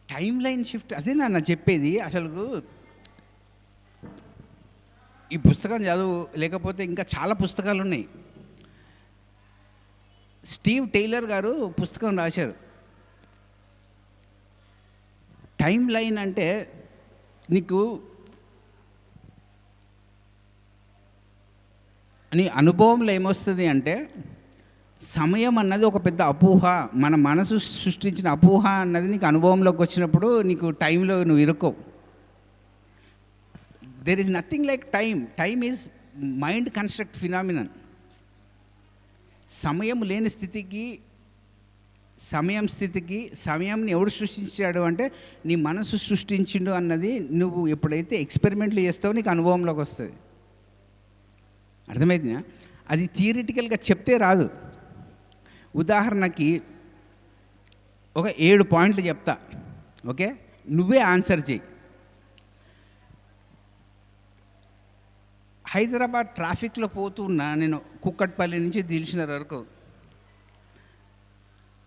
Time line shift అదే నాన్న చెప్పేది. అసలు ఈ పుస్తకం చదువు, లేకపోతే ఇంకా చాలా పుస్తకాలు ఉన్నాయి. స్టీవ్ టైలర్ గారు పుస్తకం రాశారు. టైం లైన్ అంటే నీకు నీ అనుభవంలో ఏమొస్తుంది అంటే, సమయం అన్నది ఒక పెద్ద అపోహ, మన మనసు సృష్టించిన అపోహ అన్నది నీకు అనుభవంలోకి వచ్చినప్పుడు నీకు టైంలో నువ్వు ఇరుక్కవు. There is nothing like time. Time is mind construct phenomenon. సమయం లేని స్థితికి, సమయంని ఎవడు సృష్టించాడు అంటే నీ మనసు సృష్టించిండు అన్నది నువ్వు ఎప్పుడైతే ఎక్స్పెరిమెంట్లు చేస్తావో నీకు అనుభవంలోకి వస్తుంది. అర్థమైందా? అది థియరిటికల్గా చెప్తే రాదు. ఉదాహరణకి ఒక 7 పాయింట్లు చెప్తా, ఓకే? నువ్వే ఆన్సర్ చేయి. హైదరాబాద్ ట్రాఫిక్లో పోతున్నా నేను, కుక్కట్పల్లి నుంచి దిల్షునగర్ వరకు.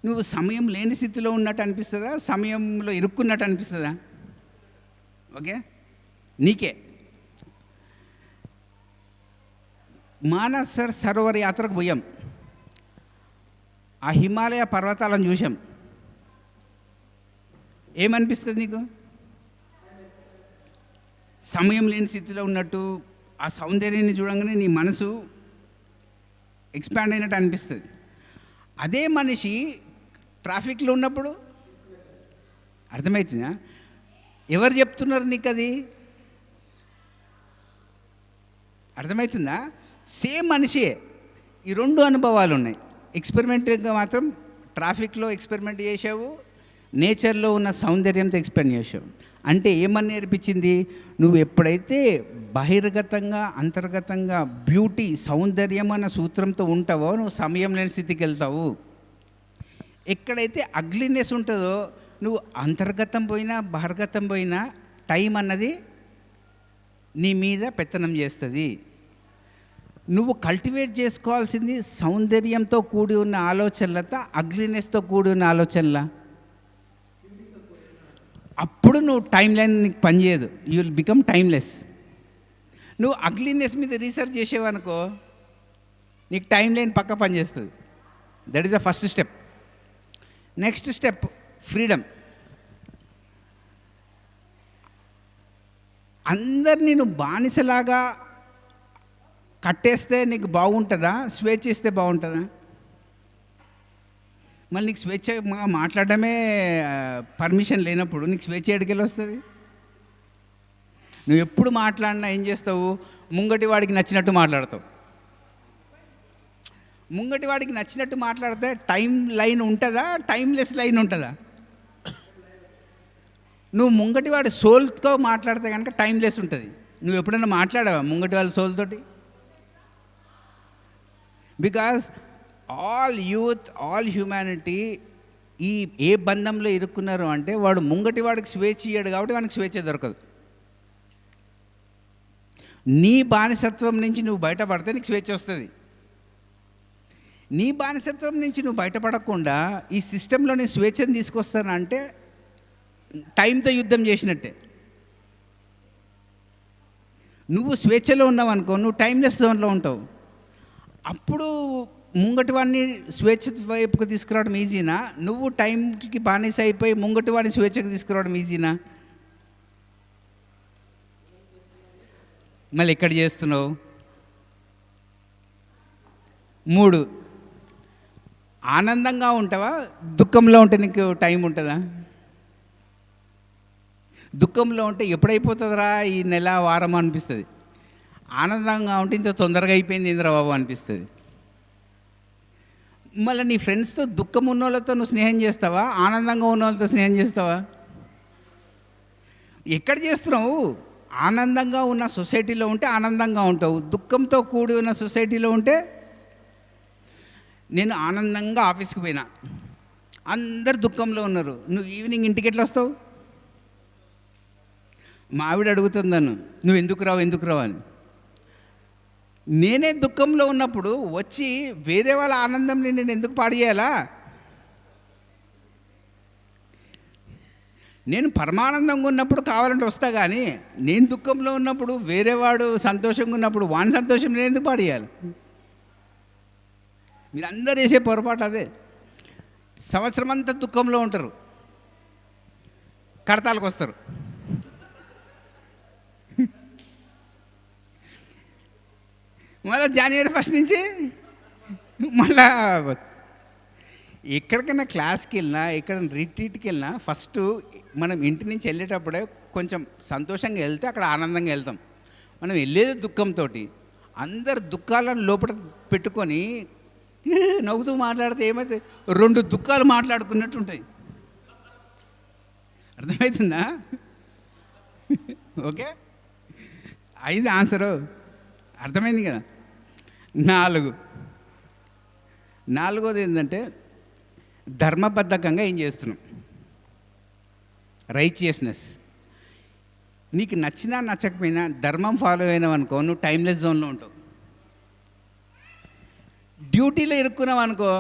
నువ్వు సమయం లేని స్థితిలో ఉన్నట్టు అనిపిస్తుందా, సమయంలో ఇరుక్కున్నట్టు అనిపిస్తుందా? ఓకే, నీకే. మానసర్ సరోవర్ యాత్రకు పోయాం. ఆ హిమాలయ పర్వతాలను చూసాం. ఏమనిపిస్తుంది నీకు? సమయం లేని స్థితిలో ఉన్నట్టు, ఆ సౌందర్యాన్ని చూడంగానే నీ మనసు ఎక్స్పాండ్ అయినట్టు అనిపిస్తుంది. అదే మనిషి ట్రాఫిక్లో ఉన్నప్పుడు అర్థమవుతుందా? ఎవరు చెప్తున్నారు నీకు అది? అర్థమవుతుందా? సేమ్ మనిషే. ఈ 2 అనుభవాలు ఉన్నాయి. ఎక్స్పెరిమెంట్గా మాత్రం ట్రాఫిక్లో ఎక్స్పెరిమెంట్ చేసావు, నేచర్లో ఉన్న సౌందర్యంతో ఎక్స్పెరిమెంట్ చేసావు. అంటే ఏమని నేర్పించింది? నువ్వు ఎప్పుడైతే బహిర్గతంగా, అంతర్గతంగా బ్యూటీ, సౌందర్యం అన్న సూత్రంతో ఉంటావో నువ్వు సమయం లేని స్థితికి వెళ్తావు. ఎక్కడైతే అగ్లీనెస్ ఉంటుందో నువ్వు అంతర్గతం పోయినా బహిర్గతం పోయినా టైం అన్నది నీ మీద పెత్తనం చేస్తుంది. నువ్వు కల్టివేట్ చేసుకోవాల్సింది సౌందర్యంతో కూడి ఉన్న ఆలోచనలత, అగ్లీనెస్తో కూడి ఉన్న ఆలోచనల. అప్పుడు నువ్వు టైం లైన్ నీకు పనిచేయదు. You will become timeless. నువ్వు అగ్లీనెస్ మీద రీసెర్చ్ చేసేవనుకో నీకు టైం లైన్ పక్క పనిచేస్తుంది. That is the first step. Next step freedom. అందరినీ నువ్వు బానిసలాగా కట్టేస్తే నీకు బాగుంటుందా? స్వేచ్ఛ ఇస్తే బాగుంటుందా? మళ్ళీ నీకు స్వేచ్ఛ మాట్లాడడమే పర్మిషన్ లేనప్పుడు నీకు స్వేచ్ఛ ఎడికెళ్ళి వస్తుంది? నువ్వు ఎప్పుడు మాట్లాడినా ఏం చేస్తావు? ముంగటి వాడికి నచ్చినట్టు మాట్లాడతావు. ముంగటి వాడికి నచ్చినట్టు మాట్లాడితే టైం లైన్ ఉంటుందా? టైమ్లెస్ లైన్ ఉంటుందా? నువ్వు ముంగటి వాడి సోల్తో మాట్లాడితే కనుక టైమ్లెస్ ఉంటుంది. నువ్వు ఎప్పుడైనా మాట్లాడావా ముంగటి వాళ్ళ సోల్తోటి? Because all youth, all humanity ఏ బంధంలో ఇరుక్కున్నారు అంటే వాడు ముంగటి వాడికి స్వేచ్ఛ ఇయ్యాడు కాబట్టి వానికి స్వేచ్ఛ దొరకదు. నీ బానిసత్వం నుంచి నువ్వు బయటపడితే నీకు స్వేచ్ఛ వస్తుంది. నీ బానిసత్వం నుంచి నువ్వు బయటపడకుండా ఈ సిస్టంలో నేను స్వేచ్ఛను తీసుకొస్తానంటే టైంతో యుద్ధం చేసినట్టే. నువ్వు స్వేచ్ఛలో ఉన్నావు అనుకో, నువ్వు టైమ్లెస్ జోన్లో ఉంటావు. అప్పుడు ముంగటి వాడిని స్వేచ్ఛ వైపుకు తీసుకురావడం ఈజీనా? నువ్వు టైంకి బానిస అయిపోయి ముంగటి వాడిని స్వేచ్ఛకు తీసుకురావడం ఈజీనా? మళ్ళీ ఎక్కడ చేస్తున్నావు? 3, ఆనందంగా ఉంటావా? దుఃఖంలో ఉంటే నీకు టైం ఉంటుందా? దుఃఖంలో ఉంటే ఎప్పుడైపోతుందిరా ఈ నెల, వారం అనిపిస్తుంది. ఆనందంగా ఉంటే ఇంత తొందరగా అయిపోయింది ఇంద్ర బాబు అనిపిస్తుంది. మళ్ళీ నీ ఫ్రెండ్స్తో దుఃఖం ఉన్న వాళ్ళతో నువ్వు స్నేహం చేస్తావా? ఆనందంగా ఉన్న వాళ్ళతో స్నేహం చేస్తావా? ఎక్కడ చేస్తున్నావు? ఆనందంగా ఉన్న సొసైటీలో ఉంటే ఆనందంగా ఉంటావు, దుఃఖంతో కూడి ఉన్న సొసైటీలో ఉంటే. నేను ఆనందంగా ఆఫీస్కి పోయినా, అందరు దుఃఖంలో ఉన్నారు, నువ్వు ఈవినింగ్ ఇంటికి ఎట్లా వస్తావు? మా ఆవిడ అడుగుతుంది నన్ను, నువ్వు ఎందుకు రావు అని. నేనే దుఃఖంలో ఉన్నప్పుడు వచ్చి వేరే వాళ్ళ ఆనందంని నేను ఎందుకు పాడు చేయాలా? నేను పరమానందంగా ఉన్నప్పుడు కావాలంటే వస్తా, కానీ నేను దుఃఖంలో ఉన్నప్పుడు, వేరేవాడు సంతోషంగా ఉన్నప్పుడు వాని సంతోషం నేను ఎందుకు పాడేయాలి? మీరు అందరు వేసే పొరపాటు అదే. సంవత్సరం అంతా దుఃఖంలో ఉంటారు, కడతాలకు వస్తారు. మళ్ళీ జనవరి 1 నుంచి మళ్ళా ఎక్కడికైనా క్లాస్కి వెళ్ళినా, ఎక్కడైనా రిట్రీట్కి వెళ్ళినా ఫస్ట్ మనం ఇంటి నుంచి వెళ్ళేటప్పుడే కొంచెం సంతోషంగా వెళ్తే అక్కడ ఆనందంగా వెళ్తాం. మనం వెళ్ళేది దుఃఖంతో, అందరు దుఃఖాలను లోపల పెట్టుకొని నవ్వుతూ మాట్లాడితే ఏమైతే 2 దుఃఖాలు మాట్లాడుకున్నట్టు ఉంటాయి. అర్థమవుతుందా? ఓకే, 5 ఆన్సరు అర్థమైంది కదా. 4వది ఏంటంటే ధర్మబద్ధకంగా ఏం చేస్తున్నాం. రైచియస్నెస్. నీకు నచ్చినా నచ్చకపోయినా ధర్మం ఫాలో అయినావు అనుకో, నువ్వు టైమ్లెస్ జోన్లో ఉంటావు. డ్యూటీలో ఇరుక్కున్నావు అనుకో,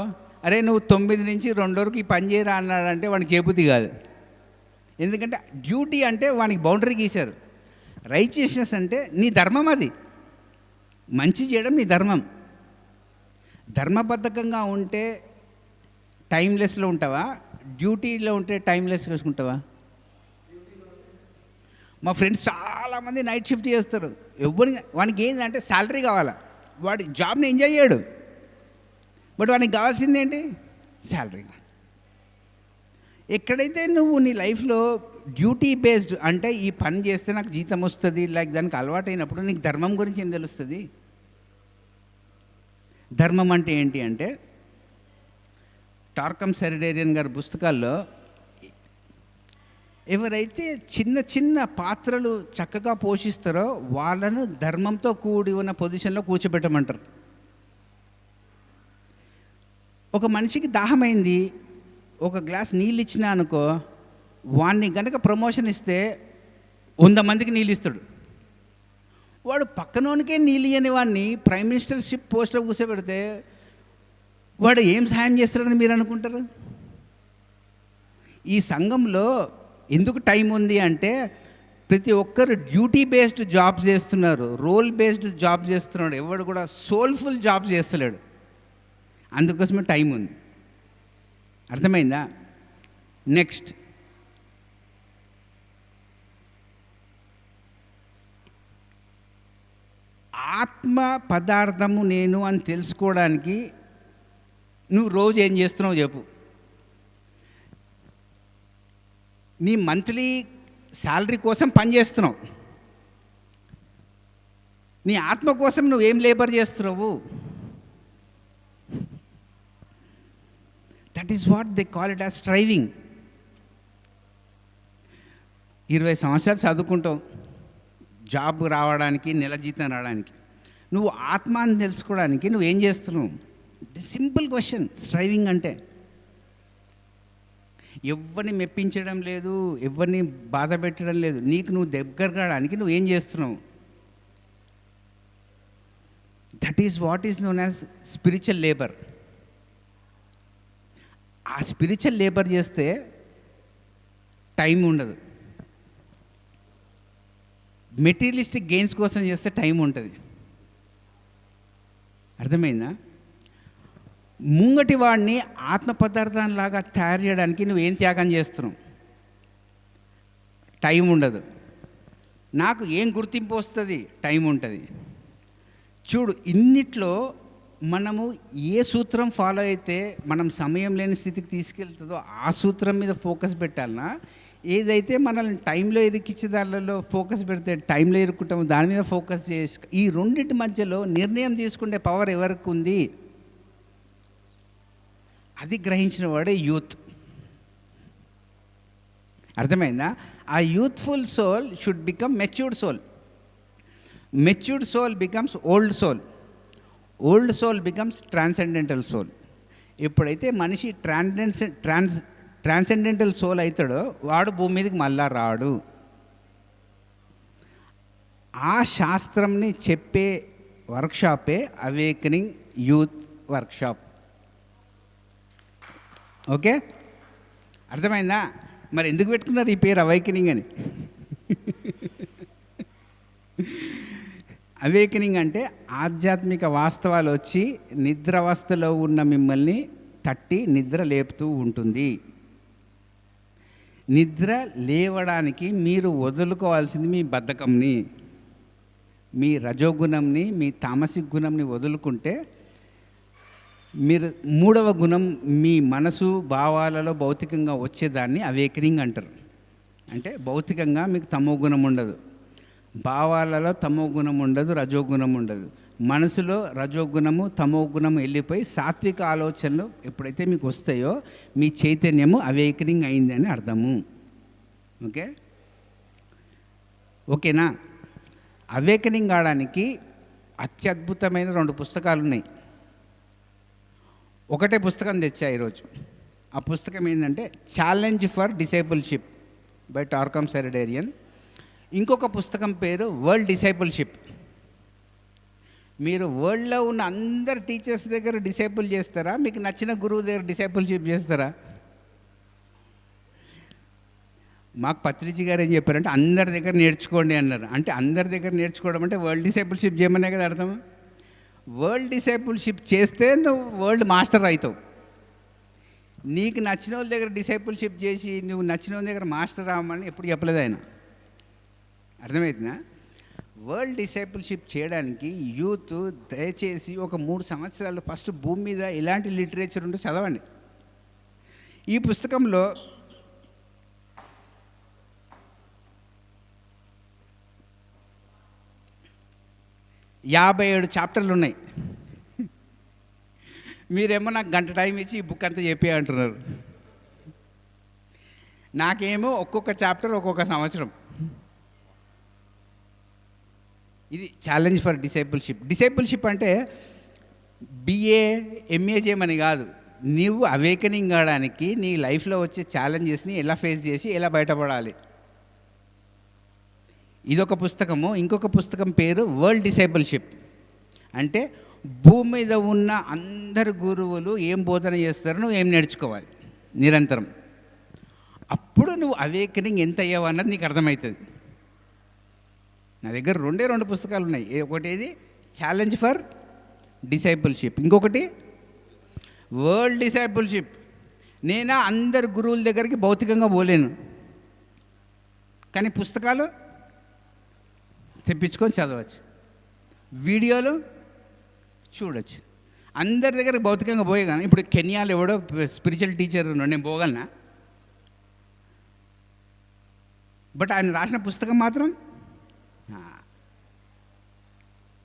అరే నువ్వు 9 నుంచి 2 వరకు ఈ పని చేయరా అన్నాడంటే వాడికి చేబుద్ధి కాదు. ఎందుకంటే డ్యూటీ అంటే వానికి బౌండరీ గీశారు. రైచియస్నెస్ అంటే నీ ధర్మం, అది మంచి చేయడం నీ ధర్మం. ధర్మబద్ధకంగా ఉంటే టైమ్లెస్లో ఉంటావా? డ్యూటీలో ఉంటే టైమ్లెస్గా ఉంటావా? మా ఫ్రెండ్స్ చాలామంది నైట్ షిఫ్ట్ చేస్తారు. వానికి ఏంటంటే శాలరీ కావాలా, వాడి జాబ్ని ఎంజాయ్ చేయడు, బట్ వానికి కావాల్సింది ఏంటి? శాలరీ. ఎక్కడైతే నువ్వు నీ లైఫ్లో డ్యూటీ బేస్డ్ అంటే ఈ పని చేస్తే నాకు జీతం వస్తుంది, లైక్ దానికి అలవాటు అయినప్పుడు నీకు ధర్మం గురించి ఏం తెలుస్తుంది? ధర్మం అంటే ఏంటి అంటే టార్కమ్ సెరిడేరియన్ గారి పుస్తకాల్లో ఎవరైతే చిన్న చిన్న పాత్రలు చక్కగా పోషిస్తారో వాళ్ళను ధర్మంతో కూడి ఉన్న పొజిషన్లో కూర్చోబెట్టమంటారు. ఒక మనిషికి దాహమైంది, ఒక గ్లాస్ నీళ్ళు ఇచ్చినా అనుకో, వాడిని కనుక ప్రమోషన్ ఇస్తే 100 మందికి నీళ్ళు ఇస్తాడు. వాడు పక్కనోనికే నీళ్ళు ఇయ్యని వాడిని ప్రైమ్ మినిస్టర్షిప్ పోస్ట్లో కూర్చోబెడితే వాడు ఏం సాయం చేస్తాడని మీరు అనుకుంటారు? ఈ సంఘంలో ఎందుకు టైం ఉంది అంటే ప్రతి ఒక్కరు డ్యూటీ బేస్డ్ జాబ్స్ చేస్తున్నారు, రోల్ బేస్డ్ జాబ్స్ చేస్తున్నాడు. ఎవడు కూడా సోల్ఫుల్ జాబ్స్ చేస్తలేడు. అందుకోసమే టైం ఉంది. అర్థమైందా? నెక్స్ట్, ఆత్మ పదార్థము నేను అని తెలుసుకోవడానికి నువ్వు రోజు ఏం చేస్తున్నావు చెప్పు. నీ మంత్లీ శాలరీ కోసం పని చేస్తున్నావు, నీ ఆత్మ కోసం నువ్వేం లేబర్ చేస్తున్నావు? That is what they call it as striving. 20 సంవత్సరాలు చదువుకుంటావు జాబ్ రావడానికి, నెల జీతం రావడానికి. నువ్వు ఆత్మ అని తెలుసుకోవడానికి నువ్వేం చేస్తున్నావు? Simple question. స్ట్రైవింగ్ అంటే ఎవరిని మెప్పించడం లేదు, ఎవరిని బాధ పెట్టడం లేదు, నీకు నువ్వు దగ్గర కావడానికి నువ్వేం చేస్తున్నావు? That is what is known as spiritual labour. ఆ స్పిరిచువల్ లేబర్ చేస్తే టైం ఉండదు. మెటీరియలిస్టిక్ గెయిన్స్ కోసం చేస్తే టైం ఉంటుంది. అర్థమైందా? ముంగటి వాడిని ఆత్మ పదార్థాలలాగా తయారు చేయడానికి నువ్వేం త్యాగం చేస్తున్నావు? టైం ఉండదు. నాకు ఏం గుర్తింపు వస్తుంది? టైం ఉంటుంది. చూడు, ఇన్నిట్లో మనము ఏ సూత్రం ఫాలో అయితే మనం సమయం లేని స్థితికి తీసుకెళ్తుందో ఆ సూత్రం మీద ఫోకస్ పెట్టాలన్నా, ఏదైతే మనల్ని టైంలో ఇరికిచ్చే దానిలో ఫోకస్ పెడితే టైంలో ఇరుక్కుంటామో దాని మీద ఫోకస్ చేసి, ఈ రెండింటి మధ్యలో నిర్ణయం తీసుకునే పవర్ ఎవరికి ఉంది అది గ్రహించిన వాడే యూత్. అర్థమైందా? ఆ youthful soul should become matured soul. Matured soul becomes old soul. Old soul becomes transcendental soul. ఎప్పుడైతే మనిషి ట్రాన్సెండెంటల్ సోల్ అవుతాడో వాడు భూమి మీదకి మళ్ళా రాడు. ఆ శాస్త్రంని చెప్పే వర్క్షాపే అవేకనింగ్ యూత్ వర్క్షాప్. ఓకే, అర్థమైందా? మరి ఎందుకు పెట్టుకున్నారు ఈ పేరు అవేకనింగ్ అని? అవేకనింగ్ అంటే ఆధ్యాత్మిక వాస్తవాలు వచ్చి నిద్రావస్థలో ఉన్న మిమ్మల్ని తట్టి నిద్ర లేపుతూ ఉంటుంది. నిద్ర లేవడానికి మీరు వదులుకోవాల్సింది మీ బద్ధకంని, మీ రజోగుణంని, మీ తామసిక గుణంని వదులుకుంటే మీరు మూడవ గుణం మీ మనసు భావాలలో భౌతికంగా వచ్చేదాన్ని అవేకనింగ్ అంటారు. అంటే భౌతికంగా మీకు తమో గుణం ఉండదు, భావాలలో తమో గుణం ఉండదు, రజోగుణం ఉండదు. మనసులో రజోగుణము తమో గుణము వెళ్ళిపోయి సాత్విక ఆలోచనలు ఎప్పుడైతే మీకు వస్తాయో మీ చైతన్యము అవేకనింగ్ అయిందని అర్థము. ఓకేనా? అవేకనింగ్ కావడానికి అత్యద్భుతమైన 2 పుస్తకాలు ఉన్నాయి. ఒకటే పుస్తకం తెచ్చా ఈరోజు. ఆ పుస్తకం ఏంటంటే ఛాలెంజ్ ఫర్ డిసైపుల్షిప్ బై టార్కమ్ సెరడేరియన్. ఇంకొక పుస్తకం పేరు వరల్డ్ డిసైపుల్షిప్. మీరు వరల్డ్లో ఉన్న అందరు టీచర్స్ దగ్గర డిసైపుల్ చేస్తారా, మీకు నచ్చిన గురువు దగ్గర డిసైపుల్షిప్ చేస్తారా? మాకు పత్రిజీ గారు ఏం చెప్పారంటే అందరి దగ్గర నేర్చుకోండి అన్నారు. అంటే అందరి దగ్గర నేర్చుకోవడం అంటే వరల్డ్ డిసైపుల్షిప్ చేయమనే కదా అర్థం. వరల్డ్ డిసైపుల్షిప్ చేస్తే నువ్వు వరల్డ్ మాస్టర్ అవుతావు. నీకు నచ్చిన వాళ్ళ దగ్గర డిసైపుల్షిప్ చేసి నువ్వు నచ్చిన వాళ్ళ దగ్గర మాస్టర్ అవ్వమని ఎప్పుడు చెప్పలేదు ఆయన. అర్థమవుతుందా? వరల్డ్ డిసైపుల్షిప్ చేయడానికి యూత్ దయచేసి ఒక 3 సంవత్సరాలు ఫస్ట్ భూమి మీద ఎలాంటి లిటరేచర్ ఉంటే చదవండి. ఈ పుస్తకంలో 57 చాప్టర్లు ఉన్నాయి. మీరేమో నాకు గంట టైం ఇచ్చి ఈ బుక్ అంతా చెప్పి అంటున్నారు. నాకేమో ఒక్కొక్క చాప్టర్ ఒక్కొక్క సంవత్సరం. ఇది ఛాలెంజ్ ఫర్ డిసైపుల్షిప్. డిసైపుల్షిప్ అంటే బిఏ ఎంఏ చేయమని కాదు, నీవు అవేకనింగ్ కావడానికి నీ లైఫ్లో వచ్చే ఛాలెంజెస్ని ఎలా ఫేస్ చేసి ఎలా బయటపడాలి. ఇదొక పుస్తకము. ఇంకొక పుస్తకం పేరు వరల్డ్ డిసైపుల్షిప్. అంటే భూమి మీద ఉన్న అందరు గురువులు ఏం బోధన చేస్తారో నువ్వు ఏం నేర్చుకోవాలి నిరంతరం. అప్పుడు నువ్వు అవేకనింగ్ ఎంత అయ్యావు అన్నది నీకు అర్థమవుతుంది. నా దగ్గర 2 పుస్తకాలు ఉన్నాయి. ఒకటి ఏది ఛాలెంజ్ ఫర్ డిసైపుల్షిప్, ఇంకొకటి వరల్డ్ డిసైపుల్షిప్. నేనా అందరు గురువుల దగ్గరికి భౌతికంగా పోలేను, కానీ పుస్తకాలు తెప్పించుకొని చదవచ్చు, వీడియోలు చూడవచ్చు. అందరి దగ్గర భౌతికంగా పోయే కానీ ఇప్పుడు కెన్యాలో ఎవడో స్పిరిచువల్ టీచర్ నేను పోగలనా? బట్ ఆయన రాసిన పుస్తకం మాత్రం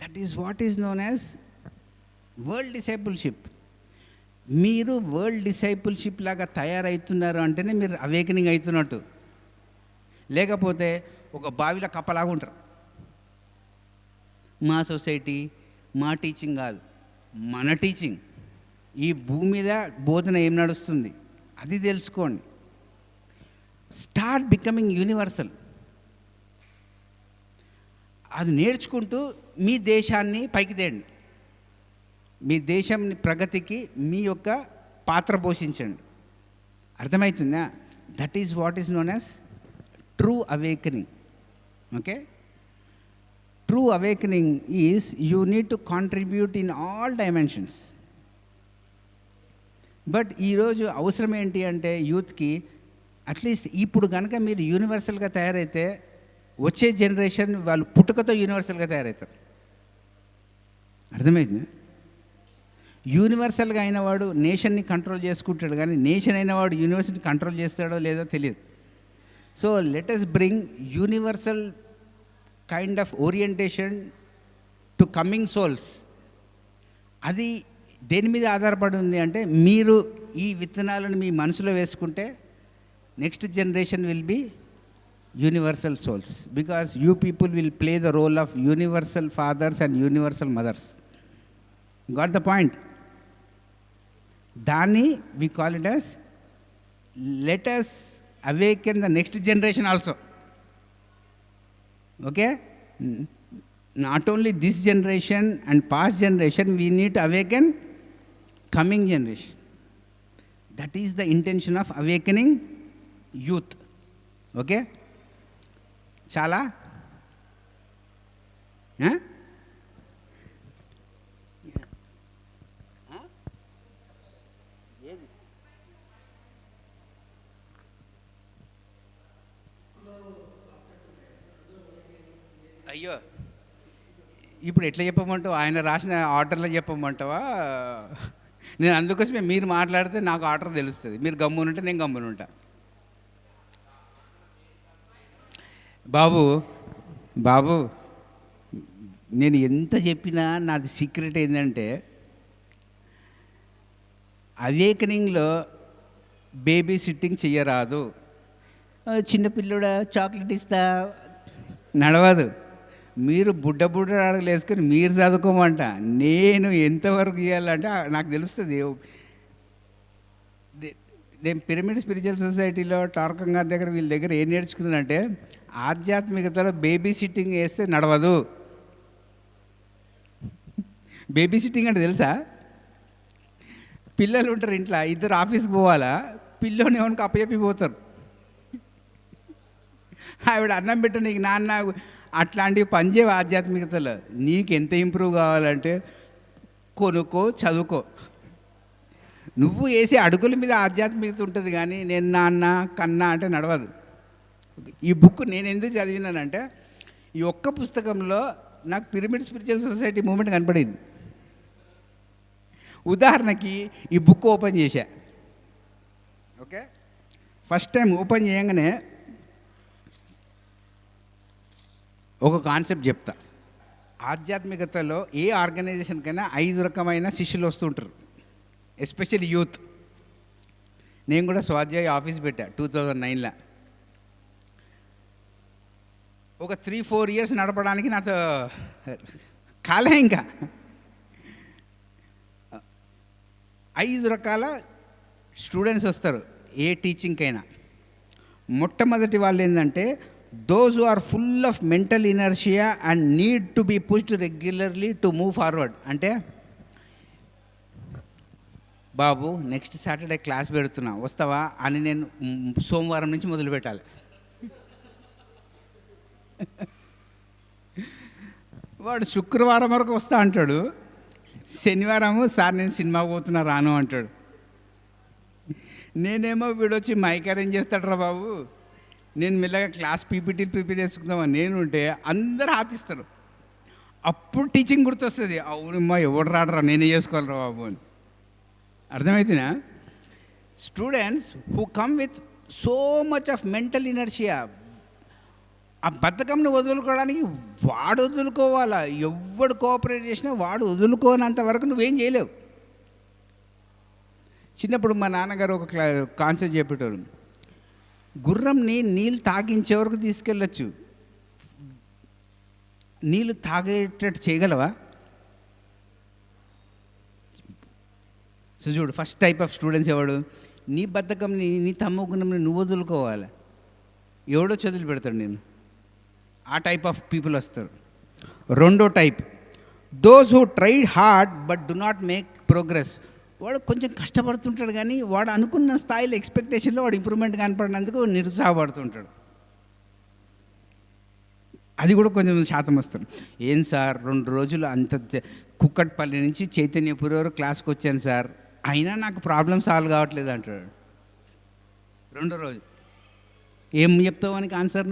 that is what is known as world discipleship. మీరు వరల్డ్ డిసైపుల్షిప్ లాగా తయారవుతున్నారు అంటేనే మీరు అవేకనింగ్ అవుతున్నట్టు. లేకపోతే ఒక బావిలో కప్పలాగా ఉంటారు. మా సొసైటీ మా టీచింగ్ కాదు, మన టీచింగ్. ఈ భూమి మీద బోధన ఏం నడుస్తుంది అది తెలుసుకోండి. Start becoming universal. అది నేర్చుకుంటూ మీ దేశాన్ని పైకి తేండి. మీ దేశం ప్రగతికి మీ యొక్క పాత్ర పోషించండి. అర్థమవుతుందా? That is what is known as true awakening. Okay, true awakening is you need to contribute in all dimensions. But ఈరోజు అవసరం ఏంటి అంటే యూత్కి అట్లీస్ట్ ఇప్పుడు కనుక మీరు యూనివర్సల్గా తయారైతే వచ్చే జనరేషన్ వాళ్ళు పుట్టుకతో యూనివర్సల్గా తయారవుతారు. అర్థమైంది? యూనివర్సల్గా అయినవాడు నేషన్ని కంట్రోల్ చేసుకుంటాడు, కానీ నేషన్ అయినవాడు యూనివర్సిటీని కంట్రోల్ చేస్తాడో లేదో తెలియదు. So let us bring universal kind of orientation to coming souls. అది దేని మీద ఆధారపడి ఉంది అంటే మీరు ఈ విత్తనాలను మీ మనసులో వేసుకుంటే next generation will be universal souls, because you people will play the role of universal fathers and universal mothers. Got the point? దాన్ని we call it as let us awaken the next generation also. Okay, not only this generation and past generation, we need to awaken coming generation. That is the intention of awakening youth. Okay, చాలా ఆ? అయ్యో, ఇప్పుడు ఎట్లా చెప్పమంటావు? ఆయన రాసిన ఆర్డర్లో చెప్పమంటావా? నేను అందుకోసమే మీరు మాట్లాడితే నాకు ఆర్డర్ తెలుస్తుంది. మీరు గమ్మునుంటే నేను గమ్మునుంటా. బాబు బాబు, నేను ఎంత చెప్పినా నాది సీక్రెట్ ఏంటంటే, అవేకనింగ్లో బేబీ సిట్టింగ్ చెయ్యరాదు. చిన్నపిల్లడా చాక్లెట్ ఇస్తా నడవదు. మీరు బుడ్డ అడగలు వేసుకొని మీరు చదువుకోమంట. నేను ఎంతవరకు ఇవ్వాలంటే నాకు తెలుస్తుంది. నేను పిరమిడ్ స్పిరిచువల్ సొసైటీలో టార్కంగా దగ్గర వీళ్ళ దగ్గర ఏం నేర్చుకున్నానంటే, ఆధ్యాత్మికతలో బేబీ సిట్టింగ్ వేస్తే నడవదు. బేబీ సిట్టింగ్ అంటే తెలుసా? పిల్లలు ఉంటారు ఇంట్లో, ఇద్దరు ఆఫీస్కి పోవాలా, పిల్లోని ఏమనుకో అప్పచెప్పిపోతారు. ఆవిడ అన్నం పెట్ట నీకు నాన్న అట్లాంటివి పనిచేయవు. ఆధ్యాత్మికతలో నీకు ఎంత ఇంప్రూవ్ కావాలంటే కొనుక్కో, చదువుకో. నువ్వు వేసే అడుగుల మీద ఆధ్యాత్మికత ఉంటుంది, కానీ నేను నాన్న కన్నా అంటే నడవదు. ఈ బుక్ నేను ఎందుకు చదివినానంటే, ఈ ఒక్క పుస్తకంలో నాకు పిరమిడ్ స్పిరిచువల్ సొసైటీ మూమెంట్ కనపడింది. ఉదాహరణకి ఈ బుక్ ఓపెన్ చేశా. ఓకే, ఫస్ట్ టైం ఓపెన్ చేయగానే ఒక కాన్సెప్ట్ చెప్తా. ఆధ్యాత్మికతలో ఏ ఆర్గనైజేషన్కైనా 5 రకమైన శిష్యులు వస్తుంటారు, ఎస్పెషల్లీ యూత్. నేను కూడా స్వాధ్యాయ ఆఫీస్ పెట్టా 2009లో. ఒక 3-4 ఇయర్స్ నడపడానికి నాతో కాలే. ఇంకా 5 రకాల స్టూడెంట్స్ వస్తారు ఏ టీచింగ్కైనా. మొట్టమొదటి వాళ్ళు ఏంటంటే, those who are full of mental inertia and need to be pushed regularly to move forward. అంటే, బాబు నెక్స్ట్ సాటర్డే క్లాస్ పెడుతున్నా వస్తావా అని నేను సోమవారం నుంచి మొదలు పెట్టాలి. వాడు శుక్రవారం వరకు వస్తా అంటాడు, శనివారము సార్ నేను సినిమాకి పోతున్నా రాను అంటాడు. నేనేమో వీడు వచ్చి మైక్ అరేంజ్ చేస్తాడు. బాబు నేను మెల్లగా క్లాస్ పీపీటీలు ప్రిపేర్ చేసుకుందామని నేను ఉంటే అందరూ ఆతిస్తారు. అప్పుడు టీచింగ్ గుర్తొస్తుంది. అవునమ్మా ఎవడు రాడరా, నేనే చేసుకోవాలరా బాబు అని. అర్థమవుతుందా? Students who come with so much of mental inertia, ఆ బద్ధకంను వదులుకోవడానికి వాడు వదులుకోవాలా. ఎవడు కోఆపరేట్ చేసినా వాడు వదులుకోనంత వరకు నువ్వేం చేయలేవు. చిన్నప్పుడు మా నాన్నగారు ఒక కాన్సెప్ట్ చెప్పేటోరు, గుర్రంని నీళ్ళు తాగించే వరకు తీసుకెళ్ళచ్చు, నీళ్ళు తాగేటట్టు చేయగలవా? సో చూడు, ఫస్ట్ టైప్ ఆఫ్ స్టూడెంట్స్ ఎవడు? నీ బద్ధకంని, నీ తమ్మగుణంని నువ్వు వదులుకోవాలి. ఎవడో చదువులు పెడతాడు నేను, ఆ టైప్ ఆఫ్ పీపుల్ వస్తారు. రెండో type, those who tried hard but do not make progress. వాడు కొంచెం కష్టపడుతుంటాడు, కానీ వాడు అనుకున్న స్థాయిలో ఎక్స్పెక్టేషన్లో వాడు ఇంప్రూవ్మెంట్ కనపడినందుకు నిరుత్సాహపడుతుంటాడు. అది కూడా కొంచెం శాతం వస్తారు. ఏం సార్ 2 రోజులు అంత కుక్కట్పల్లి నుంచి చైతన్యపురి వరకు క్లాస్కి వచ్చాను సార్, అయినా నాకు ప్రాబ్లం సాల్వ్ కావట్లేదు అంటాడు. 2వ రోజు ఏం చెప్తావు అని ఆన్సర్?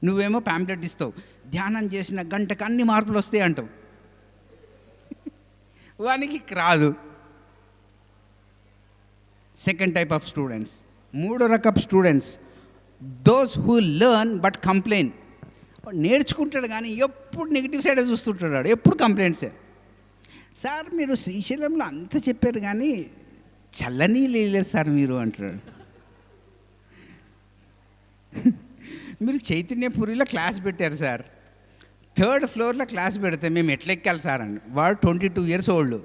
నువ్వేమో ప్యాంప్లెట్ ఇస్తావు, ధ్యానం చేసిన గంటకు అన్ని మార్పులు వస్తాయి అంటావు. వానికి రాదు. Second type of students. 3వ రకపు students, those who learn but complain. నేర్చుకుంటాడు కానీ ఎప్పుడు నెగిటివ్ సైడే చూస్తుంటాడు, ఎప్పుడు కంప్లైంట్సే. సార్ మీరు శ్రీశైలంలో అంత చెప్పారు కానీ చల్లని లేదు సార్ మీరు అంటాడు. మీరు చైతన్యపురిలో క్లాస్ పెట్టారు సార్, 3rd ఫ్లోర్లో క్లాస్ పెడితే మేము ఎట్లెక్కాలి సార్ అండి. వాడు 22 ఇయర్స్ ఓల్డ్,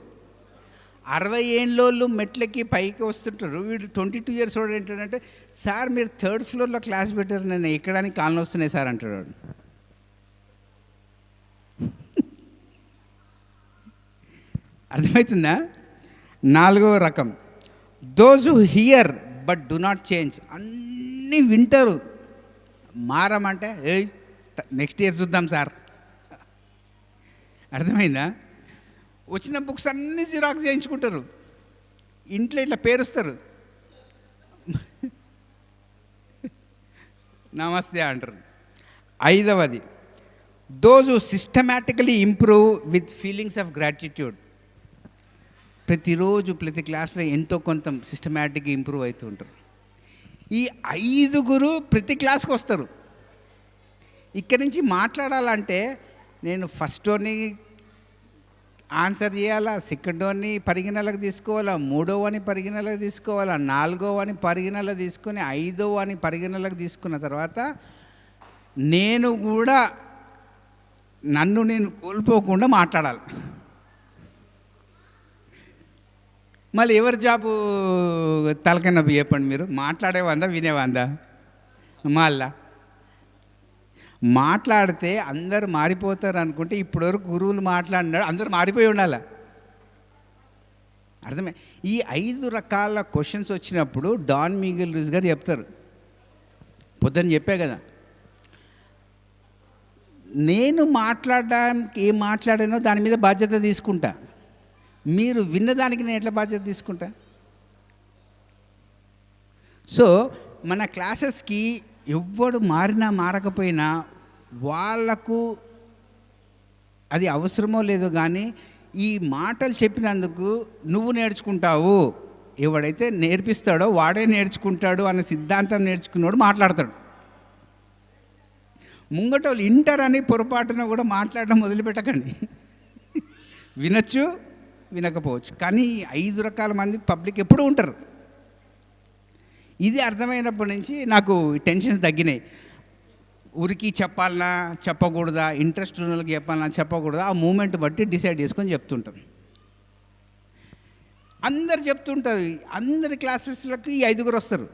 60 ఏళ్ళోళ్ళు మెట్లెక్కి పైకి వస్తుంటారు. వీడు 22 ఇయర్స్ ఓల్డ్ ఏంటంటే, సార్ మీరు 3rd ఫ్లోర్లో క్లాస్ పెట్టారు, నేను ఎక్కడానికి కాళ్ళు వస్తున్నాయి సార్ అంటాడు. అర్థమవుతుందా? 4వ రకం, those who here but do not change. అన్నీ వింటారు, మారమంటే నెక్స్ట్ ఇయర్ చూద్దాం సార్. అర్థమైందా? వచ్చిన బుక్స్ అన్నీ జిరాక్స్ చేయించుకుంటారు, ఇంట్లో ఇట్లా పేరుస్తారు, నమస్తే అంటారు. 5వది, those who systematically improve with feelings of gratitude. ప్రతిరోజు ప్రతి క్లాస్లో ఎంతో కొంత సిస్టమాటిక్గా ఇంప్రూవ్ అవుతూ ఉంటారు. ఈ 5 ప్రతి క్లాస్కి వస్తారు. ఇక్కడి నుంచి మాట్లాడాలంటే నేను ఫస్ట్ వన్ని ఆన్సర్ చేయాలా, సెకండ్ వన్ని పరిగణలోకి తీసుకోవాలా, 3వని పరిగణలోకి తీసుకోవాలా, 4వని పరిగణలోకి తీసుకొని 5వని పరిగణలోకి తీసుకున్న తర్వాత నేను కూడా నన్ను నేను కోల్పోకుండా మాట్లాడాలి. మళ్ళీ ఎవరి జాబు తలకన్నా చెప్పండి మీరు? మాట్లాడేవాందా వినేవాందా? మళ్ళా మాట్లాడితే అందరు మారిపోతారు అనుకుంటే ఇప్పటివరకు గురువులు మాట్లాడినాడు అందరు మారిపోయి ఉండాలి. అర్థమే? ఈ 5 రకాల క్వశ్చన్స్ వచ్చినప్పుడు డాన్ మిగెల్ రూయిస్ గారు చెప్తారు, పొద్దున్న చెప్పే కదా, నేను మాట్లాడడానికి ఏం మాట్లాడానో దాని మీద బాధ్యత తీసుకుంటా, మీరు విన్నదానికి నేను ఎట్లా బాధ్యత తీసుకుంటా? సో మన క్లాసెస్కి ఎవ్వడు మారినా మారకపోయినా వాళ్ళకు అది అవసరమో లేదో కానీ ఈ మాటలు చెప్పినందుకు నువ్వు నేర్చుకుంటావు, ఎవడైతే నేర్పిస్తాడో వాడే నేర్చుకుంటాడు అన్న సిద్ధాంతం నేర్చుకున్నాడు మాట్లాడతాడు. ముంగటోళ్ళు ఇంటారని పొరపాటున కూడా మాట్లాడడం మొదలుపెట్టకండి. వినొచ్చు, వినకపోవచ్చు, కానీ 5 రకాల మంది పబ్లిక్ ఎప్పుడూ ఉంటారు. ఇది అర్థమైనప్పటి నుంచి నాకు టెన్షన్స్ తగ్గినాయి. ఊరికి చెప్పాలన్నా చెప్పకూడదా, ఇంట్రెస్ట్ ఉన్న వాళ్ళకి చెప్పాలన్నా చెప్పకూడదా, ఆ మూమెంట్ బట్టి డిసైడ్ చేసుకొని చెప్తుంటాం. అందరు చెప్తుంటారు, అందరి క్లాసెస్లకు ఈ 5 వస్తారు.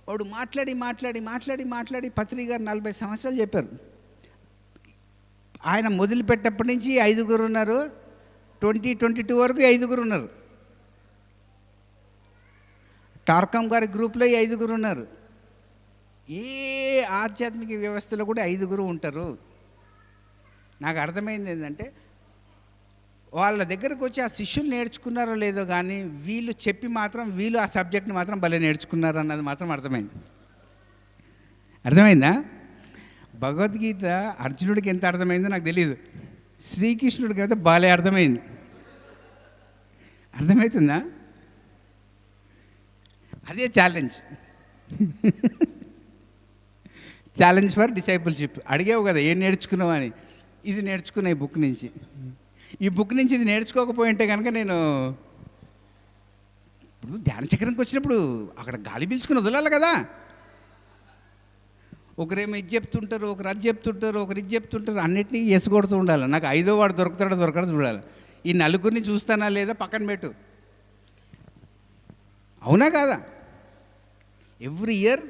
వాడు మాట్లాడి మాట్లాడి మాట్లాడి మాట్లాడి పత్రి గారు 40 సంవత్సరాలు చెప్పారు. ఆయన మొదలుపెట్టప్పటి నుంచి 5 ఉన్నారు, 2022 వరకు 5 ఉన్నారు. టార్కమ్ గారి గ్రూప్లో 5 ఉన్నారు. ఏ ఆధ్యాత్మిక వ్యవస్థలో కూడా 5 ఉంటారు. నాకు అర్థమైంది ఏంటంటే వాళ్ళ దగ్గరకు వచ్చి ఆ శిష్యులు నేర్చుకున్నారో లేదో కానీ వీళ్ళు చెప్పి మాత్రం వీళ్ళు ఆ సబ్జెక్ట్ని మాత్రం భలే నేర్చుకున్నారు అన్నది మాత్రం అర్థమైంది. అర్థమైందా? భగవద్గీత అర్జునుడికి ఎంత అర్థమైందో నాకు తెలియదు, శ్రీకృష్ణుడికి అయితే బాలే అర్థమైంది. అర్థమవుతుందా? అదే ఛాలెంజ్. Challenge for discipleship. అడిగావు కదా ఏం నేర్చుకున్నావు అని, ఇది నేర్చుకున్నా ఈ బుక్ నుంచి. ఈ బుక్ నుంచి ఇది నేర్చుకోకపోయి ఉంటే కనుక నేను ఇప్పుడు ధ్యాన చక్రంకి వచ్చినప్పుడు అక్కడ గాలి పీల్చుకుని వదలాలి కదా. ఒకరేమో ఇది చెప్తుంటారు, ఒకరు అది చెప్తుంటారు, ఒకరు ఇది చెప్తుంటారు, అన్నిటినీ ఎసుకొడుతూ ఉండాలి. నాకు 5వ వాడు దొరుకుతాడో దొరకడో చూడాలి. ఈ 4 చూస్తానా లేదా పక్కన పెట్టు. అవునా కాదా? Every year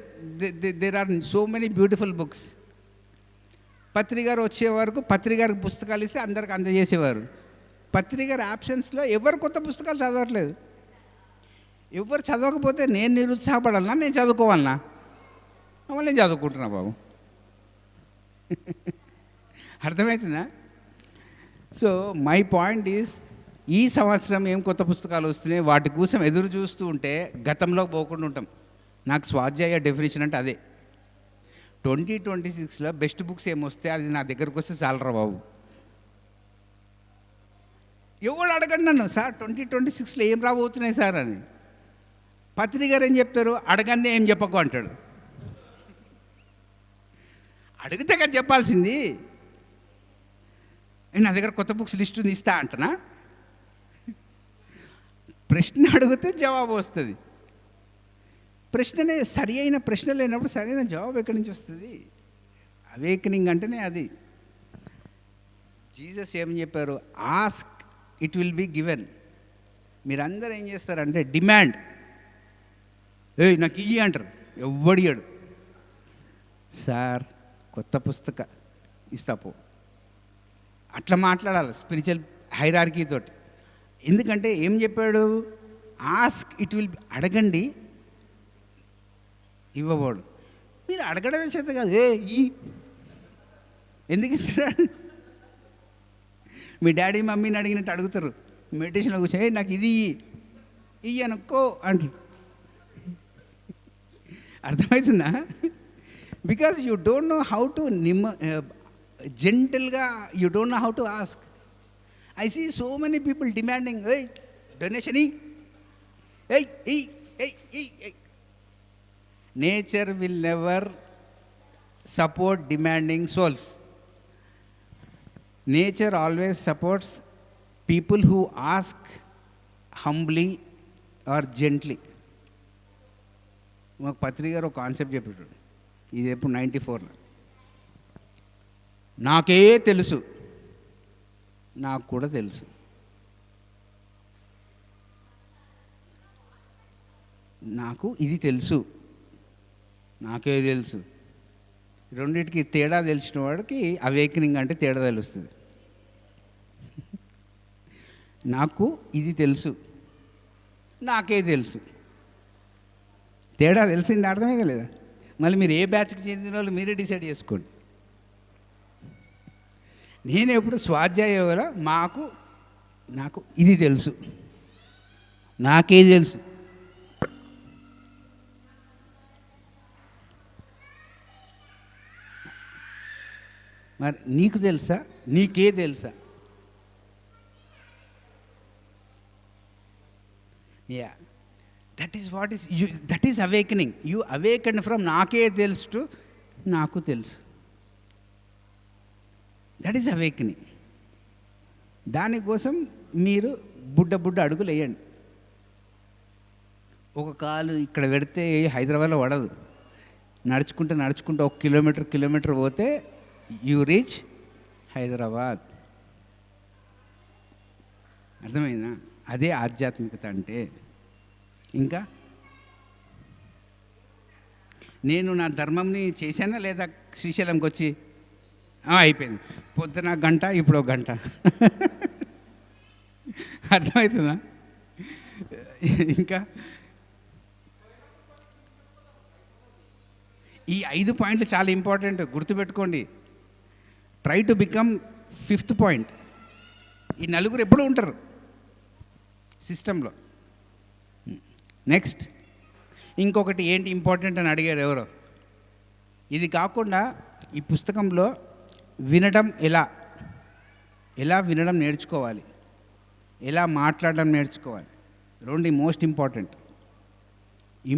there are so many beautiful books. పత్రిగారు వచ్చే వరకు పత్రిగారికి పుస్తకాలు ఇస్తే అందరికి అందజేసేవారు. పత్రిగారి యాబ్సెన్స్లో ఎవరు కొత్త పుస్తకాలు చదవట్లేదు. ఎవరు చదవకపోతే నేను నిరుత్సాహపడాలన్నా, నేను చదువుకోవాలన్నా? మళ్ళీ నేను చదువుకుంటున్నా బాబు. అర్థమవుతుందా? సో మై పాయింట్ ఈజ్, ఈ సంవత్సరం ఏం కొత్త పుస్తకాలు వస్తున్నాయి వాటి కోసం ఎదురు చూస్తూ ఉంటే గతంలోకి పోకుండా ఉంటాం. నాకు స్వాధ్యాయ డెఫినేషన్ అంటే అదే. 2026లో బెస్ట్ బుక్స్ ఏమొస్తే అది నా దగ్గరకు వస్తే చాలరా బాబు. ఎవరు అడగండి నన్ను, సార్ 2026లో ఏం రాబోతున్నాయి సార్ అని. పత్రిక గారు ఏం చెప్తారు, అడగందే ఏం చెప్పకు అంటాడు. అడిగితే కదా చెప్పాల్సింది. నా దగ్గర కొత్త బుక్స్ లిస్ట్ ఉంది ఇస్తా అంటనా? ప్రశ్న అడిగితే జవాబు వస్తుంది. ప్రశ్ననే సరి అయిన ప్రశ్న లేనప్పుడు సరైన జవాబు ఎక్కడి నుంచి వస్తుంది? అవేకనింగ్ అంటేనే అది. జీసస్ ఏమని చెప్పారు? Ask it will be given. మీరందరూ ఏం చేస్తారంటే డిమాండ్, నాకు ఇయ్యి అంటారు. ఎవ్వడియాడు సార్ కొత్త పుస్తక ఇస్తాపో, అట్లా మాట్లాడాలి స్పిరిచువల్ హైరార్కీ తోటి. ఎందుకంటే ఏం చెప్పాడు? ఆస్క్ ఇట్ విల్ అడగండి, ఇవ్వబోడు. మీరు అడగడమే చేత కాదు, ఈ ఎందుకు ఇస్తున్నాడు? మీ డాడీ మమ్మీని అడిగినట్టు అడుగుతారు మెడిటేషన్లో కూర్చొని, నాకు ఇది ఇయ్యి అనుకో అంటారు. అర్థమవుతుందా? Because you don't know how to జెంటల్గా you don't know how to ask. I see so many people demanding, donation nature will never support demanding souls. Nature always supports people who ask humbly or gently. మాకు పత్రిక గారు ఒక concept చెప్పాడు, ఇది ఎప్పుడు 94లో. నాకే తెలుసు, నాకు కూడా తెలుసు. నాకు ఇది తెలుసు, నాకే తెలుసు. రెండింటికి తేడా తెలిసిన వాడికి అవేకనింగ్ అంటే తేడా తెలుస్తుంది. నాకు ఇది తెలుసు, నాకే తెలుసు. తేడా తెలిసింది, అర్థమైందా లేదా? మళ్ళీ మీరు ఏ బ్యాచ్కి చెందిన వాళ్ళు మీరే డిసైడ్ చేసుకోండి. నేను ఎప్పుడు స్వాధ్యాయంలో నాకు ఇది తెలుసు, నాకే తెలుసు. మరి నీకు తెలుసా, నీకే తెలుసా? Yeah, that is awakening. You awaken from నాకే తెలుసు టు నాకు తెలుసు. That is awakening. దానికోసం మీరు బుడ్డ అడుగులు వేయండి. ఒక కాలు ఇక్కడ పెడితే హైదరాబాద్లో పడదు. నడుచుకుంటూ 1 కిలోమీటర్ పోతే యూ రీచ్ హైదరాబాద్. అర్థమైందా? అదే ఆధ్యాత్మికత అంటే. ఇంకా నేను నా ధర్మంని చేశానా లేదా? శ్రీశైలంకి వచ్చి అయిపోయింది, పొద్దున గంట, ఇప్పుడు 1 గంట. అర్థమవుతుందా? ఇంకా ఈ 5 పాయింట్లు చాలా ఇంపార్టెంట్, గుర్తుపెట్టుకోండి. Try to become 5th point. ఈ 4 ఎప్పుడూ ఉంటారు సిస్టంలో. నెక్స్ట్ ఇంకొకటి ఏంటి ఇంపార్టెంట్ అని అడిగారు ఎవరో. ఇది కాకుండా ఈ పుస్తకంలో వినడం ఎలా వినడం నేర్చుకోవాలి, ఎలా మాట్లాడడం నేర్చుకోవాలి. 2 మోస్ట్ ఇంపార్టెంట్.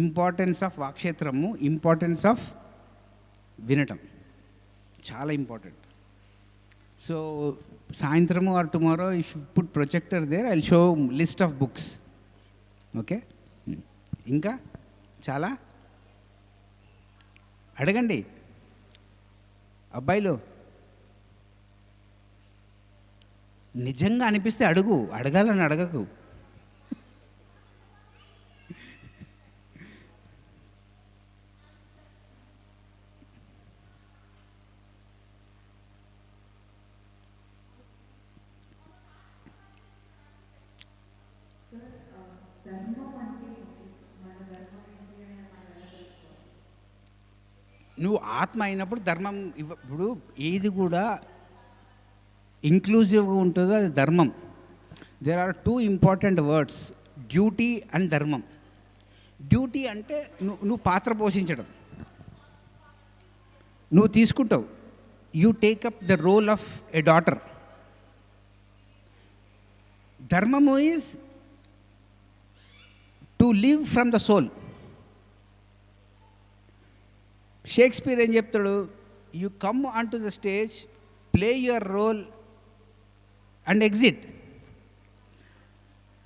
ఇంపార్టెన్స్ ఆఫ్ వాక్షేత్రము, ఇంపార్టెన్స్ ఆఫ్ వినటం చాలా ఇంపార్టెంట్. సో సాయంత్రము or tomorrow if you put projector there, I will show list of books. Okay, ఇంకా చాలా అడగండి అబ్బాయిలు. నిజంగా అనిపిస్తే అడుగు, అడగాలని అడగకు. నువ్వు ఆత్మ అయినప్పుడు ధర్మం ఇప్పుడు ఏది కూడా ఇంక్లూజివ్గా ఉంటుందో అది ధర్మం. There are 2 important words, duty and dharma. Duty అంటే నువ్వు పాత్ర పోషించడం, నువ్వు తీసుకుంటావు. You take up the role of a daughter. Dharma is to live from the soul. Shakespeare ఏం చెప్తాడు? You come on to the stage, play your role and exit.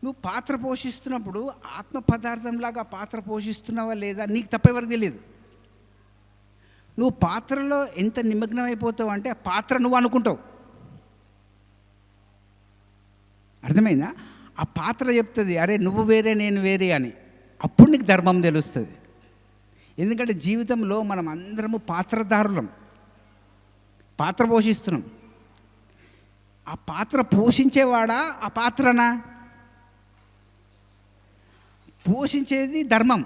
నువ్వు పాత్ర పోషిస్తున్నప్పుడు ఆత్మ పదార్థంలాగా పాత్ర పోషిస్తున్నావా లేదా నీకు తప్ప ఎవరికి తెలియదు. నువ్వు పాత్రలో ఎంత నిమగ్నం అయిపోతావు అంటే ఆ పాత్ర నువ్వు అనుకుంటావు. అర్థమైందా? ఆ పాత్ర చెప్తుంది, అరే నువ్వు వేరే నేను వేరే అని. అప్పుడు నీకు ధర్మం తెలుస్తుంది. ఎందుకంటే జీవితంలో మనం అందరము పాత్రధారులం, పాత్ర పోషిస్తున్నాం. ఆ పాత్ర పోషించేవాడా, ఆ పాత్రనా? పోషించేది ధర్మం.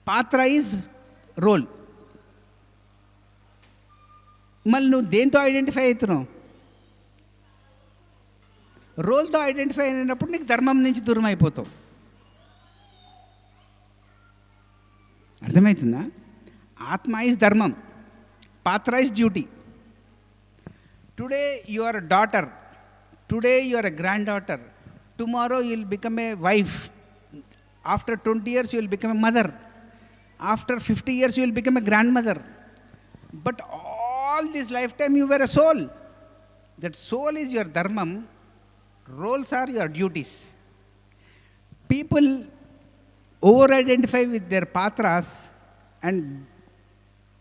పాత్ర ఈజ్ రోల్. మళ్ళీ నువ్వు దేంతో ఐడెంటిఫై అవుతున్నావు? రోల్తో ఐడెంటిఫై అయినప్పుడు నీకు ధర్మం నుంచి దూరం అయిపోతావు. అర్థమవుతుందా? ఆత్మ ఈజ్ ధర్మం, పాత్ర is duty. Today you are a daughter, today you are a granddaughter, tomorrow you will become a wife, after 20 years you will become a mother, after 50 years you will become a grandmother. But all this lifetime you were a soul. That soul is your dharmam, roles are your duties. People over identify with their patras and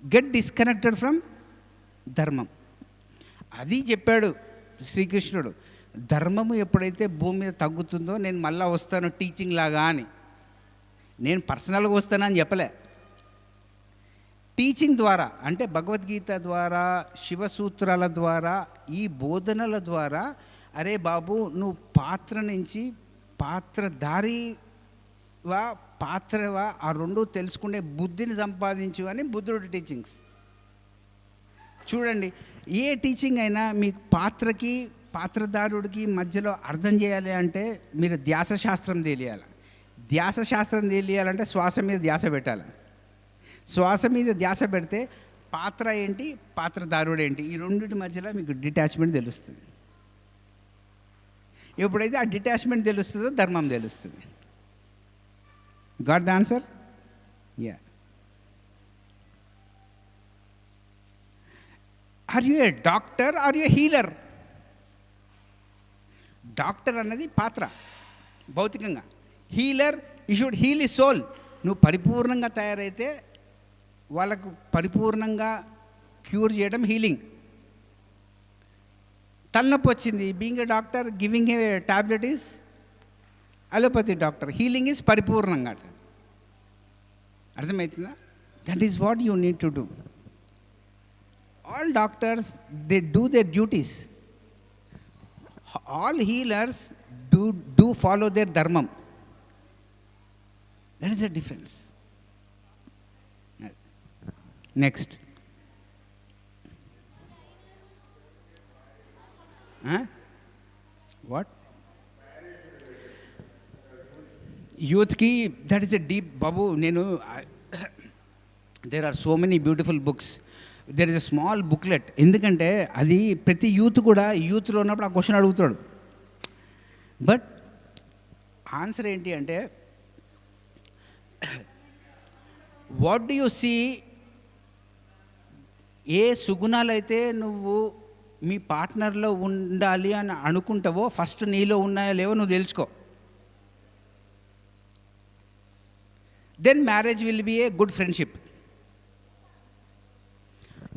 get disconnected from ధర్మం. అది చెప్పాడు శ్రీకృష్ణుడు. ధర్మము ఎప్పుడైతే భూమి మీద తగ్గుతుందో నేను మళ్ళీ వస్తాను టీచింగ్ లాగా అని. నేను పర్సనల్గా వస్తానని చెప్పలే. టీచింగ్ ద్వారా, అంటే భగవద్గీత ద్వారా, శివసూత్రాల ద్వారా, ఈ బోధనల ద్వారా, అరే బాబు నువ్వు పాత్ర నుంచి పాత్రధారివా పాత్రవా ఆ రెండు తెలుసుకునే బుద్ధిని సంపాదించు అని బుద్ధుడి టీచింగ్స్. చూడండి, ఏ టీచింగ్ అయినా మీకు పాత్రకి పాత్రధారుడికి మధ్యలో అర్థం చేయాలి అంటే మీరు ధ్యాస శాస్త్రం తెలియాలి. ధ్యాస శాస్త్రం తెలియాలంటే శ్వాస మీద ధ్యాస పెట్టాలి. శ్వాస మీద ధ్యాస పెడితే పాత్ర ఏంటి, పాత్రధారుడు ఏంటి, ఈ రెండింటి మధ్యలో మీకు డిటాచ్మెంట్ తెలుస్తుంది. ఎప్పుడైతే ఆ డిటాచ్మెంట్ తెలుస్తుందో ధర్మం తెలుస్తుంది. Got the answer? Yeah. Are you a doctor, are you a healer? Doctor అన్నది పాత్ర భౌతికంగా. హీలర్, యూ షుడ్ హీల్ ఈ సోల్. నువ్వు పరిపూర్ణంగా తయారైతే వాళ్ళకు పరిపూర్ణంగా క్యూర్ చేయడం హీలింగ్. తలనొప్పి వచ్చింది, being a doctor giving a tablet is allopathy doctor. Healing is పరిపూర్ణంగా. అర్థమవుతుందా? That is what you need to do. All doctors they do their duties. All healers do follow their dharma. That is the difference. Next, what యూత్కి that is a deep బాబు. నేను there are so many beautiful books. There is a small booklet. ఎందుకంటే అది ప్రతి youth కూడా యూత్లో ఉన్నప్పుడు ఆ క్వశ్చన్ అడుగుతాడు. బట్ ఆన్సర్ ఏంటి అంటే, వాట్ డు యూ సీ? ఏ సుగుణాలు అయితే నువ్వు మీ పార్ట్నర్లో ఉండాలి అని అనుకుంటావో ఫస్ట్ నీలో ఉన్నాయో లేవో నువ్వు తెలుసుకో. Then marriage will be a good friendship.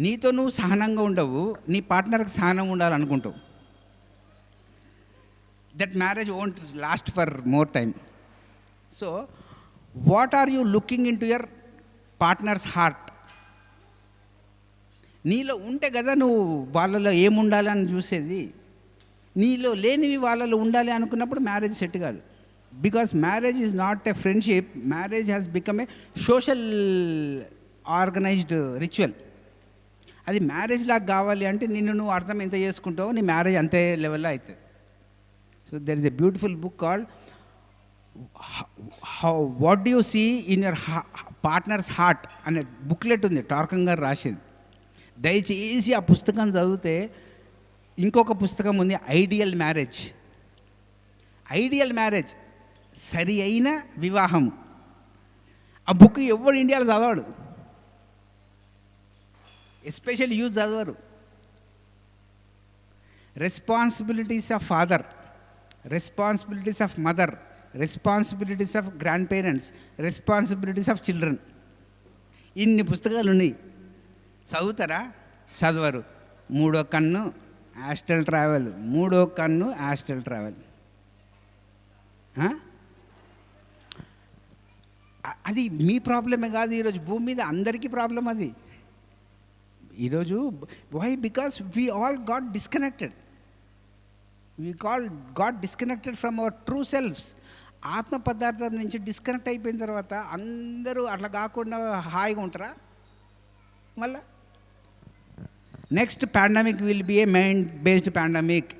నీతో నువ్వు సహనంగా ఉండవు, నీ పార్ట్నర్కి సహనం ఉండాలనుకుంటావు. That marriage won't last for more time. So what are you looking into your partner's heart? నీలో ఉంటే కదా నువ్వు వాళ్ళలో ఏముండాలని చూసేది. నీలో లేనివి వాళ్ళలో ఉండాలి అనుకున్నప్పుడు మ్యారేజ్ సెట్ కాదు. Because marriage is not a friendship, marriage has become a social organised ritual. అది మ్యారేజ్ లాగా కావాలి అంటే నిన్ను నువ్వు అర్థం ఎంత చేసుకుంటావో నీ మ్యారేజ్ అంతే లెవెల్లో అవుతుంది. So there is a beautiful book called what do you see in your partner's heart అనే బుక్లెట్ ఉంది, టార్కం గారు రాసేది. దయచేసి ఆ పుస్తకం చదివితే. ఇంకొక పుస్తకం ఉంది, ఐడియల్ మ్యారేజ్. ఐడియల్ మ్యారేజ్, సరి అయిన వివాహం. ఆ బుక్ ఎవడు ఇండియాలో చదవడు, ఎస్పెషల్లీ యూత్ చదవరు. Responsibilities of father, responsibilities of mother, responsibilities of grandparents, responsibilities of children. ఇన్ని పుస్తకాలు ఉన్నాయి. చదువుతారా? చదవరు. మూడో కన్ను యాస్ట్రల్ ట్రావెల్, మూడో కన్ను యాస్ట్రల్ ట్రావెల్. అది మీ ప్రాబ్లమే కాదు, ఈరోజు భూమి మీద అందరికీ ప్రాబ్లం అది. ఈరోజు why? Because we all got disconnected. We got disconnected from our true selfs. ఆత్మ పదార్థం నుంచి డిస్కనెక్ట్ అయిపోయిన తర్వాత అందరూ అట్లా కాకుండా హాయిగా ఉంటారా? మళ్ళా next pandemic will be A mind based pandemic.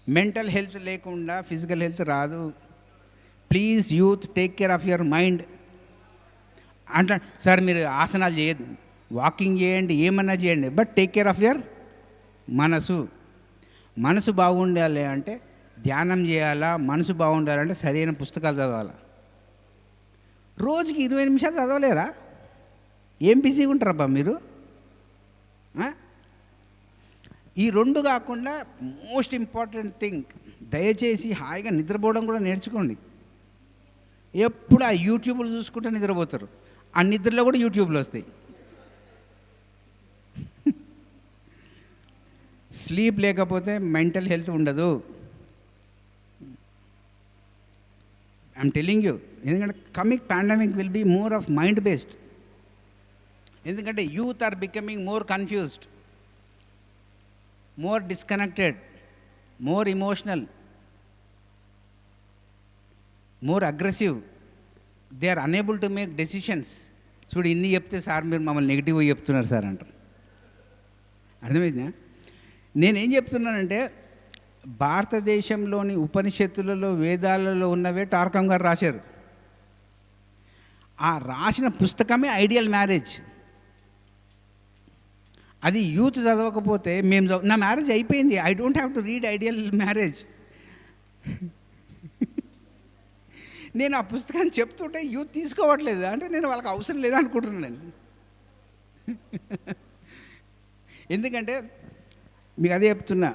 Mental health లేకుండా ఫిజికల్ హెల్త్ రాదు. Please youth take care of your mind అంట. సార్ మీరు ఆసనాలు చేయద్దు, వాకింగ్ చేయండి, ఏమన్నా చేయండి, but take care of your మనసు. మనసు బాగుండాలి అంటే ధ్యానం చేయాలా, మనసు బాగుండాలంటే సరైన పుస్తకాలు చదవాలి. రోజుకి 20 నిమిషాలు చదవలేరా? ఏం బిజీగా ఉంటారబ్బా మీరు? ఈ రెండు కాకుండా మోస్ట్ ఇంపార్టెంట్ థింగ్, దయచేసి హాయిగా నిద్రపోవడం కూడా నేర్చుకోండి. ఎప్పుడు ఆ యూట్యూబ్లు చూసుకుంటే నిద్రపోతారు. ఆ నిద్రలో కూడా యూట్యూబ్లు వస్తాయి. స్లీప్ లేకపోతే మెంటల్ హెల్త్ ఉండదు. I'm telling you. ఎందుకంటే coming pandemic will be more of mind based. ఎందుకంటే youth are becoming more confused, more disconnected, more emotional, more aggressive. They are unable to make decisions. చూడు ఇన్ని చెప్తే sir మీరు మమ్మల్ని నెగిటివ్గా చెప్తున్నారు సార్ అంటారు. అర్థమైందా? నేనేం చెప్తున్నానంటే భారతదేశంలోని ఉపనిషత్తులలో వేదాలలో ఉన్నవే టార్కం గారు రాశారు. ఆ రాసిన పుస్తకమే ఐడియల్ మ్యారేజ్. అది యూత్ చదవకపోతే నా మ్యారేజ్ అయిపోయింది, I don't have to read ideal marriage. నేను ఆ పుస్తకాన్ని చెప్తుంటే యూత్ తీసుకోవట్లేదు అంటే నేను వాళ్ళకి అవసరం లేదా అనుకుంటున్నాను. ఎందుకంటే మీకు అదే చెప్తున్నా,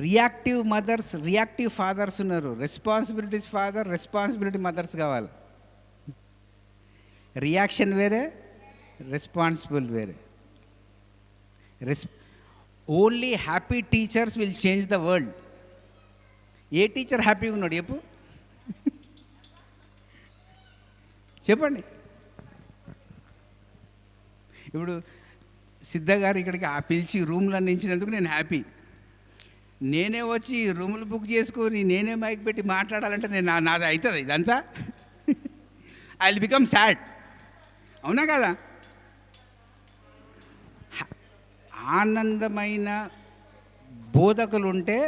రియాక్టివ్ మదర్స్, రియాక్టివ్ ఫాదర్స్ ఉన్నారు. రెస్పాన్సిబిలిటీస్ ఫాదర్, రెస్పాన్సిబిలిటీ మదర్స్ కావాలి. రియాక్షన్ వేరే, రెస్పాన్సిబుల్ వేరే. Only happy teachers will change the world. A teacher హ్యాపీగా ఉన్నాడు చెప్పు? చెప్పండి. ఇప్పుడు సిద్ధ గారు ఇక్కడికి పిలిచి రూమ్లు అందించినందుకు నేను హ్యాపీ. నేనే వచ్చి రూములు బుక్ చేసుకొని నేనే మైక్ పెట్టి మాట్లాడాలంటే నాది అవుతుంది ఇదంతా? I will become sad. అవునా కదా? ఆనందమైన బోధకులు ఉంటే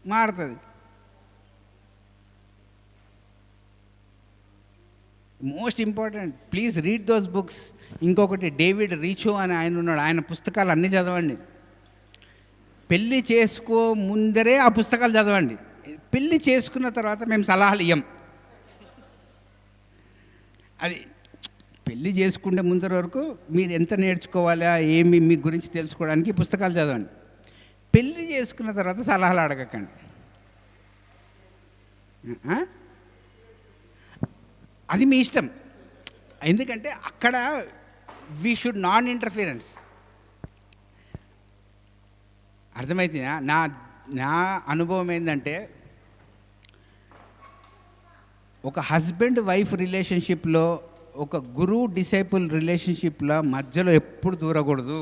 మారుతుంది. Most important, please read those books. ఇంకొకటి డేవిడ్ రీచో అని ఆయన ఉన్నాడు, ఆయన పుస్తకాలు అన్నీ చదవండి. పెళ్ళి చేసుకో ముందరే ఆ పుస్తకాలు చదవండి. పెళ్ళి చేసుకున్న తర్వాత మేము సలహాలు ఇవ్వం. అది పెళ్ళి చేసుకుంటే ముందర వరకు మీరు ఎంత నేర్చుకోవాలా ఏమి మీ గురించి తెలుసుకోవడానికి పుస్తకాలు చదవండి. పెళ్ళి చేసుకున్న తర్వాత సలహాలు అడగకండి. అది మీ ఇష్టం. ఎందుకంటే అక్కడ వీ షుడ్ నాన్ ఇంటర్ఫిరెన్స్. అర్థమైందా? నా అనుభవం ఏంటంటే ఒక హస్బెండ్ వైఫ్ రిలేషన్షిప్లో, ఒక గురువు డిసైపుల్ రిలేషన్షిప్లో మధ్యలో ఎప్పుడు దూరకూడదు.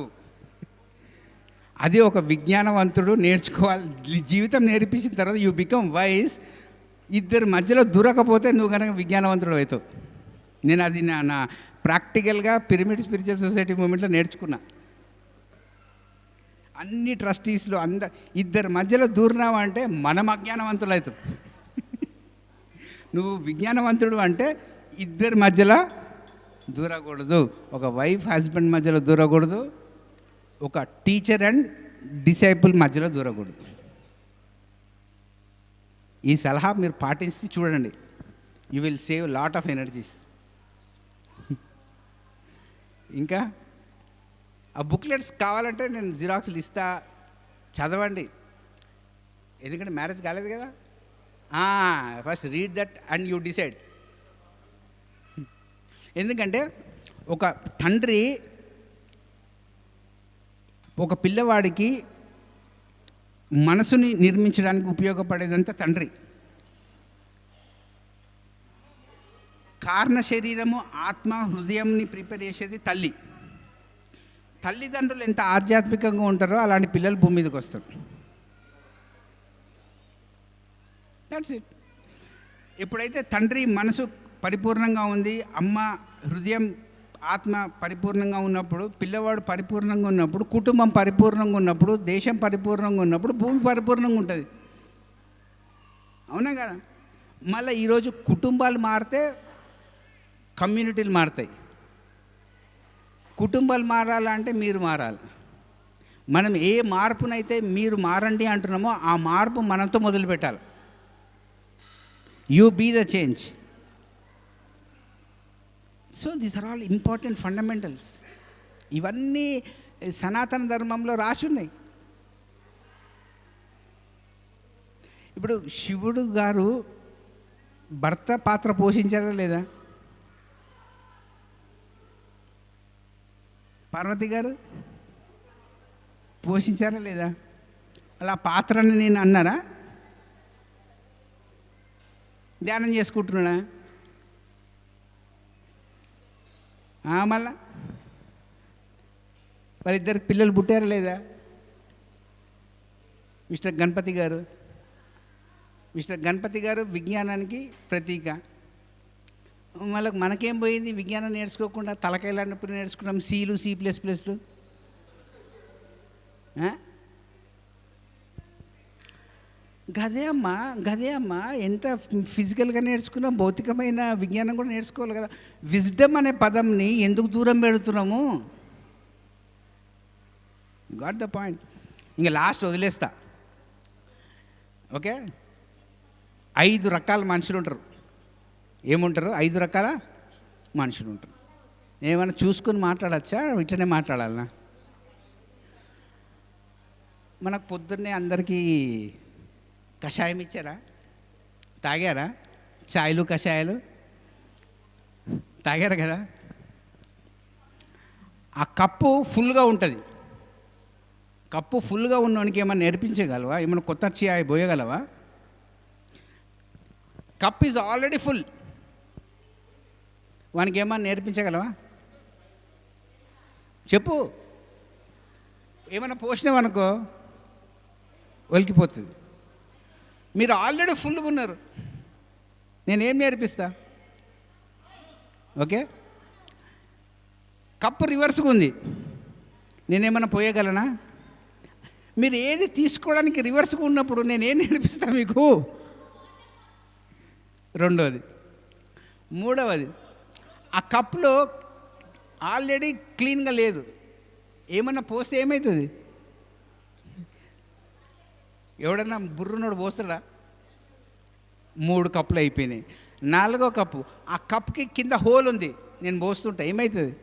అది ఒక విజ్ఞానవంతుడు నేర్చుకోవాలి. జీవితం నేర్పించిన తర్వాత యూ బికమ్ వైస్. ఇద్దరు మధ్యలో దూరకపోతే నువ్వు కనుక విజ్ఞానవంతుడు అవుతావు. నేను అది నా ప్రాక్టికల్గా పిరమిడ్ స్పిరిచువల్ సొసైటీ మూమెంట్లో నేర్చుకున్నా. అన్ని ట్రస్టీస్లో ఇద్దరు మధ్యలో దూరినావు అంటే మనం అజ్ఞానవంతులు అవుతాం. నువ్వు విజ్ఞానవంతుడు అంటే ఇద్దరి మధ్యలో దూరకూడదు. ఒక వైఫ్ హస్బెండ్ మధ్యలో దూరకూడదు, ఒక టీచర్ అండ్ డిసైపుల్ మధ్యలో దూరకూడదు. ఈ సలహా మీరు పాటించి చూడండి. You will save lot of energies. ఇంకా ఆ బుక్లెట్స్ కావాలంటే నేను జిరాక్స్లు ఇస్తా, చదవండి. ఎందుకంటే మ్యారేజ్ కాలేదు కదా. First read that and you decide. ఎందుకంటే ఒక తండ్రి ఒక పిల్లవాడికి మనసుని నిర్మించడానికి ఉపయోగపడేదంతా తండ్రి. కారణ శరీరము, ఆత్మ, హృదయంని ప్రిపేర్ చేసేది తల్లి. తల్లిదండ్రులు ఎంత ఆధ్యాత్మికంగా ఉంటారో అలాంటి పిల్లలు భూమి మీదకి వస్తారు. That's it. ఎప్పుడైతే తండ్రి మనసు పరిపూర్ణంగా ఉంది, అమ్మ హృదయం ఆత్మ పరిపూర్ణంగా ఉన్నప్పుడు, పిల్లవాడు పరిపూర్ణంగా ఉన్నప్పుడు, కుటుంబం పరిపూర్ణంగా ఉన్నప్పుడు, దేశం పరిపూర్ణంగా ఉన్నప్పుడు, భూమి పరిపూర్ణంగా ఉంటుంది. అవునా కదా? మళ్ళీ ఈరోజు కుటుంబాలు మారితే కమ్యూనిటీలు మారుతాయి. కుటుంబాలు మారాలంటే మీరు మారాలి. మనం ఏ మార్పునైతే మీరు మారండి అంటున్నామో ఆ మార్పు మనతో మొదలు పెట్టాలి. You be the change. So these are all important fundamentals. ఇవన్నీ సనాతన ధర్మంలో రాసి ఉన్నాయి. ఇప్పుడు శివుడు గారు భర్త పాత్ర పోషించారా లేదా? పార్వతి గారు పోషించారా లేదా? అలా పాత్రని నేను అన్నారా? ధ్యానం చేసుకుంటున్నాడా? మళ్ళా వాళ్ళిద్దరికి పిల్లలు పుట్టారా లేదా? మిస్టర్ గణపతి గారు విజ్ఞానానికి ప్రతీక. మళ్ళీ మనకేం పోయింది? విజ్ఞానం నేర్చుకోకుండా తలకాయలన్నప్పుడు నేర్చుకున్నాం సీలు, C++లు. గదే అమ్మా ఎంత ఫిజికల్గా నేర్చుకున్నా భౌతికమైన విజ్ఞానం కూడా నేర్చుకోవాలి కదా. విజ్డమ్ అనే పదంని ఎందుకు దూరం పెడుతున్నాము? Got the point. ఇంకా లాస్ట్ వదిలేస్తా. ఓకే, 5 రకాల మనుషులు ఉంటారు. ఏముంటారు? 5 రకాల మనుషులు ఉంటారు. ఏమైనా చూసుకొని మాట్లాడచ్చా? ఇట్లనే మాట్లాడాలనా? మనకు పొద్దున్నే అందరికీ కషాయం ఇచ్చారా? తాగారా? చాయ్లు కషాయాలు తాగారు కదా. ఆ కప్పు ఫుల్గా ఉంటుంది. కప్పు ఫుల్గా ఉన్నవానికి ఏమన్నా నేర్పించగలవా? ఏమన్నా కొత్త చాయ్ పోయగలవా? Cup is already full. వానికి ఏమన్నా నేర్పించగలవా? చెప్పు. ఏమైనా పోసినావనుకో ఒలికిపోతుంది. మీరు ఆల్రెడీ ఫుల్గా ఉన్నారు, నేనేం నేర్పిస్తా? ఓకే, కప్పు రివర్స్గా ఉంది, నేనేమన్నా పోయగలనా? మీరు ఏది తీసుకోవడానికి రివర్స్గా ఉన్నప్పుడు నేనేం నేర్పిస్తా మీకు? రెండోది. మూడవది, ఆ కప్పులో ఆల్రెడీ క్లీన్గా లేదు, ఏమన్నా పోస్తే ఏమవుతుంది? ఎవడన్నా బుర్రునోడు పోస్తాడా? 3 కప్పులు అయిపోయినాయి. 4వ కప్పు, ఆ కప్కి కింద హోల్ ఉంది, నేను పోస్తుంటా, ఏమవుతుంది?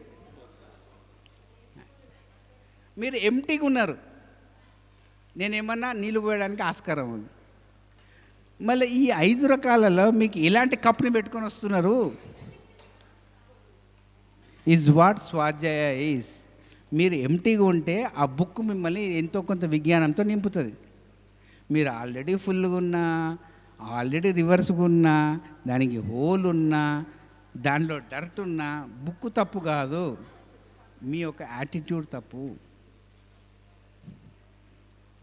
మీరు ఎంటీగా ఉన్నారు, నేనేమన్నా నీళ్ళు పోయడానికి ఆస్కారం ఉంది. మళ్ళీ ఈ 5 రకాలలో మీకు ఎలాంటి కప్పుని పెట్టుకొని వస్తున్నారు? ఈజ్ వాట్ స్వాధ్యాయ ఈజ్. మీరు ఎంటీగా ఉంటే ఆ బుక్ మిమ్మల్ని ఎంతో కొంత విజ్ఞానంతో నింపుతుంది. మీరు ఆల్రెడీ ఫుల్గా ఉన్నా, ఆల్రెడీ రివర్స్గా ఉన్నా, దానికి హోల్ ఉన్నా, దానిలో డర్ట్ ఉన్నా, బుక్ తప్పు కాదు, మీ యొక్క యాటిట్యూడ్ తప్పు.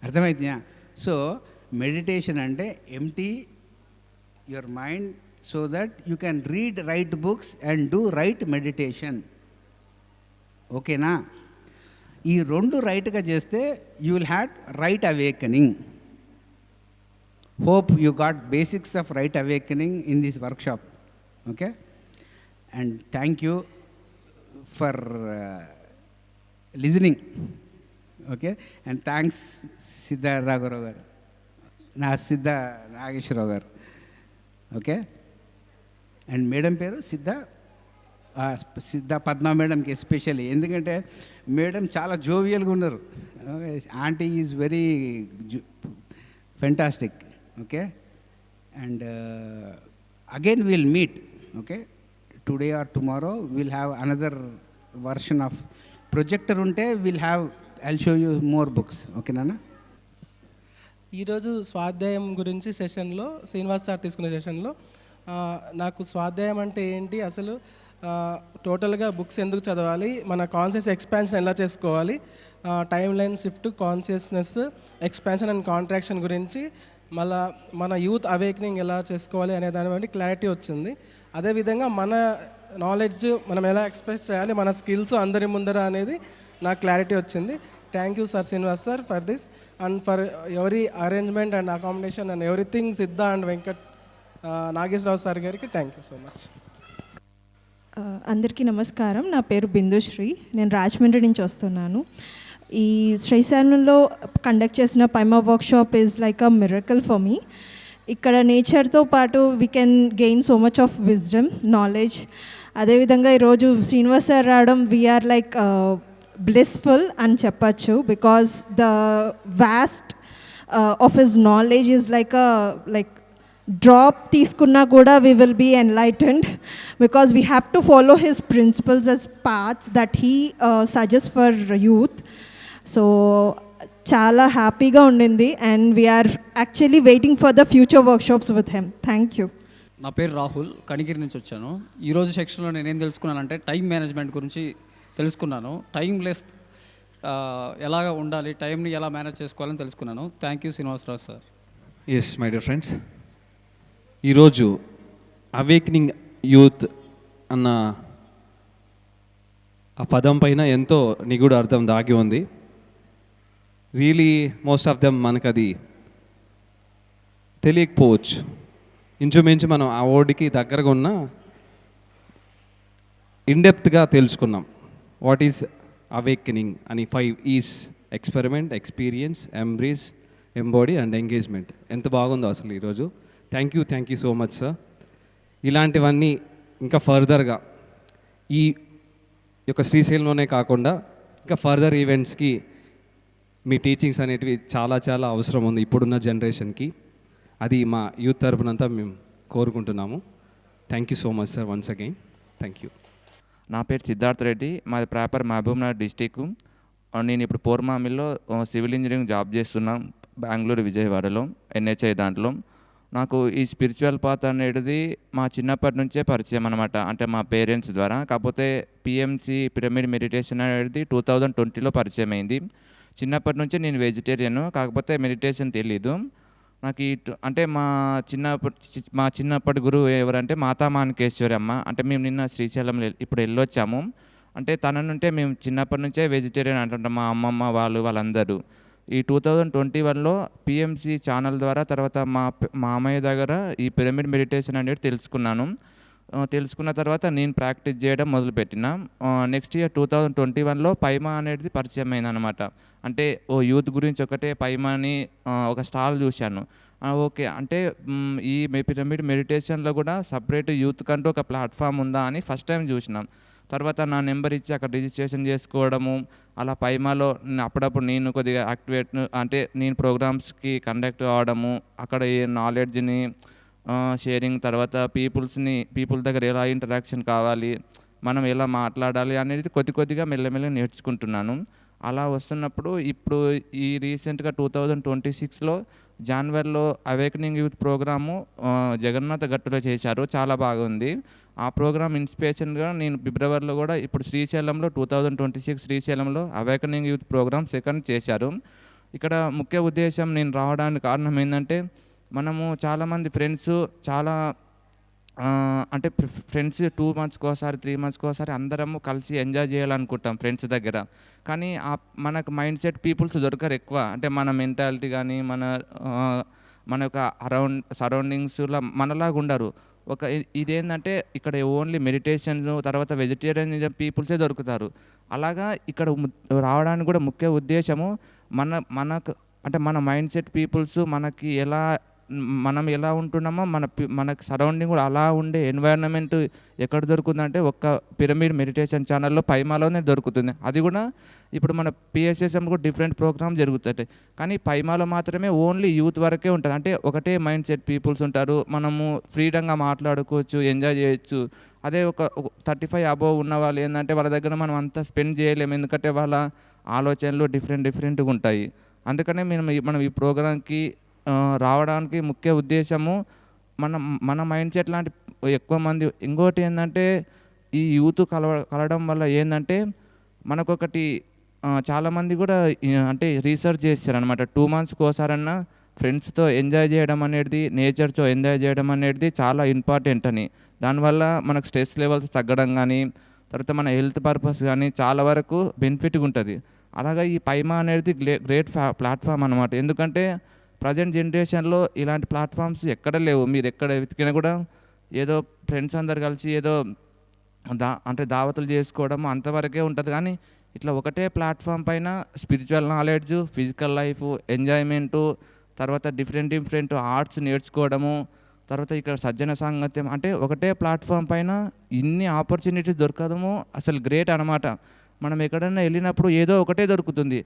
అర్థమవుతుందా? సో మెడిటేషన్ అంటే empty your mind so that you can read write books and do right meditation. ఓకేనా? ఈ 2 రైట్గా చేస్తే you will have right awakening. Hope you got basics of right awakening in this workshop. Okay? And thank you for listening. Okay? And thanks Siddha Raghuram garu. Siddha Nageshwarao garu. Okay? And madam peru Siddha Padma madam ki especially. ఎందుకంటే madam చాలా జోవియల్గా ఉన్నారు. Aunty is very fantastic. Okay, and again we'll meet. Okay, today or tomorrow we'll have another version of projector unte I'll show you more books. Okay nana? ఈరోజు స్వాధ్యాయం గురించి సెషన్లో Srinivas sir తీసుకునే సెషన్లో నాకు స్వాధ్యాయం అంటే ఏంటి, అసలు టోటల్గా బుక్స్ ఎందుకు చదవాలి, మన కాన్షియస్ ఎక్స్పాన్షన్ ఎలా చేసుకోవాలి, time line shift, consciousness expansion and contraction గురించి మళ్ళా మన యూత్ అవేకనింగ్ ఎలా చేసుకోవాలి అనే దాని బట్టి క్లారిటీ వచ్చింది. అదేవిధంగా మన నాలెడ్జ్ మనం ఎలా ఎక్స్ప్రెస్ చేయాలి, మన స్కిల్స్ అందరి ముందర అనేది నాకు క్లారిటీ వచ్చింది. Thank you sir Srinivas sir for this and for every arrangement and accommodation and everything సిద్ధ అండ్ వెంకట్ నాగేశ్వరరావు సార్ గారికి థ్యాంక్ యూ సో మచ్. అందరికీ నమస్కారం. నా పేరు బిందుశ్రీ. నేను రాజమండ్రి నుంచి వస్తున్నాను. ఈ శ్రీశైలంలో కండక్ట్ చేసిన PYMA workshop is like a miracle for me. ఇక్కడ నేచర్తో పాటు we can gain so much of wisdom, knowledge. అదేవిధంగా ఈరోజు శ్రీనివాస్ సార్ రావడం వీఆర్ లైక్ బ్లిస్ఫుల్ అని చెప్పచ్చు, because the vast of his knowledge is like drop తీసుకున్నా కూడా we will be enlightened because we have to follow his principles as paths that he suggests for youth. So చాలా హ్యాపీగా ఉండింది and we are actually waiting for the future workshops with him. Thank you. నా పేరు రాహుల్, కనిగిరి నుంచి వచ్చాను. ఈరోజు సెక్షన్లో నేనేం తెలుసుకున్నానంటే టైం మేనేజ్మెంట్ గురించి తెలుసుకున్నాను. టైంలెస్ ఎలాగ ఉండాలి, టైంని ఎలా మేనేజ్ చేసుకోవాలని తెలుసుకున్నాను. Thank you Srinivasarao sir. Yes my dear friends, ఈరోజు అవేకనింగ్ యూత్ అన్న ఆ పదం పైన ఎంతో నిగూఢ అర్థం దాగి ఉంది. రియలీ మోస్ట్ ఆఫ్ దెమ్ మనకు అది తెలియకపోవచ్చు. ఇంచుమించు మనం ఆ వర్డ్కి దగ్గరగా ఉన్న ఇన్డెప్త్గా తెలుసుకున్నాం వాట్ ఈజ్ అవేకనింగ్ అని. 5 E's: experiment, experience, embrace, embody and engagement. ఎంత బాగుందో అసలు ఈరోజు. Thank you so much sir. ఇలాంటివన్నీ ఇంకా ఫర్దర్గా ఈ యొక్క శ్రీశైలంలోనే కాకుండా ఇంకా ఫర్దర్ ఈవెంట్స్కి మీ టీచింగ్స్ అనేటివి చాలా చాలా అవసరం ఉంది ఇప్పుడున్న జనరేషన్కి. అది మా యూత్ తరపునంతా మేము కోరుకుంటున్నాము. Thank you so much sir once again. Thank you. నా పేరు సిద్ధార్థ్ రెడ్డి, మాది ప్రాపర్ మహబూబ్నగర్ డిస్టిక్. నేను ఇప్పుడు పోర్మామిల్లో సివిల్ ఇంజనీరింగ్ జాబ్ చేస్తున్నాను, బెంగళూరు విజయవాడలో NHI దాంట్లో. నాకు ఈ స్పిరిచువల్ పాత్ అనేది మా చిన్నప్పటి నుంచే పరిచయం అనమాట, అంటే మా పేరెంట్స్ ద్వారా. కాకపోతే PMC పిరమిడ్ మెడిటేషన్ అనేది 2020లో పరిచయం అయింది. చిన్నప్పటి నుంచే నేను వెజిటేరియన్, కాకపోతే మెడిటేషన్ తెలీదు నాకు. అంటే మా చిన్నప్పటి గురువు ఎవరంటే మాతా మాణికేశ్వరి అమ్మ. అంటే మేము నిన్న శ్రీశైలం ఇప్పుడు వెళ్ళొచ్చాము. అంటే తన నుంటే మేము చిన్నప్పటి నుంచే వెజిటేరియన్ అంటుంటాం, మా అమ్మమ్మ వాళ్ళందరూ. ఈ 2021లో PMC ఛానల్ ద్వారా తర్వాత మా మామయ్య దగ్గర ఈ పిరమిడ్ మెడిటేషన్ అనేది తెలుసుకున్న తర్వాత నేను ప్రాక్టీస్ చేయడం మొదలుపెట్టిన. నెక్స్ట్ ఇయర్ 2021లో పైమా అనేది పరిచయం అయిందనమాట. అంటే యూత్ గురించి ఒకటే పైమాని ఒక స్టాల్ చూశాను. ఓకే, అంటే ఈ పిరమిడ్ మెడిటేషన్లో కూడా సపరేట్ యూత్ కంటూ ఒక ప్లాట్ఫామ్ ఉందా అని ఫస్ట్ టైం చూసినాం. తర్వాత నా నెంబర్ ఇచ్చి అక్కడ రిజిస్ట్రేషన్ చేసుకోవడము, అలా పైమాలో అప్పుడప్పుడు నేను కొద్దిగా యాక్టివేట్, అంటే నేను ప్రోగ్రామ్స్కి కండక్ట్ అవ్వడము, అక్కడ ఏ నాలెడ్జ్ని షేరింగ్, తర్వాత పీపుల్ దగ్గర ఎలా ఇంటరాక్షన్ కావాలి, మనం ఎలా మాట్లాడాలి అనేది కొద్దిగా మెల్లమెల్ల నేర్చుకుంటున్నాను. అలా వస్తున్నప్పుడు ఇప్పుడు ఈ రీసెంట్గా 2026లో జనవరిలో అవేకనింగ్ యూత్ ప్రోగ్రాము జగన్నాథ గట్టులో చేశారు, చాలా బాగుంది. ఆ ప్రోగ్రామ్ ఇన్స్పిరేషన్గా నేను ఫిబ్రవరిలో కూడా ఇప్పుడు శ్రీశైలంలో 2026 శ్రీశైలంలో అవేకనింగ్ యూత్ ప్రోగ్రామ్ సెకండ్ చేశారు. ఇక్కడ ముఖ్య ఉద్దేశం నేను రావడానికి కారణం ఏంటంటే, మనము చాలామంది ఫ్రెండ్స్ అంటే ఫ్రెండ్స్ 2 మంత్స్కి ఒకసారి 3 మంత్స్కి ఒకసారి అందరము కలిసి ఎంజాయ్ చేయాలనుకుంటాం ఫ్రెండ్స్ దగ్గర. కానీ మనకు మైండ్ సెట్ పీపుల్స్ దొరకరు ఎక్కువ. అంటే మన మెంటాలిటీ కానీ మన యొక్క సరౌండింగ్స్లో మనలాగా ఉండరు. ఇదేంటంటే ఇక్కడ ఓన్లీ మెడిటేషన్ తర్వాత వెజిటేరియనిజం పీపుల్సే దొరుకుతారు. అలాగా ఇక్కడ రావడానికి కూడా ముఖ్య ఉద్దేశము మనకు అంటే మన మైండ్ సెట్ పీపుల్స్ మనం ఎలా ఉంటున్నామో మనకు సరౌండింగ్ కూడా అలా ఉండే ఎన్వైరన్మెంట్ ఎక్కడ దొరుకుతుందంటే ఒక్క పిరమిడ్ మెడిటేషన్ ఛానల్లో పైమాలోనే దొరుకుతుంది. అది కూడా ఇప్పుడు మన PSSM కూడా డిఫరెంట్ ప్రోగ్రామ్ జరుగుతాయి, కానీ పైమాలో మాత్రమే ఓన్లీ యూత్ వరకే ఉంటుంది. అంటే ఒకటే మైండ్ సెట్ పీపుల్స్ ఉంటారు, మనము ఫ్రీడంగా మాట్లాడుకోవచ్చు, ఎంజాయ్ చేయొచ్చు. అదే ఒక 35 అబోవ్ ఉన్న వాళ్ళు ఏంటంటే వాళ్ళ దగ్గర మనం అంతా స్పెండ్ చేయలేము, ఎందుకంటే వాళ్ళ ఆలోచనలు డిఫరెంట్గా ఉంటాయి. అందుకనే మనం ఈ ప్రోగ్రాంకి రావడానికి ముఖ్య ఉద్దేశము మన మైండ్ సెట్ లాంటి ఎక్కువ మంది. ఇంకోటి ఏంటంటే ఈ యూత్ కలవడం వల్ల ఏంటంటే మనకొకటి చాలామంది కూడా అంటే రీసెర్చ్ చేస్తారు అనమాట. 2 మంత్స్కి ఒకసారన్నా ఫ్రెండ్స్తో ఎంజాయ్ చేయడం అనేది, నేచర్తో ఎంజాయ్ చేయడం అనేది చాలా ఇంపార్టెంట్ అని. దానివల్ల మనకు స్ట్రెస్ లెవెల్స్ తగ్గడం కానీ, తర్వాత మన హెల్త్ పర్పస్ కానీ చాలా వరకు బెనిఫిట్గా ఉంటుంది. అలాగే ఈ పైమా అనేది గ్రేట్ ప్లాట్ఫామ్ అనమాట. ఎందుకంటే ప్రజెంట్ జనరేషన్లో ఇలాంటి ప్లాట్ఫామ్స్ ఎక్కడ లేవు. మీరు ఎక్కడ వెతికినా కూడా ఏదో ఫ్రెండ్స్ అందరు కలిసి ఏదో అంటే దావతులు చేసుకోవడం అంతవరకే ఉంటుంది. కానీ ఇట్లా ఒకటే ప్లాట్ఫామ్ పైన spiritual knowledge, physical life, enjoyment, తర్వాత డిఫరెంట్ ఆర్ట్స్ నేర్చుకోవడము, తర్వాత ఇక్కడ సజ్జన సాంగత్యం, అంటే ఒకటే ప్లాట్ఫామ్ పైన ఇన్ని ఆపర్చునిటీస్ దొరకడము అసలు గ్రేట్ అనమాట. మనం ఎక్కడైనా వెళ్ళినప్పుడు ఏదో ఒకటే దొరుకుతుంది,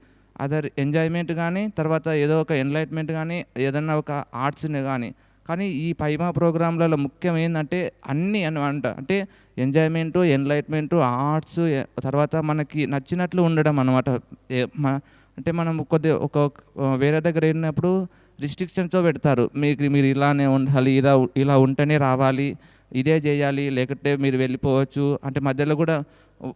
అదర్ ఎంజాయ్మెంట్ కానీ, తర్వాత ఏదో ఒక ఎన్లైట్మెంట్ కానీ, ఏదన్నా ఒక ఆర్ట్స్ని కానీ ఈ పైమా ప్రోగ్రాంలలో ముఖ్యం ఏంటంటే అన్నీ అనమాట. అంటే ఎంజాయ్మెంటు, ఎన్లైట్మెంటు, ఆర్ట్స్, తర్వాత మనకి నచ్చినట్లు ఉండడం అనమాట. అంటే మనం వేరే దగ్గర వెళ్ళినప్పుడు రిస్ట్రిక్షన్స్తో పెడతారు. మీరు ఇలానే ఉండాలి, ఇలా ఉంటేనే రావాలి, ఇదే చేయాలి, లేకుంటే మీరు వెళ్ళిపోవచ్చు. అంటే మధ్యలో కూడా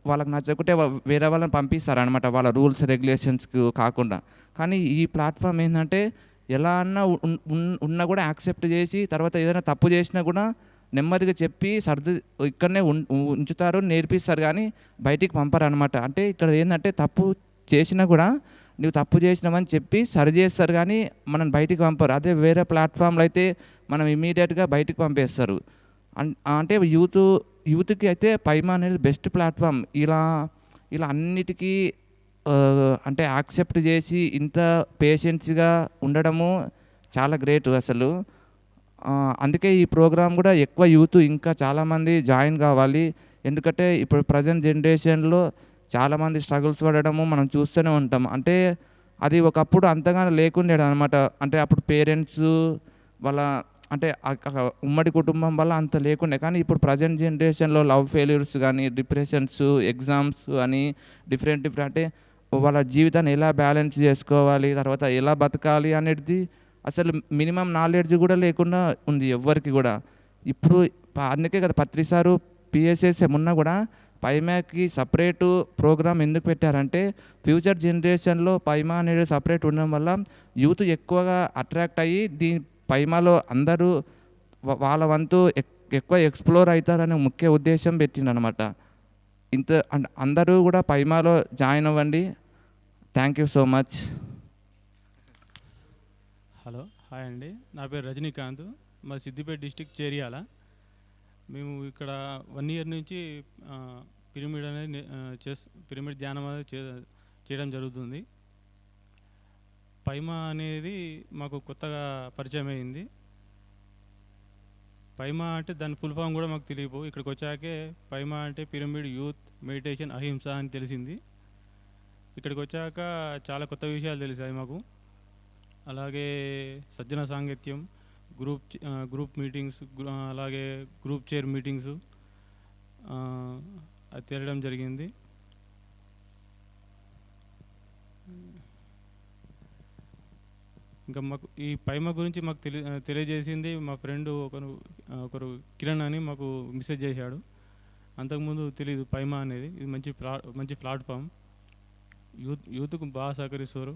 వాళ్ళకి నచ్చకుంటే వేరే వాళ్ళని పంపిస్తారనమాట, వాళ్ళ రూల్స్ రెగ్యులేషన్స్కి కాకుండా. కానీ ఈ ప్లాట్ఫామ్ ఏంటంటే ఎలా అన్నా ఉన్నా కూడా యాక్సెప్ట్ చేసి, తర్వాత ఏదైనా తప్పు చేసినా కూడా నెమ్మదిగా చెప్పి ఇక్కడనే ఉంచుతారు, నేర్పిస్తారు, కానీ బయటికి పంపరు అనమాట. అంటే ఇక్కడ ఏంటంటే తప్పు చేసినా కూడా నువ్వు తప్పు చేసినామని చెప్పి సరి చేస్తారు, కానీ మనం బయటికి పంపరు. అదే వేరే ప్లాట్ఫామ్లో అయితే మనం ఇమీడియట్గా బయటికి పంపేస్తారు. అంటే యూత్కి అయితే పైమా అనేది బెస్ట్ ప్లాట్ఫామ్. ఇలా అన్నిటికీ అంటే యాక్సెప్ట్ చేసి ఇంత పేషెన్స్గా ఉండడము చాలా గ్రేట్ అసలు. అందుకే ఈ ప్రోగ్రాం కూడా ఎక్కువ యూత్ ఇంకా చాలామంది జాయిన్ కావాలి. ఎందుకంటే ఇప్పుడు ప్రజెంట్ జనరేషన్లో చాలామంది స్ట్రగుల్స్ పడడము మనం చూస్తూనే ఉంటాం. అంటే అది ఒకప్పుడు అంతగా లేకుండేది అనమాట. అంటే అప్పుడు పేరెంట్స్ వాళ్ళ అంటే ఉమ్మడి కుటుంబం వల్ల అంత లేకుండే. కానీ ఇప్పుడు ప్రజెంట్ జనరేషన్లో లవ్ ఫెయిల్యూర్స్ కానీ, డిప్రెషన్స్, ఎగ్జామ్స్ అని డిఫరెంట్ అంటే వాళ్ళ జీవితాన్ని ఎలా బ్యాలెన్స్ చేసుకోవాలి, తర్వాత ఎలా బతకాలి అనేది అసలు మినిమం నాలెడ్జ్ కూడా లేకుండా ఉంది ఎవ్వరికి కూడా. ఇప్పుడు అందుకే కదా పత్రిసారు పిఎస్ఎస్ఎం ఉన్నా కూడా పైమాకి సపరేటు ప్రోగ్రామ్ ఎందుకు పెట్టారంటే ఫ్యూచర్ జనరేషన్లో పైమా అనేది సపరేట్ ఉండడం వల్ల యూత్ ఎక్కువగా అట్రాక్ట్ అయ్యి పైమాలో అందరూ వాళ్ళ వంతు ఎక్కువ ఎక్స్ప్లోర్ అవుతారనే ముఖ్య ఉద్దేశం పెట్టిందనమాట. అందరూ కూడా పైమాలో జాయిన్ అవ్వండి. Thank you so much. Hello, hi అండి. నా పేరు రజనీకాంత్, మా సిద్దిపేట డిస్టిక్ చేరియాల. మేము ఇక్కడ 1 year నుంచి పిరమిడ్ అనేది పిరమిడ్ ధ్యానం అనేది చేయడం జరుగుతుంది. పైమా అనేది మాకు కొత్తగా పరిచయం అయింది. పైమా అంటే దాని ఫుల్ ఫామ్ కూడా మాకు తెలియదు. ఇక్కడికి వచ్చాకే పైమా అంటే పిరమిడ్ యూత్ మెడిటేషన్ అహింస అని తెలిసింది. ఇక్కడికి వచ్చాక చాలా కొత్త విషయాలు తెలిసాయి మాకు. అలాగే సజ్జన సాంగత్యం, గ్రూప్ మీటింగ్స్, అలాగే గ్రూప్ చైర్ మీటింగ్స్ అది తెలియడం జరిగింది. ఇంకా మాకు ఈ పైమా గురించి మాకు తెలియజేసింది మా ఫ్రెండ్ ఒకరు కిరణ్ అని మాకు మెసేజ్ చేశాడు. అంతకుముందు తెలియదు పైమా అనేది. ఇది మంచి ప్లాట్ఫామ్, యూత్కు బాగా సహకరిస్తారు.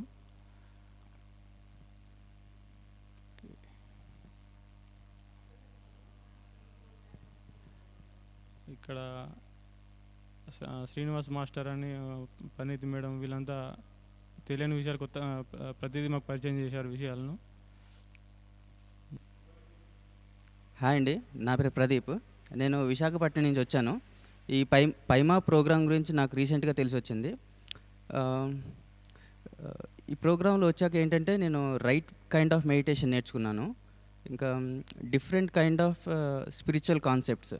ఇక్కడ శ్రీనివాస్ మాస్టర్ అని, పనీతి మేడం, వీళ్ళంతా తెలియని విషయాలు ప్రతిదీ మాకు పరిచయం చేశారు విషయాలను. హాయ్ అండి, నా పేరు ప్రదీప్. నేను విశాఖపట్నం నుంచి వచ్చాను. ఈ పైమా ప్రోగ్రాం గురించి నాకు రీసెంట్గా తెలిసి వచ్చింది. ఈ ప్రోగ్రాంలో వచ్చాక ఏంటంటే నేను రైట్ కైండ్ ఆఫ్ మెడిటేషన్ నేర్చుకున్నాను. ఇంకా different kind of spiritual concepts.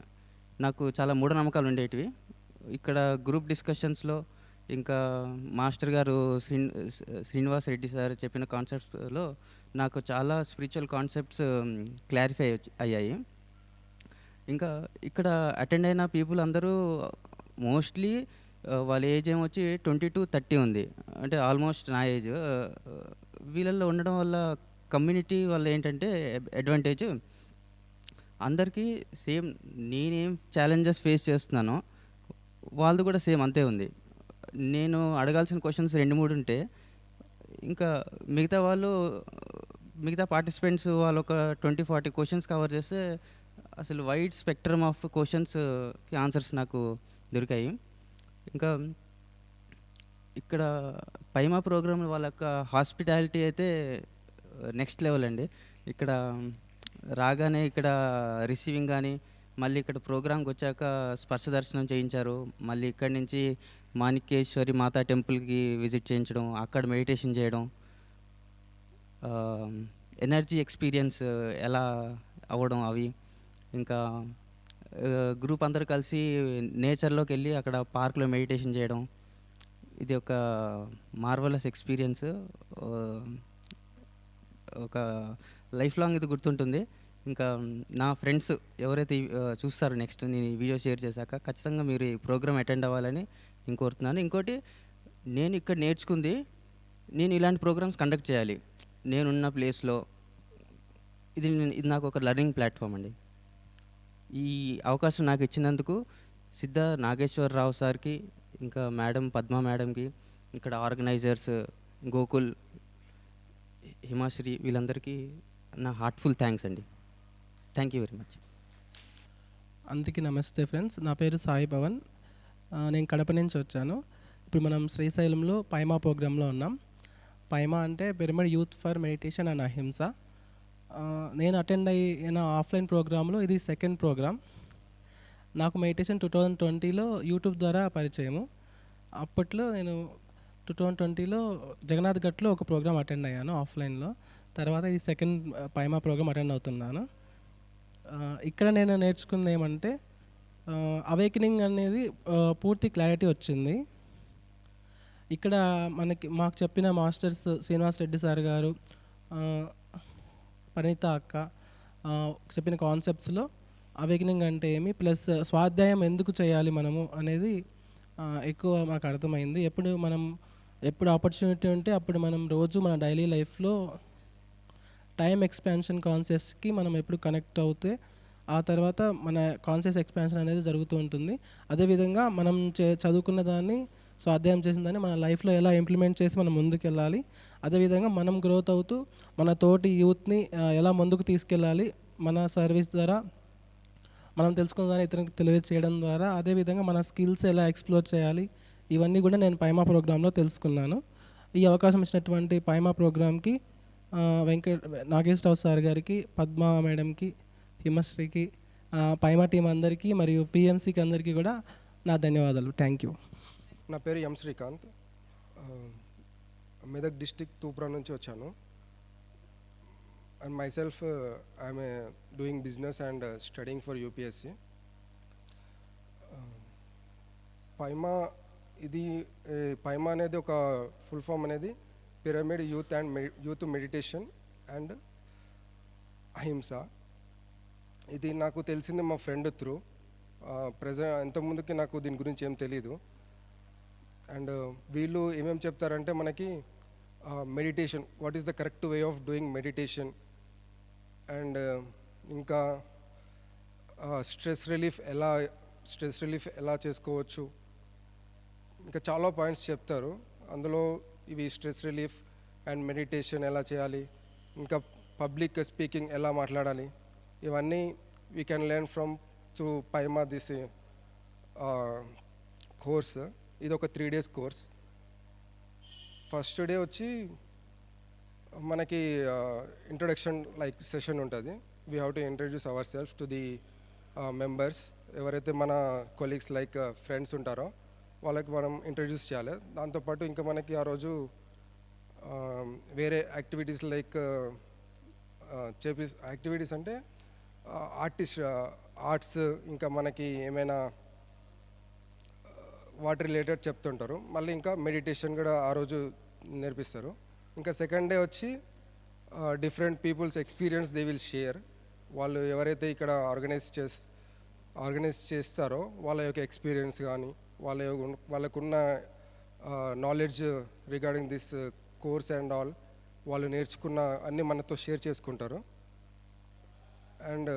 నాకు చాలా మూఢనమ్మకాలు ఉండేటివి. ఇక్కడ గ్రూప్ డిస్కషన్స్లో ఇంకా మాస్టర్ గారు శ్రీనివాస్ రెడ్డి సార్ చెప్పిన కాన్సెప్ట్స్లో నాకు చాలా స్పిరిచువల్ కాన్సెప్ట్స్ క్లారిఫై అయ్యాయి. ఇంకా ఇక్కడ అటెండ్ అయిన పీపుల్ అందరూ మోస్ట్లీ వాళ్ళ ఏజ్ ఏమొచ్చి 20 to 30 ఉంది. అంటే ఆల్మోస్ట్ నా ఏజ్. వీళ్ళల్లో ఉండడం వల్ల కమ్యూనిటీ వల్ల ఏంటంటే అడ్వాంటేజ్, అందరికీ సేమ్ నేనేం ఛాలెంజెస్ ఫేస్ చేస్తున్నానో వాళ్ళది కూడా సేమ్ అంతే ఉంది. నేను అడగాల్సిన క్వశ్చన్స్ 2-3 ఉంటే ఇంకా మిగతా వాళ్ళు మిగతా పార్టిసిపెంట్స్ వాళ్ళు ఒక 20-40 క్వశ్చన్స్ కవర్ చేస్తే అసలు వైడ్ స్పెక్ట్రమ్ ఆఫ్ క్వశ్చన్స్కి ఆన్సర్స్ నాకు దొరికాయి. ఇంకా ఇక్కడ పైమా ప్రోగ్రామ్ వాళ్ళ యొక్క హాస్పిటాలిటీ అయితే నెక్స్ట్ లెవెల్ అండి. ఇక్కడ రాగానే ఇక్కడ రిసీవింగ్ కానీ, మళ్ళీ ఇక్కడ ప్రోగ్రామ్కి వచ్చాక స్పర్శ దర్శనం చేయించారు. మళ్ళీ ఇక్కడి నుంచి మాణిక్యేశ్వరి మాతా టెంపుల్కి విజిట్ చేయించడం, అక్కడ మెడిటేషన్ చేయడం, ఎనర్జీ ఎక్స్పీరియన్స్ ఎలా అవ్వడం అవి. ఇంకా గ్రూప్ అందరూ కలిసి నేచర్లోకి వెళ్ళి అక్కడ పార్క్లో మెడిటేషన్ చేయడం, ఇది ఒక మార్వలస్ ఎక్స్పీరియన్స్. ఒక లైఫ్ లాంగ్ ఇది గుర్తుంటుంది. ఇంకా నా ఫ్రెండ్స్ ఎవరైతే చూస్తారో నెక్స్ట్ నేను ఈ వీడియో షేర్ చేశాక ఖచ్చితంగా మీరు ఈ ప్రోగ్రామ్ అటెండ్ అవ్వాలని నేను కోరుతున్నాను. ఇంకోటి, నేను ఇక్కడ నేర్చుకుంది నేను ఇలాంటి ప్రోగ్రామ్స్ కండక్ట్ చేయాలి నేనున్న ప్లేస్లో. ఇది నాకు ఒక లెర్నింగ్ ప్లాట్ఫామ్ అండి. ఈ అవకాశం నాకు ఇచ్చినందుకు సిద్ధ నాగేశ్వరరావు సార్కి, ఇంకా మేడం పద్మ మేడంకి, ఇక్కడ ఆర్గనైజర్స్ గోకుల్, హిమాశ్రీ, వీళ్ళందరికీ నా హార్ట్ఫుల్ థ్యాంక్స్ అండి. Thank you very much. అందరికీ నమస్తే ఫ్రెండ్స్, నా పేరు సాయి భవన్. నేను కడప నుంచి వచ్చాను. ఇప్పుడు మనం శ్రీశైలంలో పైమా ప్రోగ్రాంలో ఉన్నాం. పైమా అంటే pyramid youth for meditation and అహింస. నేను అటెండ్ అయిన ఆఫ్లైన్ ప్రోగ్రాంలో ఇది సెకండ్ ప్రోగ్రామ్. నాకు మెడిటేషన్ 2020లో యూట్యూబ్ ద్వారా పరిచయము. అప్పట్లో నేను 2020లో జగన్నాథ్ ఘట్లో ఒక ప్రోగ్రామ్ అటెండ్ అయ్యాను ఆఫ్లైన్లో. తర్వాత ఈ సెకండ్ పైమా ప్రోగ్రామ్ అటెండ్ అవుతున్నాను. ఇక్కడ నేను నేర్చుకుంది ఏమంటే అవేకనింగ్ అనేది పూర్తి క్లారిటీ వచ్చింది. ఇక్కడ మాకు చెప్పిన మాస్టర్స్ శ్రీనివాస్ రెడ్డి సార్ గారు, పరిణిత అక్క చెప్పిన కాన్సెప్ట్స్లో అవేకనింగ్ అంటే ఏమి, ప్లస్ స్వాధ్యాయం ఎందుకు చేయాలి మనము అనేది ఎక్కువ మాకు అర్థమైంది. ఎప్పుడు ఆపర్చునిటీ ఉంటే అప్పుడు మనం రోజు మన డైలీ లైఫ్లో టైం ఎక్స్పాన్షన్ కాన్సెప్ట్స్కి మనం ఎప్పుడు కనెక్ట్ అవుతే ఆ తర్వాత మన కాన్షియస్ ఎక్స్పాన్షన్ అనేది జరుగుతూ ఉంటుంది. అదేవిధంగా మనం చదువుకున్న దాన్ని, స్వాధ్యాయం చేసిన దాన్ని మన లైఫ్లో ఎలా ఇంప్లిమెంట్ చేసి మనం ముందుకు వెళ్ళాలి, అదేవిధంగా మనం గ్రోత్ అవుతూ మన తోటి యూత్ని ఎలా ముందుకు తీసుకెళ్ళాలి, మన సర్వీస్ ద్వారా మనం తెలుసుకున్న దాన్ని ఇతరులకు తెలియజేయడం ద్వారా, అదేవిధంగా మన స్కిల్స్ ఎలా ఎక్స్ప్లోర్ చేయాలి, ఇవన్నీ కూడా నేను పైమా ప్రోగ్రాంలో తెలుసుకున్నాను. ఈ అవకాశం ఇచ్చినటువంటి పైమా ప్రోగ్రామ్కి నాగేశ్వరరావు సార్ గారికి, పద్మ మేడంకి, హిమశ్రీకి, పైమా టీం అందరికీ మరియు పిఎంసీకి అందరికీ కూడా నా ధన్యవాదాలు. Thank you. నా పేరు ఎం శ్రీకాంత్. మెదక్ డిస్టిక్ తూప్రా నుంచి వచ్చాను. And myself I'm doing business and studying for UPSC. PYMA అనేది ఒక ఫుల్ ఫామ్ అనేది pyramid youth meditation and Ahimsa. ఇది నాకు తెలిసింది మా ఫ్రెండ్ త్రూ. ఇంతకుముందుకి నాకు దీని గురించి ఏం తెలీదు. అండ్ వీళ్ళు ఏమేమి చెప్తారంటే మనకి meditation, what is the correct way of doing meditation, and ఇంకా స్ట్రెస్ రిలీఫ్ ఎలా చేసుకోవచ్చు, ఇంకా చాలా పాయింట్స్ చెప్తారు. అందులో ఇవి స్ట్రెస్ రిలీఫ్ అండ్ మెడిటేషన్ ఎలా చేయాలి, ఇంకా పబ్లిక్ స్పీకింగ్ ఎలా మాట్లాడాలి, ఇవన్నీ we can learn from through పైమా this course. ఇది ఒక 3 days కోర్స్. ఫస్ట్ డే వచ్చి మనకి ఇంట్రొడక్షన్ లైక్ సెషన్ ఉంటుంది. We have to introduce our self to the members. ఎవరైతే మన కొలీగ్స్ లైక్ ఫ్రెండ్స్ ఉంటారో వాళ్ళకి మనం ఇంట్రడ్యూస్ చేయాలి. దాంతోపాటు ఇంకా మనకి ఆ రోజు వేరే యాక్టివిటీస్ లైక్ యాక్టివిటీస్ అంటే ఆర్ట్స్, ఇంకా మనకి ఏమైనా వాటి రిలేటెడ్ చెప్తుంటారు. మళ్ళీ ఇంకా మెడిటేషన్ కూడా ఆ రోజు నేర్పిస్తారు. ఇంకా సెకండ్ డే వచ్చి different peoples experience they will share. వాళ్ళు ఎవరైతే ఇక్కడ ఆర్గనైజ్ చేస్తారో వాళ్ళ యొక్క ఎక్స్పీరియన్స్ కానీ వాళ్ళకున్న knowledge regarding this course and all, వాళ్ళు నేర్చుకున్న అన్నీ మనతో షేర్ చేసుకుంటారు. అండ్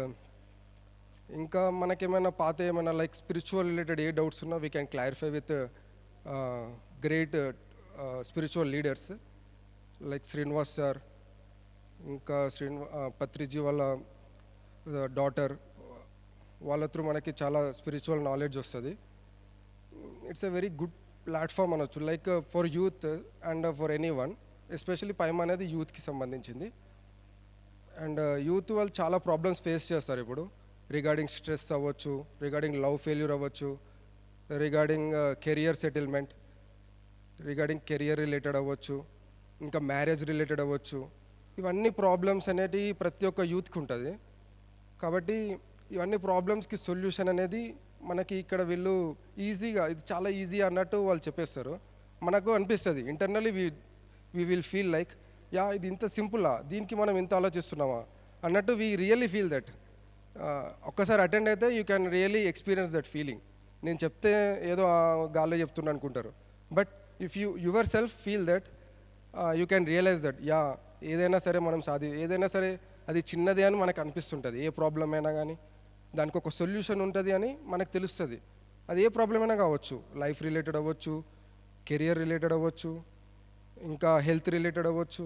ఇంకా మనకేమైనా ఏమైనా like spiritual related a doubts ఉన్నా we can clarify with great spiritual leaders like Srinivas sir, ఇంకా పత్రిజీ వాళ్ళ డాటర్, వాళ్ళ త్రూ మనకి చాలా స్పిరిచువల్ నాలెడ్జ్ వస్తుంది. It's a very good platform అనొచ్చు, like for youth and for anyone. Especially PYMA అనేది యూత్కి సంబంధించింది. అండ్ యూత్ వాళ్ళు చాలా ప్రాబ్లమ్స్ ఫేస్ చేస్తారు ఇప్పుడు, రిగార్డింగ్ స్ట్రెస్ అవ్వచ్చు, రిగార్డింగ్ లవ్ ఫెయిల్యూర్ అవ్వచ్చు, regarding career settlement, regarding career related అవ్వచ్చు, ఇంకా మ్యారేజ్ రిలేటెడ్ అవ్వచ్చు. ఇవన్నీ ప్రాబ్లమ్స్ అనేటివి ప్రతి ఒక్క యూత్కి ఉంటుంది. కాబట్టి ఇవన్నీ ప్రాబ్లమ్స్కి సొల్యూషన్ అనేది మనకి ఇక్కడ వీళ్ళు ఈజీగా, ఇది చాలా ఈజీ అన్నట్టు వాళ్ళు చెప్పేస్తారు. మనకు అనిపిస్తుంది internally we will feel like, yeah ఇది ఇంత సింపులా, దీనికి మనం ఇంత ఆలోచిస్తున్నామా అన్నట్టు వీ రియల్లీ ఫీల్ దట్. ఒక్కసారి అటెండ్ అయితే you can really experience that feeling. నేను చెప్తే ఏదో గాల్లో చెప్తున్నా అనుకుంటారు, but if your self feel that, you can realise that, yeah ఏదైనా సరే మనం ఏదైనా సరే అది చిన్నదే అని మనకు అనిపిస్తుంటుంది. ఏ ప్రాబ్లం అయినా కానీ దానికి ఒక సొల్యూషన్ ఉంటుంది అని మనకు తెలుస్తుంది. అది ఏ ప్రాబ్లం అయినా కావచ్చు, లైఫ్ రిలేటెడ్ అవ్వచ్చు, కెరియర్ రిలేటెడ్ అవ్వచ్చు, ఇంకా హెల్త్ రిలేటెడ్ అవ్వచ్చు,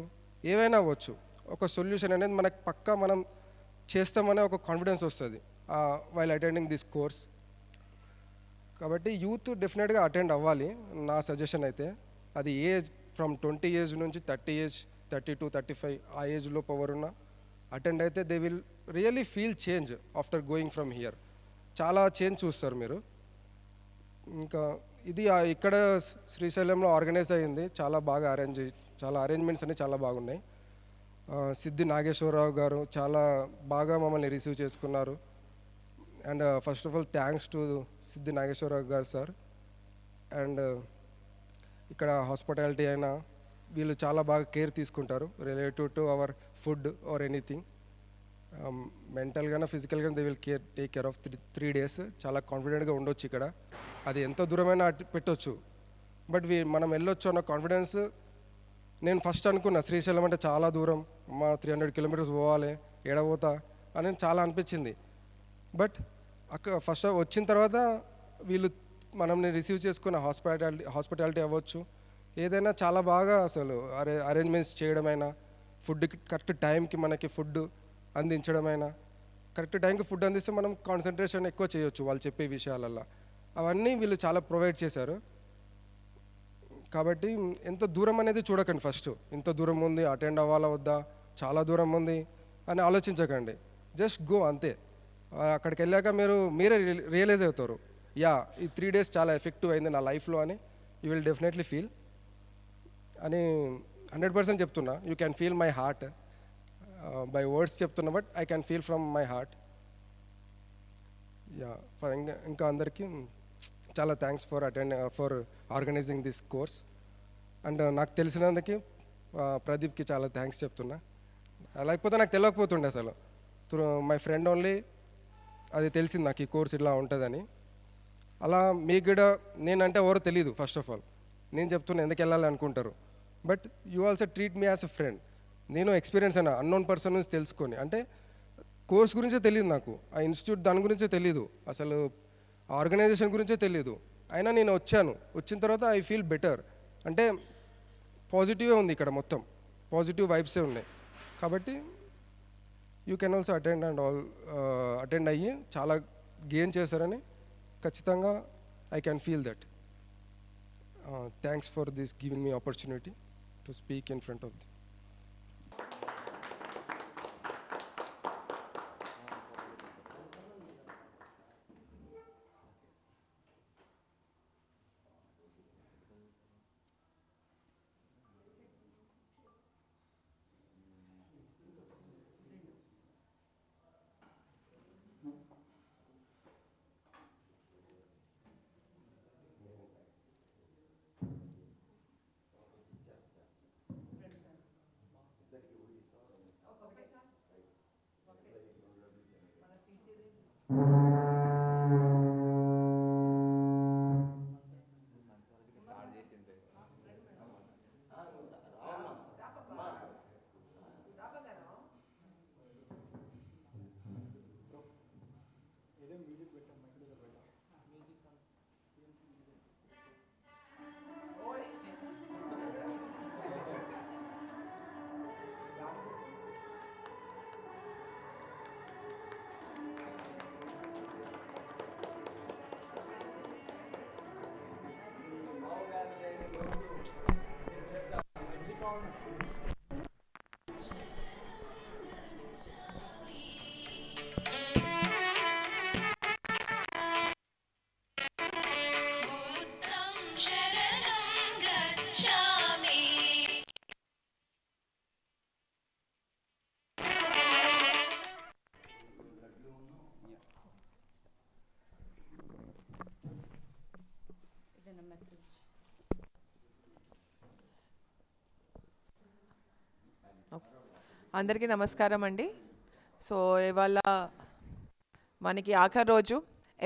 ఏవైనా అవ్వచ్చు. ఒక సొల్యూషన్ అనేది మనకు పక్కా మనం చేస్తామనే ఒక కాన్ఫిడెన్స్ వస్తుంది వైల్ అటెండింగ్ దిస్ కోర్స్. కాబట్టి యూత్ డెఫినెట్గా అటెండ్ అవ్వాలి నా సజెషన్ అయితే. అది ఏజ్ ఫ్రమ్ 20 ఏజ్ నుంచి 30 ఏజ్, 32, 35 ఆ ఏజ్లో పవర్ ఉన్న అటెండ్ అయితే they will really feel change after going from here. చాలా చేంజ్ చూస్తారు మీరు. ఇంకా ఇది ఇక్కడ శ్రీశైలంలో ఆర్గనైజ్ అయ్యింది, చాలా బాగా చాలా అరేంజ్మెంట్స్ అన్నీ చాలా బాగున్నాయి. సిద్ధి నాగేశ్వరరావు గారు చాలా బాగా మమ్మల్ని రిసీవ్ చేసుకున్నారు. And first of all thanks to సిద్ధి నాగేశ్వరరావు గారు సార్. అండ్ ఇక్కడ హాస్పిటాలిటీ అయినా వీళ్ళు చాలా బాగా కేర్ తీసుకుంటారు relative to our food or anything. మెంటల్గానే ఫిజికల్గానే they will take care of 3 days. చాలా కాన్ఫిడెంట్గా ఉండొచ్చు ఇక్కడ. అది ఎంత దూరమైనా పెట్టొచ్చు, బట్ మనం వెళ్ళొచ్చు అన్న కాన్ఫిడెన్స్. నేను ఫస్ట్ అనుకున్నా శ్రీశైలం అంటే చాలా దూరం, 300 kilometers పోవాలి, ఎడపోతా అని చాలా అనిపించింది. బట్ అక్కడ ఫస్ట్ వచ్చిన తర్వాత వీళ్ళు మనల్ని రిసీవ్ చేసుకున్న హాస్పిటాలిటీ అవ్వచ్చు, ఏదైనా చాలా బాగా అసలు అరేంజ్మెంట్స్ చేయడమైనా, ఫుడ్ కరెక్ట్ టైంకి మనకి ఫుడ్ అందించడమైనా, కరెక్ట్ టైంకి ఫుడ్ అందిస్తే మనం కాన్సన్ట్రేషన్ ఎక్కువ చేయొచ్చు వాళ్ళు చెప్పే విషయాలల్లో. అవన్నీ వీళ్ళు చాలా ప్రొవైడ్ చేశారు. కాబట్టి ఎంత దూరం అనేది చూడకండి, ఫస్ట్ ఇంత దూరం ఉంది అటెండ్ అవ్వాలా వద్దా, చాలా దూరం ఉంది అని ఆలోచించకండి. జస్ట్ గో అంతే. అక్కడికి వెళ్ళాక మీరే రియలైజ్ అవుతారు, యా ఈ 3 days చాలా ఎఫెక్టివ్ అయింది నా లైఫ్లో అని యూ విల్ డెఫినెట్లీ ఫీల్ అని 100% చెప్తున్నా. You can feel my heart, by words చెప్తున్నా, but I can feel from my heart. Yeah ఇంకా అందరికీ చాలా thanks for organising this course. And నాకు తెలిసినందుకు ప్రదీప్కి చాలా థ్యాంక్స్ చెప్తున్నా. లేకపోతే నాకు తెలియకపోతుండే అసలు. త్రూ మై ఫ్రెండ్ ఓన్లీ అది తెలిసింది నాకు ఈ కోర్స్ ఇలా ఉంటుందని. అలా మీకు కూడా నేనంటే ఎవరో తెలియదు. ఫస్ట్ ఆఫ్ ఆల్ నేను చెప్తున్నా ఎందుకు వెళ్ళాలి అనుకుంటారు, but you also treat me as a friend. నేను ఎక్స్పీరియన్స్ అయినా అన్నోన్ పర్సన్ నుంచి తెలుసుకొని, అంటే కోర్స్ గురించే తెలియదు నాకు, ఆ ఇన్స్టిట్యూట్ దాని గురించే తెలీదు, అసలు ఆర్గనైజేషన్ గురించే తెలీదు. అయినా నేను వచ్చిన తర్వాత ఐ ఫీల్ బెటర్. అంటే పాజిటివే ఉంది ఇక్కడ, మొత్తం పాజిటివ్ వైబ్సే ఉన్నాయి. కాబట్టి యూ కెన్ ఆల్సో అటెండ్ అయ్యి చాలా గెయిన్ చేశారని ఖచ్చితంగా I can feel that. Thanks for this giving me opportunity to speak in front of the. అందరికీ నమస్కారం అండి. సో ఇవాళ మనకి ఆఖరి రోజు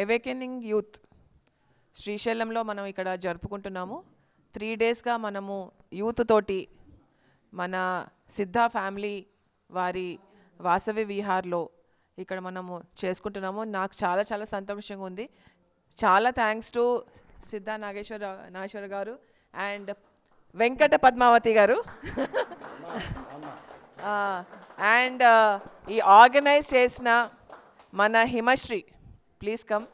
అవేకెనింగ్ యూత్ శ్రీశైలంలో మనం ఇక్కడ జరుపుకుంటున్నాము. 3 డేస్గా మనము యూత్ తోటి మన సిద్ధా ఫ్యామిలీ వారి వాసవి విహార్లో ఇక్కడ మనము చేసుకుంటున్నాము. నాకు చాలా చాలా సంతోషంగా ఉంది. చాలా థ్యాంక్స్ టు సిద్ధా నాగేశ్వర గారు అండ్ వెంకట పద్మావతి గారు అండ్ ఈ ఆర్గనైజ్ చేసిన మన Himasri, please come.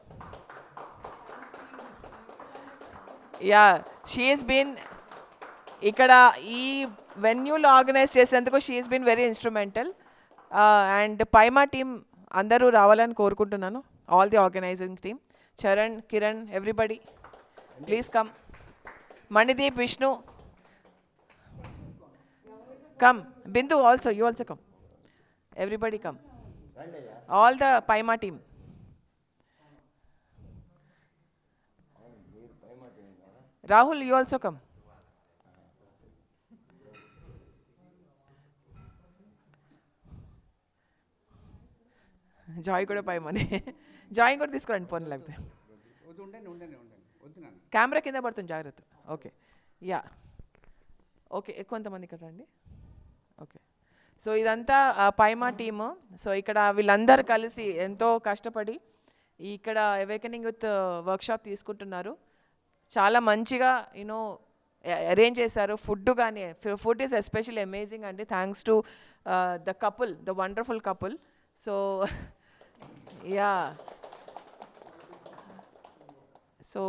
Yeah, she's been ఇక్కడ ఈ వెన్యూలో ఆర్గనైజ్ చేసేందుకు she's been very instrumental. And పైమా టీమ్ అందరూ రావాలని కోరుకుంటున్నాను. All the organising team, Charan, Kiran, everybody please come. Manideep, Vishnu, come. Bindu also, you also come. Everybody come. All the Paima team. Rahul, you also come. Joy kuda Paimane. Joy kuda తీసుకురండి పోనీ లేకపోతే. Camera కింద పడుతుంది, జాగ్రత్త. ఓకే, యా, ఓకే, కొంతమంది ఇక్కడ రండి. Okay, so ఇదంతా పైమా టీము. సో ఇక్కడ వీళ్ళందరూ కలిసి ఎంతో కష్టపడి ఇక్కడ అవేకెనింగ్ యూత్ వర్క్షాప్ తీసుకుంటున్నారు. చాలా మంచిగా యూనో అరేంజ్ చేశారు. ఫుడ్ కానీ, ఫుడ్ ఈజ్ ఎస్పెషల్లీ అమేజింగ్ అండి. Thanks to the couple, the wonderful couple. So yeah, so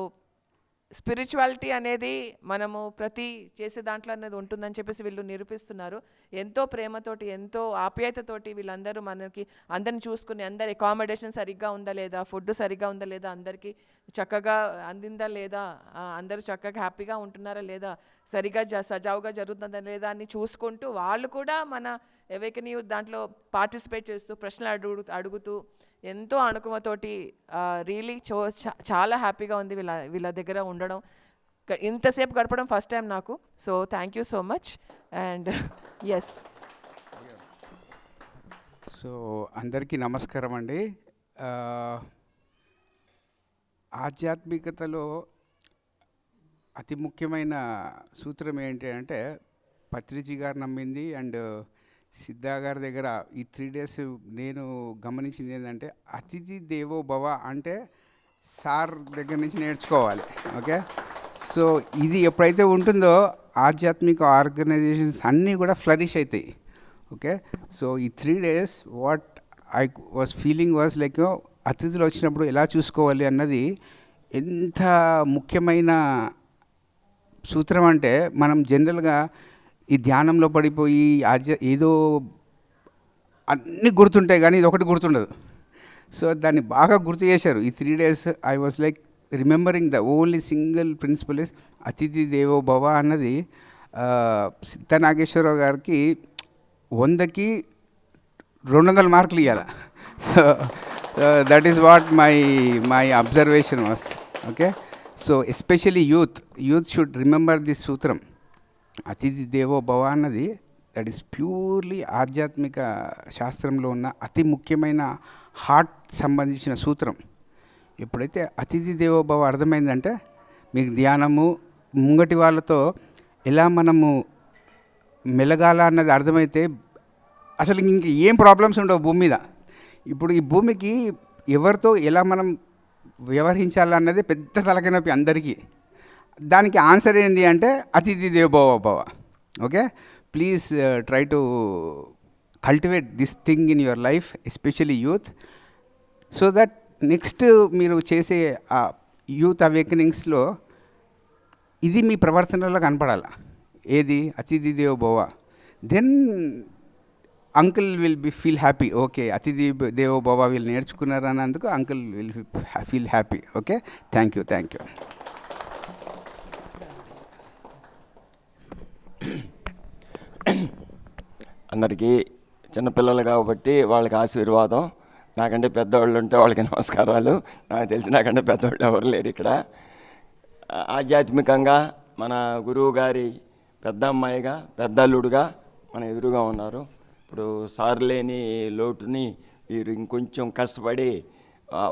spirituality అనేది మనము ప్రతి చేసే దాంట్లో అనేది ఉంటుందని చెప్పేసి వీళ్ళు నిరూపిస్తున్నారు. ఎంతో ప్రేమతోటి, ఎంతో ఆప్యాయతతోటి వీళ్ళందరూ మనకి అందరిని చూసుకుని, అందరి అకామిడేషన్ సరిగ్గా ఉందా లేదా, ఫుడ్ సరిగ్గా ఉందా లేదా, అందరికీ చక్కగా అందిందా లేదా, అందరూ చక్కగా హ్యాపీగా ఉంటున్నారా లేదా, సరిగ్గా సజావుగా జరుగుతుందా లేదా అని చూసుకుంటూ వాళ్ళు కూడా మన అవేకెనింగ్ దాంట్లో పార్టిసిపేట్ చేస్తూ ప్రశ్నలు అడుగుతూ ఎంతో అణుకుమతోటి రియలీ చాలా హ్యాపీగా ఉంది వీళ్ళ దగ్గర ఉండడం. ఇంతసేపు గడపడం ఫస్ట్ టైం నాకు. So thank you so much. And yes, so అందరికీ నమస్కారం అండి. ఆధ్యాత్మికతలో అతి ముఖ్యమైన సూత్రం ఏంటి అంటే పత్రిజీ గారు నమ్మింది అండ్ సిద్ధా గారి దగ్గర ఈ 3 డేస్ నేను గమనించింది ఏంటంటే అతిథి దేవో భవ అంటే సార్ దగ్గర నుంచి నేర్చుకోవాలి. ఓకే, సో ఇది ఎప్పుడైతే ఉంటుందో ఆధ్యాత్మిక ఆర్గనైజేషన్స్ అన్నీ కూడా ఫ్లరిష్ అవుతాయి. ఓకే, సో ఈ 3 days what I was feeling was like అతిథులు వచ్చినప్పుడు ఎలా చూసుకోవాలి అన్నది ఎంత ముఖ్యమైన సూత్రం అంటే మనం జనరల్గా ఈ ధ్యానంలో పడిపోయి ఏదో అన్నీ గుర్తుంటాయి కానీ ఇది ఒకటి గుర్తుండదు. సో దాన్ని బాగా గుర్తు చేశారు. ఈ 3 days I was like remembering the only single principle is అతిథి దేవో భవ అన్నది సిద్ధ నాగేశ్వరరావు గారికి 100కి 200 మార్కులు ఇవ్వాలి. So that is what my observation was. Okay, so especially youth should remember this సూత్రం అతిథి దేవో భవ అన్నది. దట్ ఈస్ ప్యూర్లీ ఆధ్యాత్మిక శాస్త్రంలో ఉన్న అతి ముఖ్యమైన హార్ట్ సంబంధించిన సూత్రం. ఎప్పుడైతే అతిథి దేవో భవ అర్థమైందంటే మీకు ధ్యానము, ముంగటి వాళ్ళతో ఎలా మనము మెలగాల అన్నది అర్థమైతే అసలు ఇంక ఏం ప్రాబ్లమ్స్ ఉండవు భూమి మీద. ఇప్పుడు ఈ భూమికి ఎవరితో ఎలా మనం వ్యవహరించాలన్నది పెద్ద తలకనొప్పి అందరికీ. దానికి ఆన్సర్ ఏంటి అంటే అతిథి దేవో భవ. Okay, please try to cultivate this thing in your life, especially youth, so that next మీరు చేసే యూత్ అవేకనింగ్స్లో ఇది మీ ప్రవర్తనలో కనపడాలి. ఏది అతిథి దేవో భవ. Then uncle will feel happy. Okay, అతిథి దేవో భవ వీళ్ళు నేర్చుకున్నారు అన్నందుకు uncle will feel happy. Okay, thank you. అందరికీ చిన్నపిల్లలు కాబట్టి వాళ్ళకి ఆశీర్వాదం. నాకంటే పెద్దవాళ్ళు ఉంటే వాళ్ళకి నమస్కారాలు. నాకు తెలిసి నాకంటే పెద్దవాళ్ళు ఎవరు లేరు ఇక్కడ. ఆధ్యాత్మికంగా మన గురువు గారి పెద్ద అమ్మాయిగా, పెద్ద అల్లుడుగా మన ఎదురుగా ఉన్నారు. ఇప్పుడు సార్ లేని లోటుని మీరు ఇంకొంచెం కష్టపడి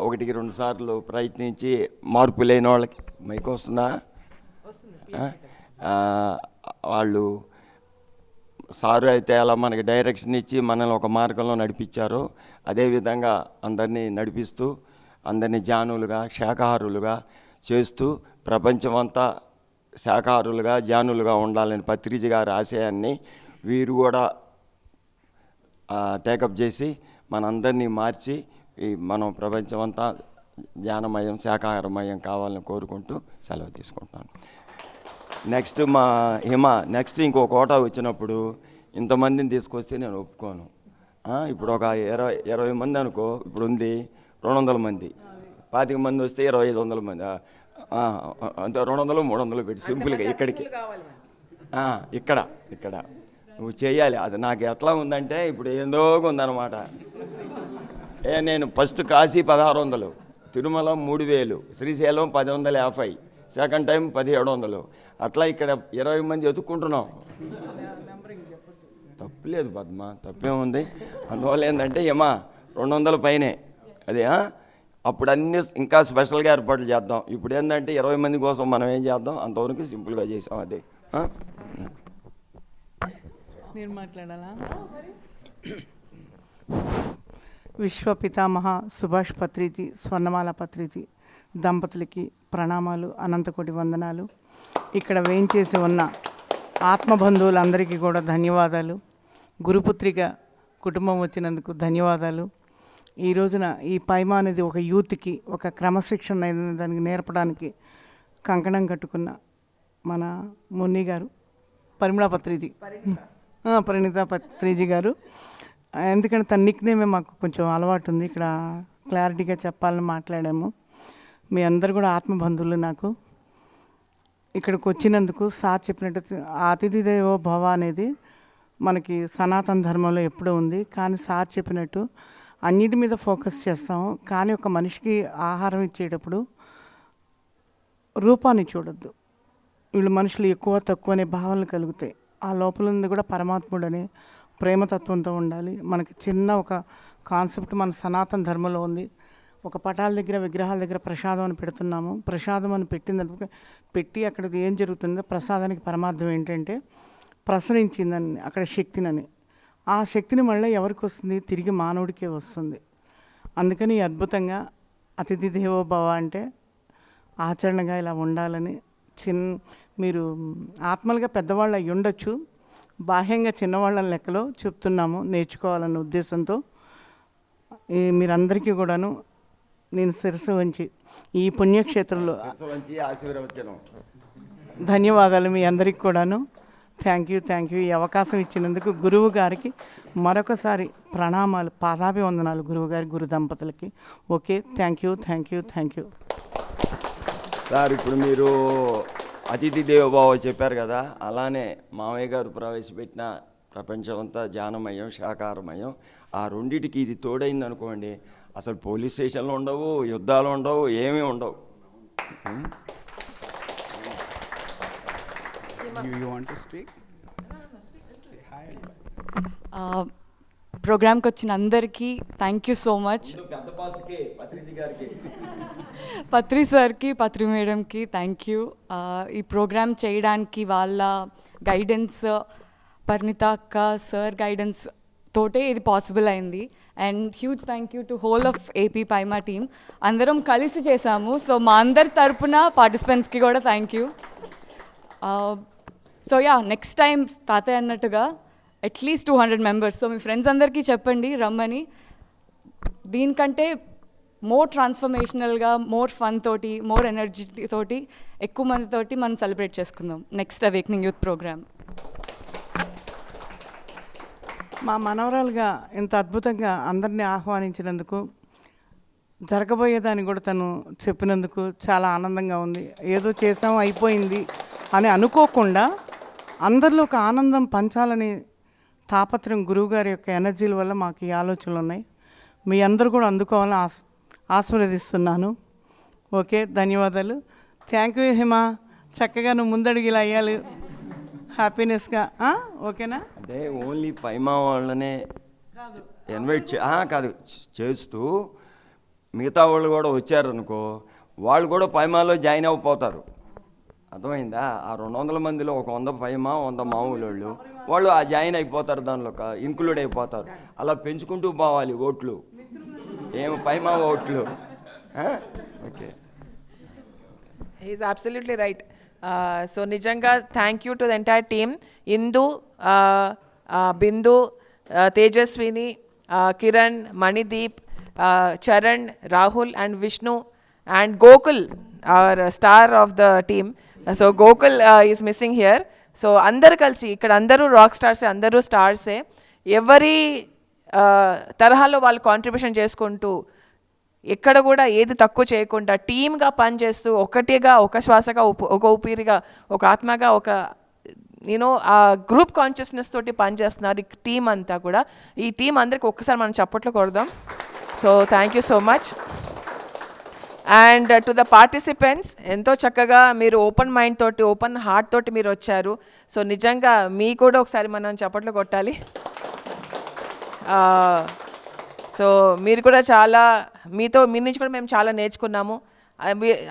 1-2 సార్లు ప్రయత్నించి మార్పు లేని వాళ్ళకి మైక్ వస్తుందా వాళ్ళు సారు అయితే అలా మనకి డైరెక్షన్ ఇచ్చి మనల్ని ఒక మార్గంలో నడిపించారో అదేవిధంగా అందరినీ నడిపిస్తూ అందరినీ జానులుగా శాకాహారులుగా చేస్తూ ప్రపంచమంతా శాకాహారులుగా జానులుగా ఉండాలని పత్రిజీ గారి ఆశయాన్ని వీరు కూడా టేకప్ చేసి మనందరినీ మార్చి మనం ప్రపంచమంతా జ్ఞానమయం శాకాహారమయం కావాలని కోరుకుంటూ సెలవు తీసుకుంటున్నాను. నెక్స్ట్ మా నెక్స్ట్ ఇంకో కోటా వచ్చినప్పుడు ఇంతమందిని తీసుకొస్తే నేను ఒప్పుకోను. ఇప్పుడు ఒక 20 మంది అనుకో, ఇప్పుడు ఉంది 200 మంది, 25 మంది వస్తే 2500 మంది, అంత 200-300 పెట్టి సింపుల్గా ఇక్కడికి ఇక్కడ నువ్వు చేయాలి. అది నాకు ఎట్లా ఉందంటే ఇప్పుడు ఏందో ఉందన్నమాట. నేను first Kashi 1600, Tirumala 3000, Srisailam 1050, second time 1700, అట్లా ఇక్కడ 20 మంది ఎత్తుక్కుంటున్నాం. తప్పులేదు పద్మ, తప్పేముంది. అందువల్ల ఏంటంటే 200 పైనే అదే. అప్పుడు అన్నీ ఇంకా స్పెషల్గా ఏర్పాట్లు చేద్దాం. ఇప్పుడు ఏంటంటే 20 మంది కోసం మనం ఏం చేద్దాం, అంతవరకు సింపుల్గా చేసాం. అదే నేను మాట్లాడాలా? విశ్వపితామహ సుభాష్ పత్రిజీ, స్వర్ణమాల పత్రిజీ దంపతులకి ప్రణామాలు, అనంతకోటి వందనాలు. ఇక్కడ వేయించేసి ఉన్న ఆత్మబంధువులందరికీ కూడా ధన్యవాదాలు. గురుపుత్రిక కుటుంబం వచ్చినందుకు ధన్యవాదాలు. ఈ రోజున ఈ పైమా అనేది ఒక యూత్కి ఒక క్రమశిక్షణ దానికి నేర్పడానికి కంకణం కట్టుకున్న మన మున్ని గారు, పరిణిత పత్రిజీ గారు. ఎందుకంటే తన నిక్నేమే మాకు కొంచెం అలవాటు ఉంది, ఇక్కడ క్లారిటీగా చెప్పాలని మాట్లాడాము. మీ అందరు కూడా ఆత్మబంధువులు. నాకు ఇక్కడికి వచ్చినందుకు సార్ చెప్పినట్టు అతిథి దేవో భవ అనేది మనకి సనాతన ధర్మంలో ఎప్పుడూ ఉంది. కానీ సార్ చెప్పినట్టు అన్నిటి మీద ఫోకస్ చేస్తాము, కానీ ఒక మనిషికి ఆహారం ఇచ్చేటప్పుడు రూపాన్ని చూడొద్దు. వీళ్ళు మనుషులు ఎక్కువ తక్కువ అనే భావనలు కలుగుతాయి. ఆ లోపల ఉంది కూడా పరమాత్ముడని ప్రేమతత్వంతో ఉండాలి. మనకి చిన్న ఒక కాన్సెప్ట్ మన సనాతన ధర్మంలో ఉంది. ఒక పటాల దగ్గర విగ్రహాల దగ్గర ప్రసాదం అని పెడుతున్నాము. ప్రసాదం అని పెట్టి అక్కడ ఏం జరుగుతుందో ప్రసాదానికి పరమార్థం ఏంటంటే ప్రసరించిందని, అక్కడ శక్తినని. ఆ శక్తిని మళ్ళీ ఎవరికి వస్తుంది? తిరిగి మానవుడికే వస్తుంది. అందుకని అద్భుతంగా అతిథి దేవో భవ అంటే ఆచరణగా ఇలా ఉండాలని మీరు ఆత్మలుగా పెద్దవాళ్ళు అయ్యి ఉండొచ్చు, బాహ్యంగా చిన్నవాళ్ళ లెక్కలో చెప్తున్నాము నేర్చుకోవాలన్న ఉద్దేశంతో. మీరందరికీ కూడాను నేను శిరస్సు వంచి ఈ పుణ్యక్షేత్రంలో ధన్యవాదాలు మీ అందరికి కూడాను. Thank you. ఈ అవకాశం ఇచ్చినందుకు గురువు గారికి మరొకసారి ప్రణామాలు, పాదాభివందనాలు గురువు గారి, గురు దంపతులకి. Okay, thank you. సార్ ఇప్పుడు మీరు అతిథి దేవోభావ చెప్పారు కదా, అలానే మామయ్య గారు ప్రవేశపెట్టిన ప్రపంచమంతా జ్ఞానమయం శాకాహారమయం, ఆ రెండిటికి ఇది తోడైంది అనుకోండి, అసలు పోలీస్ స్టేషన్లు ఉండవు, యుద్ధాలు ఉండవు, ఏమీ ఉండవు. ప్రోగ్రామ్కి వచ్చిన అందరికీ థ్యాంక్ యూ సో మచ్. పత్రి సార్కి, పత్రి మేడంకి థ్యాంక్ యూ. ఈ ప్రోగ్రామ్ చేయడానికి వాళ్ళ గైడెన్స్, పరిణిత అక్క సార్ గైడెన్స్ తోటే ఇది పాసిబుల్ అయింది. And huge thank you to whole of AP పైమా team. అందరం కలిసి చేసాము. సో మా అందరి తరపున పార్టిసిపెంట్స్కి కూడా thank you. So next time తాతయ్య అన్నట్టుగా అట్లీస్ట్ 200 మెంబర్స్. సో మీ ఫ్రెండ్స్ అందరికీ చెప్పండి రమ్మని. దీనికంటే మోర్ ట్రాన్స్ఫర్మేషనల్గా, మోర్ ఫన్ తోటి, మోర్ ఎనర్జీ తోటి, ఎక్కువ మందితోటి మనం సెలబ్రేట్ చేసుకుందాం నెక్స్ట్ అవేక్నింగ్ యూత్ ప్రోగ్రామ్. మా మనవరాలుగా ఇంత అద్భుతంగా అందరినీ ఆహ్వానించినందుకు, జరగబోయేదాన్ని కూడా తను చెప్పినందుకు చాలా ఆనందంగా ఉంది. ఏదో చేసాం అయిపోయింది అని అనుకోకుండా అందరిలో ఒక ఆనందం పంచాలని తాపత్రయం గురువుగారి యొక్క ఎనర్జీల వల్ల మాకు ఈ ఆలోచనలు ఉన్నాయి. మీ అందరూ కూడా అందుకోవాలని ఆశీర్వదిస్తున్నాను. ఓకే, ధన్యవాదాలు. థ్యాంక్ యూ హిమ. చక్కగా నువ్వు ముందడుగు ఇలా అయ్యాలి. హ్యాపీనెస్గా. ఓకేనా? అంటే ఓన్లీ పైమా వాళ్ళనే ఇన్వైట్ కాదు చేస్తూ మిగతా వాళ్ళు కూడా వచ్చారనుకో, వాళ్ళు కూడా పైమాలో జాయిన్ అయిపోతారు. అర్థమైందా? ఆ 200 మందిలో ఒక 100 పైమా 100 మామూలు వాళ్ళు ఆ జాయిన్ అయిపోతారు, దానిలో ఇన్క్లూడ్ అయిపోతారు. అలా పెంచుకుంటూ పోవాలి ఓట్లు, ఏమి పైమా ఓట్లు. Okay, is absolutely right. So నిజంగా thank you to the entire team. Indu, Bindu, Tejaswini, Kiran, Manideep, Charan, Rahul and Vishnu and Gokul, our star of the team. So Gokul is missing here. So అందరు కలిసి ఇక్కడ అందరూ రాక్ స్టార్సే, అందరూ స్టార్సే. ఎవరి తరహాలో వాళ్ళు కాంట్రిబ్యూషన్ చేసుకుంటూ ఎక్కడ కూడా ఏది తక్కువ చేయకుండా టీమ్గా పనిచేస్తూ ఒకటిగా, ఒక శ్వాసగా, ఒక ఊపిరిగా, ఒక ఆత్మగా, ఒక ఆ గ్రూప్ కాన్షియస్నెస్ తోటి పనిచేస్తున్నారు ఈ టీం అంతా కూడా. ఈ టీం అందరికి ఒక్కసారి మనం చప్పట్లు కొడదాం. So thank you so much. And to the participants, ఎంతో చక్కగా మీరు ఓపెన్ మైండ్ తోటి, ఓపెన్ హార్ట్ తోటి మీరు వచ్చారు. సో నిజంగా మీ కూడా ఒకసారి మనం చప్పట్లు కొట్టాలి. సో మీరు కూడా చాలా, మీ నుంచి కూడా మేము చాలా నేర్చుకున్నాము.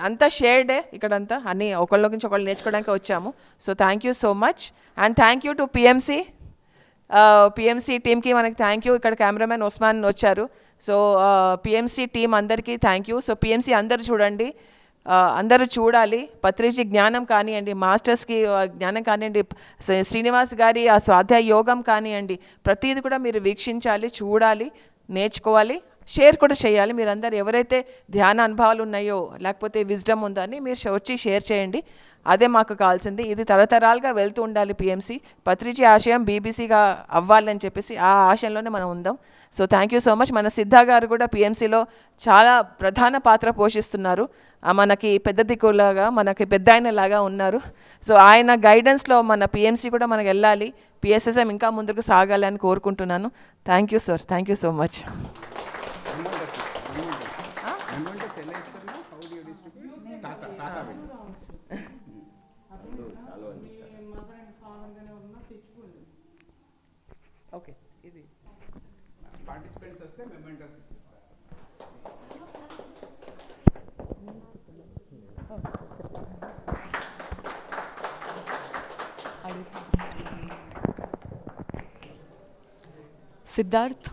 అంతా షేర్డే ఇక్కడంతా, అన్నీ ఒకళ్ళ నుంచి ఒకళ్ళు నేర్చుకోవడానికి వచ్చాము. So thank you so much. And thank you to PMC టీమ్కి మనకి థ్యాంక్ యూ. ఇక్కడ కెమెరామెన్ ఉస్మాన్ వచ్చారు. సో పిఎంసి టీం అందరికీ థ్యాంక్ యూ. సో పిఎంసి అందరూ చూడండి, అందరూ చూడాలి. పత్రిజీ జ్ఞానం కానివ్వండి, మాస్టర్స్కి జ్ఞానం కానివ్వండి, శ్రీనివాస్ గారి ఆ స్వాధ్యాయ యోగం కానివ్వండి, ప్రతిదీ కూడా మీరు వీక్షించాలి, చూడాలి, నేర్చుకోవాలి, షేర్ కూడా చేయాలి. మీరందరూ ఎవరైతే ధ్యాన అనుభవాలు ఉన్నాయో, లేకపోతే విజ్డమ్ ఉందని మీరు వచ్చి షేర్ చేయండి. అదే మాకు కావాల్సింది. ఇది తరతరాలుగా వెళ్తూ ఉండాలి. పిఎంసి పత్రిజీ ఆశయం బీబీసీగా అవ్వాలని చెప్పేసి ఆ ఆశయంలోనే మనం ఉందాం. So thank you so much. మన సిద్ధా గారు కూడా పిఎంసిలో చాలా ప్రధాన పాత్ర పోషిస్తున్నారు. మనకి పెద్ద దిక్కులాగా, మనకి పెద్ద ఆయనలాగా ఉన్నారు. సో ఆయన గైడెన్స్లో మన పిఎంసి కూడా మనకు వెళ్ళాలి, పిఎస్ఎస్ఎం ఇంకా ముందుకు సాగాలి అని కోరుకుంటున్నాను. Thank you sir, thank you so much. Okay, ఇది పార్టిసిపెంట్స్ వస్తే మెమెంటోస్ సిద్ధార్థ్.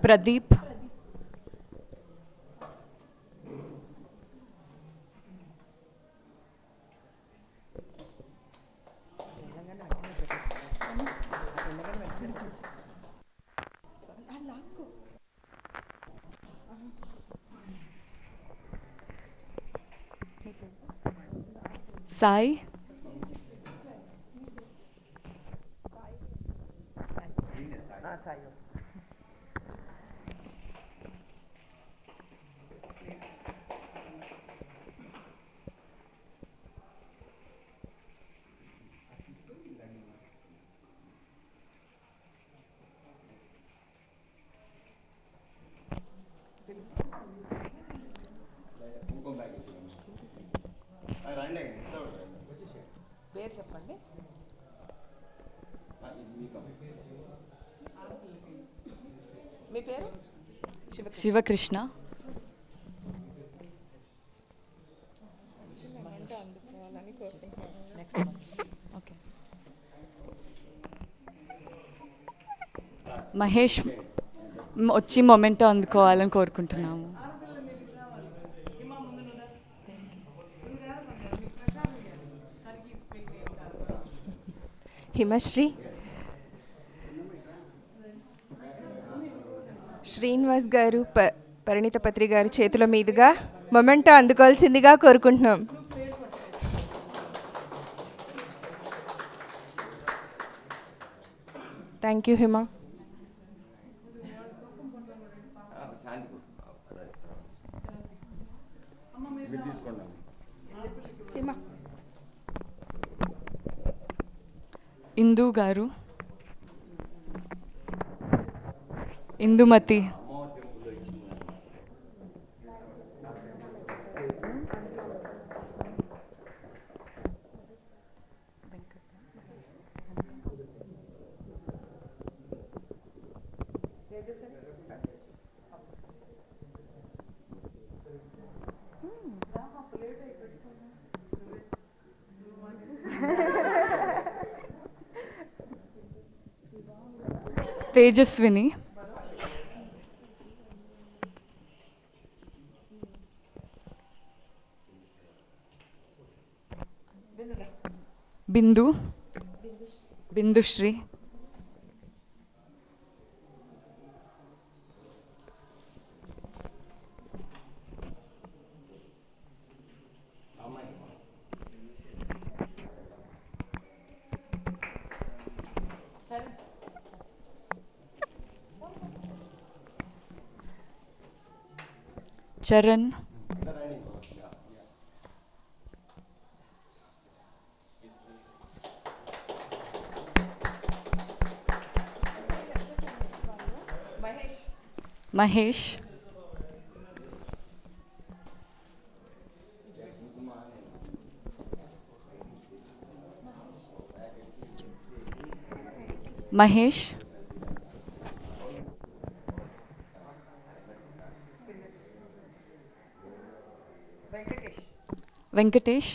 ప్రదీప్. సాయి. పేరు చెప్పండి. మీ పేరు? శివకృష్ణ. ఓకే. మహేష్ వచ్చి మొమెంటో అందుకోవాలని కోరుకుంటున్నాము. హిమశ్రీ. శ్రీనివాస్ గారు పరిణిత పత్రి గారి చేతుల మీదుగా మొమెంటో అందుకోవాల్సిందిగా కోరుకుంటున్నాం. థ్యాంక్ యూ హిమ. ఇందు గారు, ఇందుమతి, తేజస్విని, బిందు, బిందుశ్రీ, చరణ్, మహేష్, మహేష్, వెంకటేష్,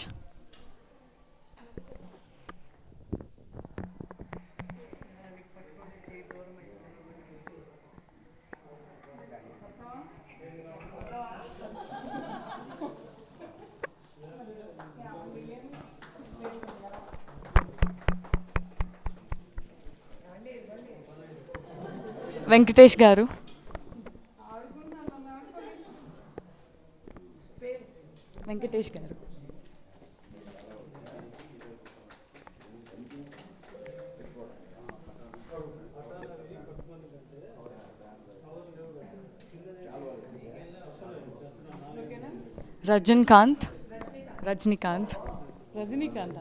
వెంకటేష్ గారు, వెంకటేష్ గారు, రజనీకాంత్, రజనీకాంత్, రజనీకాంత్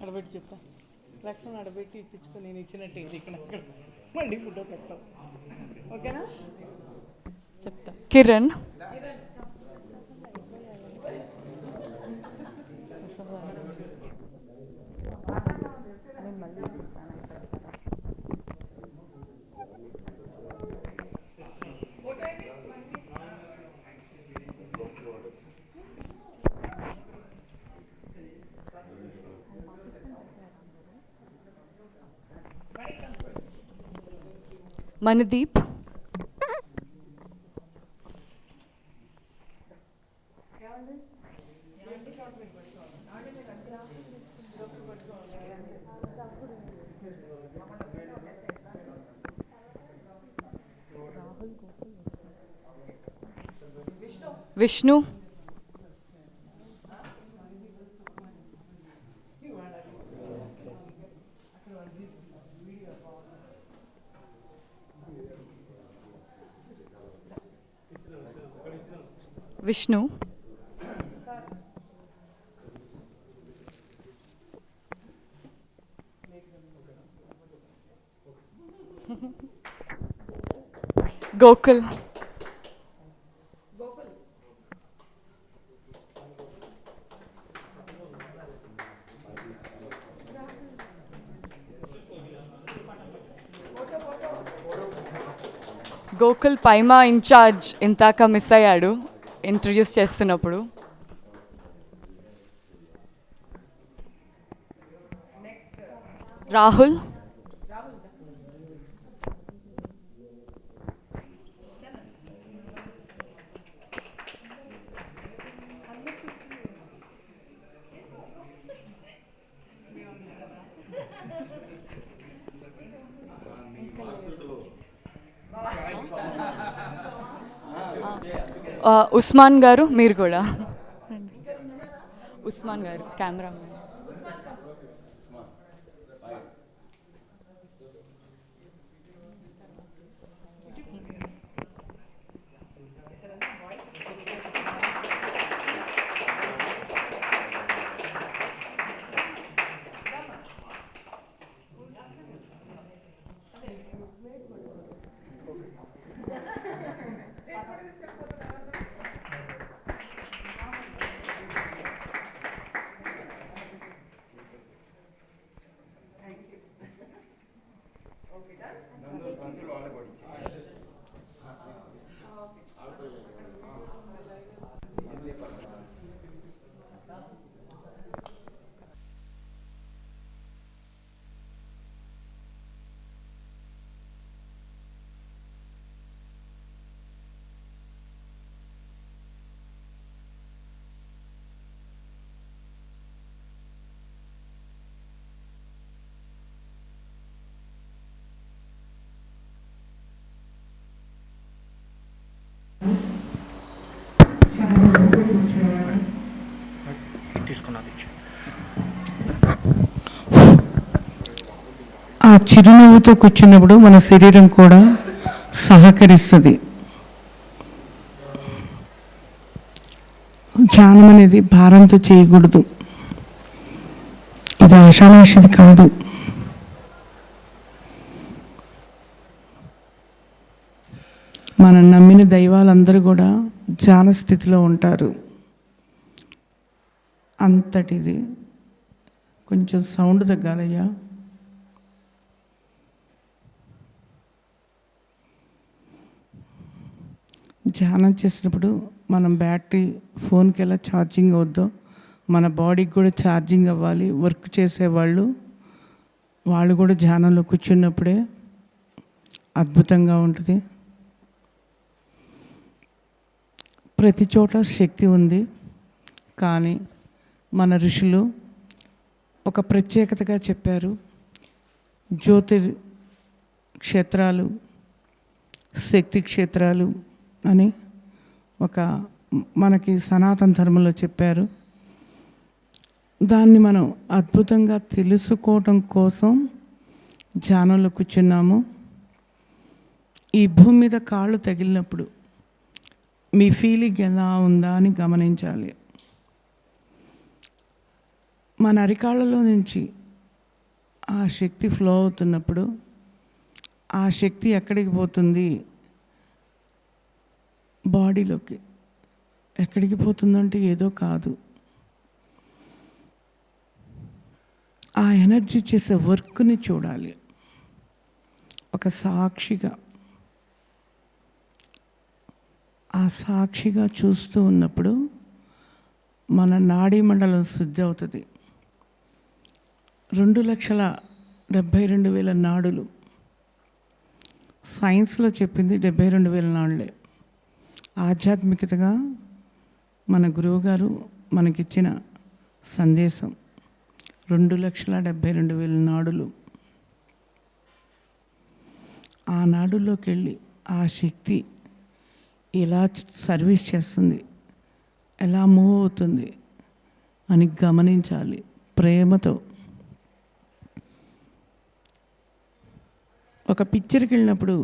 అడబెట్టి చెప్తా, రక్తం అడబెట్టి ఇప్పించుకొని నేను ఇచ్చినట్టే ఇది ఇక్కడ మళ్ళీ ఫోటో పెడతాం. ఓకేనా? చెప్తా. కిరణ్, మణిదీప్, విష్ణు, విష్ణు, గోకుల్, గోకుల్ పైమా ఇన్ఛార్జ్ ఇంతాక మిస్ అయ్యాడు ఇంట్రడ్యూస్ చేస్తున్నప్పుడు. రాహుల్, ఉస్మాన్ గారు మీరు కూడా. ఉస్మాన్ గారు కెమెరామెన్. ఆ చిరునవ్వుతో కూర్చున్నప్పుడు మన శరీరం కూడా సహకరిస్తుంది. ధ్యానం అనేది భారంతో చేయకూడదు. ఇది ఆషామాషిది కాదు. మనం నమ్మిన దైవాలందరూ కూడా ధ్యాన స్థితిలో ఉంటారు. అంతటిది. కొంచెం సౌండ్ తగ్గాలయ్యా. ధ్యానం చేసినప్పుడు మనం బ్యాటరీ ఫోన్కి ఎలా ఛార్జింగ్ అవుద్దో మన బాడీకి కూడా ఛార్జింగ్ అవ్వాలి. వర్క్ చేసేవాళ్ళు వాళ్ళు కూడా ధ్యానంలో కూర్చున్నప్పుడే అద్భుతంగా ఉంటుంది. ప్రతి చోట శక్తి ఉంది. కానీ మన ఋషులు ఒక ప్రత్యేకతగా చెప్పారు. జ్యోతిర్ క్షేత్రాలు, శక్తి క్షేత్రాలు అని ఒక మనకి సనాతన ధర్మంలో చెప్పారు. దాన్ని మనం అద్భుతంగా తెలుసుకోవటం కోసం ధ్యానంలో కూర్చున్నాము. ఈ భూమి మీద కాళ్ళు తగిలినప్పుడు మీ ఫీలింగ్ ఎలా ఉందా అని గమనించాలి. మన అరికాళ్ళలో నుంచి ఆ శక్తి ఫ్లో అవుతున్నప్పుడు ఆ శక్తి ఎక్కడికి పోతుంది? బాడీలోకి. ఎక్కడికి పోతుందంటే ఏదో కాదు, ఆ ఎనర్జీ చేసే వర్క్ని చూడాలి ఒక సాక్షిగా. ఆ సాక్షిగా చూస్తూ ఉన్నప్పుడు మన నాడీ మండలం శుద్ధి అవుతుంది. 2,72,000 నాడులు. సైన్స్లో చెప్పింది 72,000 నాడులే. ఆధ్యాత్మికతగా మన గురువుగారు మనకిచ్చిన సందేశం 2,72,000 నాడులు. ఆ నాడుల్లోకి వెళ్ళి ఆ శక్తి ఎలా సర్వీస్ చేస్తుంది, ఎలా మూవ్ అవుతుంది అని గమనించాలి ప్రేమతో. ఒక పిక్చర్కి వెళ్ళినప్పుడు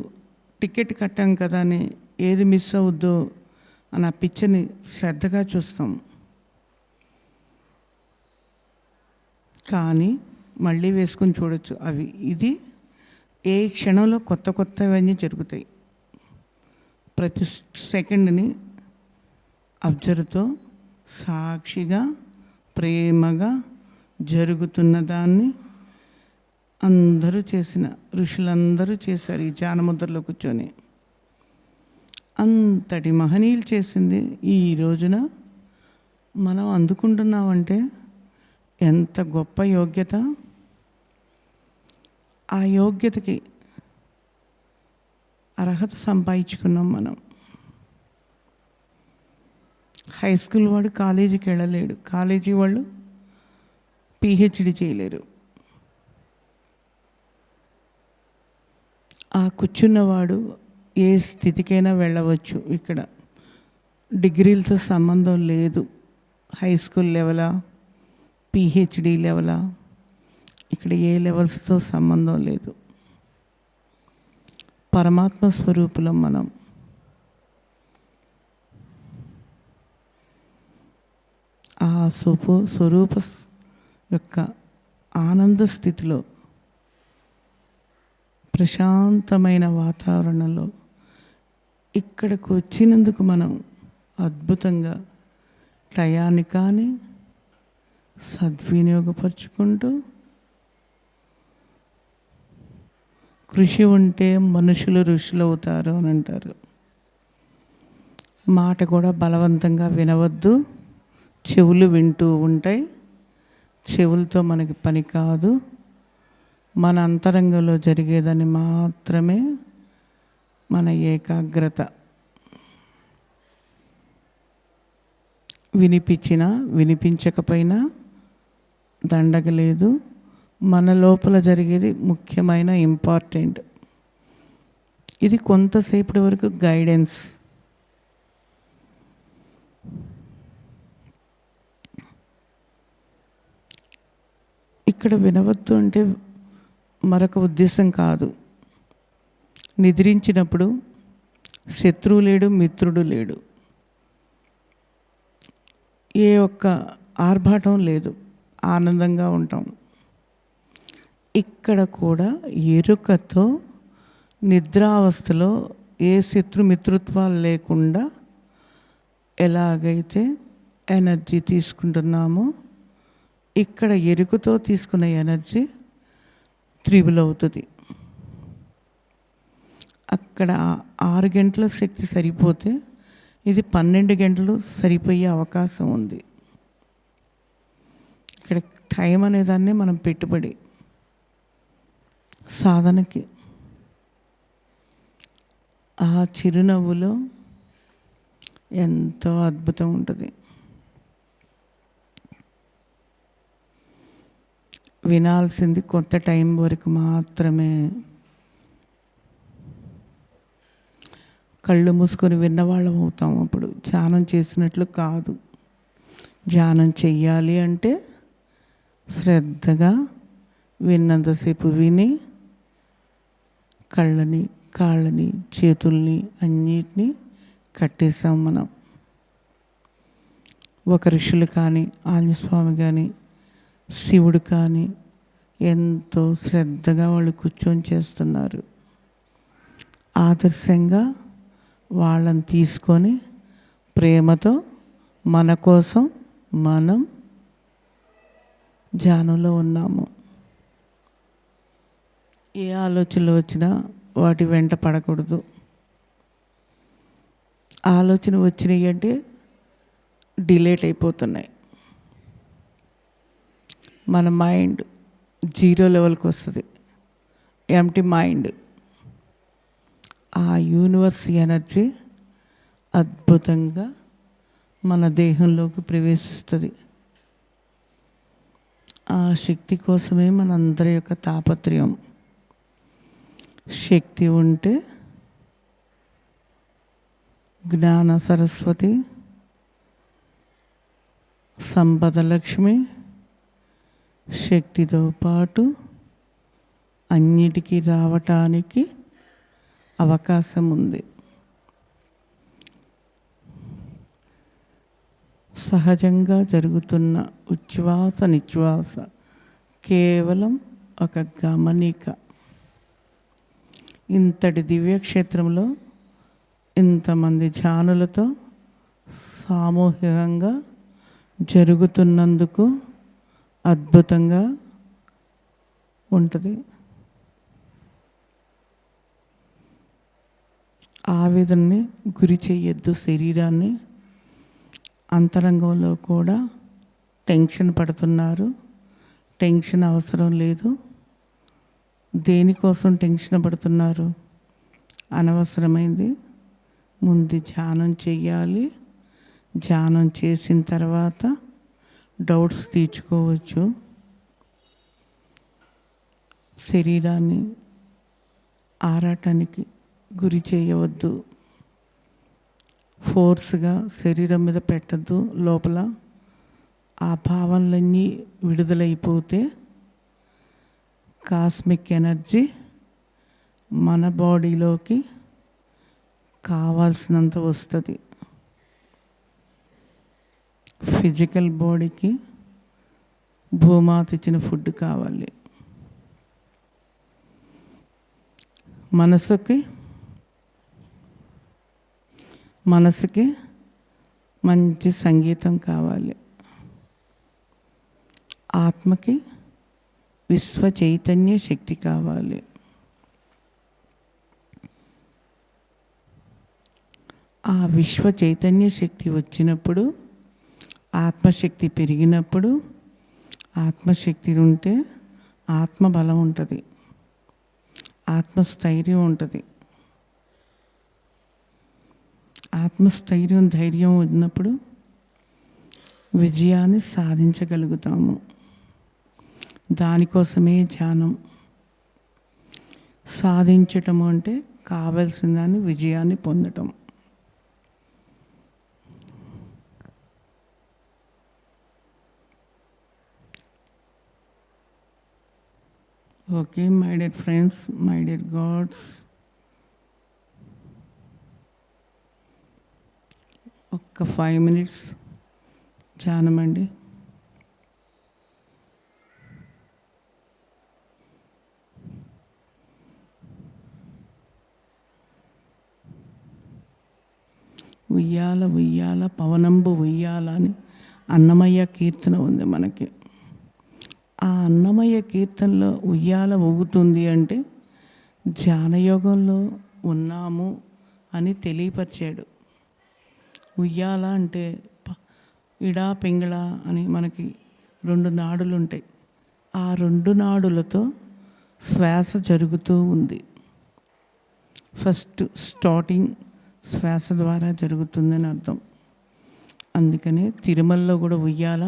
టికెట్ కట్టాం కదా అని ఏది మిస్ అవుద్దో అని ఆ పిక్చర్ని శ్రద్ధగా చూస్తాం. కానీ మళ్ళీ వేసుకొని చూడొచ్చు. అవి ఇది ఏ క్షణంలో కొత్త కొత్తవన్నీ జరుగుతాయి. ప్రతి సెకండ్ని అబ్జర్వ్తో సాక్షిగా ప్రేమగా జరుగుతున్న దాన్ని అందరూ చేసిన ఋషులందరూ చేశారు ఈ ధ్యానముద్రలో కూర్చొని. అంతటి మహనీయులు చేసింది ఈ రోజున మనం అందుకుంటున్నామంటే ఎంత గొప్ప యోగ్యత. ఆ యోగ్యతకి అర్హత సంపాదించుకున్నాం మనం. హై స్కూల్ వాడు కాలేజీకి వెళ్ళలేడు, కాలేజీ వాళ్ళు పిహెచ్డి చేయలేరు. ఆ కూర్చున్నవాడు ఏ స్థితికైనా వెళ్ళవచ్చు. ఇక్కడ డిగ్రీలతో సంబంధం లేదు. హై స్కూల్ లెవెలా, పిహెచ్డి లెవెలా, ఇక్కడ ఏ లెవెల్స్తో సంబంధం లేదు. పరమాత్మ స్వరూపులం మనం. ఆ స్వరూప యొక్క ఆనంద స్థితిలో, ప్రశాంతమైన వాతావరణంలో ఇక్కడికి వచ్చినందుకు మనం అద్భుతంగా టయాన్ని కానీ సద్వినియోగపరుచుకుంటూ, కృషి ఉంటే మనుషులు ఋషులు అవుతారు అని అంటారు. మాట కూడా బలవంతంగా వినవద్దు. చెవులు వింటూ ఉంటాయి. చెవులతో మనకి పని కాదు. మన అంతరంగంలో జరిగేదని మాత్రమే మన ఏకాగ్రత. వినిపించినా వినిపించకపోయినా దండగలేదు. మన లోపల జరిగేది ముఖ్యమైన ఇంపార్టెంట్. ఇది కొంతసేపటి వరకు గైడెన్స్. ఇక్కడ వినవద్దు అంటే మరొక ఉద్దేశం కాదు. నిద్రించినప్పుడు శత్రువు లేడు, మిత్రుడు లేడు, ఏ ఒక్క ఆర్భాటం లేదు, ఆనందంగా ఉంటాం. ఇక్కడ కూడా ఎరుకతో నిద్రావస్థలో ఏ శత్రుమిత్రుత్వాలు లేకుండా ఎలాగైతే ఎనర్జీ తీసుకుంటున్నామో, ఇక్కడ ఎరుకతో తీసుకున్న ఎనర్జీ త్రిబుల్ అవుతుంది. అక్కడ 6 గంటల శక్తి సరిపోతే ఇది 12 గంటలు సరిపోయే అవకాశం ఉంది. ఇక్కడ టైం అనేదాన్ని మనం పెట్టుబడి సాధనకి. ఆ చిరునవ్వులో ఎంతో అద్భుతం ఉంటుంది. వినాల్సింది కొంత టైం వరకు మాత్రమే. కళ్ళు మూసుకొని విన్నవాళ్ళం అవుతాం. అప్పుడు ధ్యానం చేసినట్లు కాదు. ధ్యానం చెయ్యాలి అంటే శ్రద్ధగా విన్నంతసేపు విని కళ్ళని, కాళ్ళని, చేతుల్ని అన్నిటినీ కట్టేసాం మనం. ఒక ఋషులు కానీ, ఆంజనేయస్వామి కానీ, శివుడు కానీ ఎంతో శ్రద్ధగా వాళ్ళు కూర్చొని చేస్తున్నారు. ఆదర్శంగా వాళ్ళని తీసుకొని ప్రేమతో మన కోసం మనం ధ్యానంలో ఉన్నాము. ఏ ఆలోచనలు వచ్చినా వాటి వెంట పడకూడదు. ఆలోచన వచ్చినాయి అంటే డిలేట్ అయిపోతున్నాయి. మన మైండ్ 0 లెవెల్కి వస్తుంది. Empty mind. ఆ యూనివర్స్ ఎనర్జీ అద్భుతంగా మన దేహంలోకి ప్రవేశిస్తుంది. ఆ శక్తి కోసమే మనందరి యొక్క తాపత్రయం. శక్తి ఉంటే జ్ఞాన సరస్వతి, సంపద లక్ష్మి, శక్తితో పాటు అన్నిటికీ రావటానికి అవకాశం ఉంది. సహజంగా జరుగుతున్న ఉచ్ఛ్వాస నిశ్వాస కేవలం ఒక గమనిక. ఇంతటి దివ్యక్షేత్రంలో ఇంతమంది ధ్యానులతో సామూహికంగా జరుగుతున్నందుకు అద్భుతంగా ఉంటుంది. ఆవేదనని గురి చేయొద్దు శరీరాన్ని. అంతరంగంలో కూడా టెన్షన్ పడుతున్నారు. టెన్షన్ అవసరం లేదు. దేనికోసం టెన్షన్ పడుతున్నారు? అనవసరమైంది. ముందు ధ్యానం చెయ్యాలి. ధ్యానం చేసిన తర్వాత డౌట్స్ తీర్చుకోవచ్చు. శరీరాన్ని ఆరాటానికి గురి చేయవద్దు. ఫోర్స్గా శరీరం మీద పెట్టద్దు. లోపల ఆ భావనలన్నీ విడుదలైపోతే కాస్మిక్ ఎనర్జీ మన బాడీలోకి కావాల్సినంత వస్తుంది. ఫిజికల్ బాడీకి భూమాత ఇచ్చిన ఫుడ్ కావాలి. మనసుకి మంచి సంగీతం కావాలి. ఆత్మకి విశ్వ చైతన్య శక్తి కావాలి. ఆ విశ్వ చైతన్య శక్తి వచ్చినప్పుడు, ఆత్మశక్తి పెరిగినప్పుడు, ఆత్మశక్తి ఉంటే ఆత్మబలం ఉంటుంది, ఆత్మస్థైర్యం ఉంటుంది. ఆత్మస్థైర్యం ధైర్యం ఉన్నప్పుడు విజయాన్ని సాధించగలుగుతాము. దానికోసమే ధ్యానం. సాధించటం అంటే కావలసిన దాన్ని విజయాన్ని పొందటం. Okay my dear friends, my dear God's, ఒక్క 5 minutes ధ్యానం అండి. ఉయ్యాల ఉయ్యాల పవనంబు ఉయ్యాల అని అన్నమయ్య కీర్తన ఉంది మనకి. ఆ అన్నమయ్య కీర్తనలో ఉయ్యాల ఊగుతుంది అంటే ధ్యానయోగంలో ఉన్నాము అని తెలియపరిచాడు. ఉయ్యాల అంటే ఇడా పింగళ అని మనకి 2 నాడులు ఉంటాయి. ఆ 2 నాడులతో శ్వాస జరుగుతూ ఉంది. ఫస్ట్ స్టార్టింగ్ శ్వాస ద్వారా జరుగుతుందని అర్థం. అందుకనే తిరుమలలో కూడా ఉయ్యాల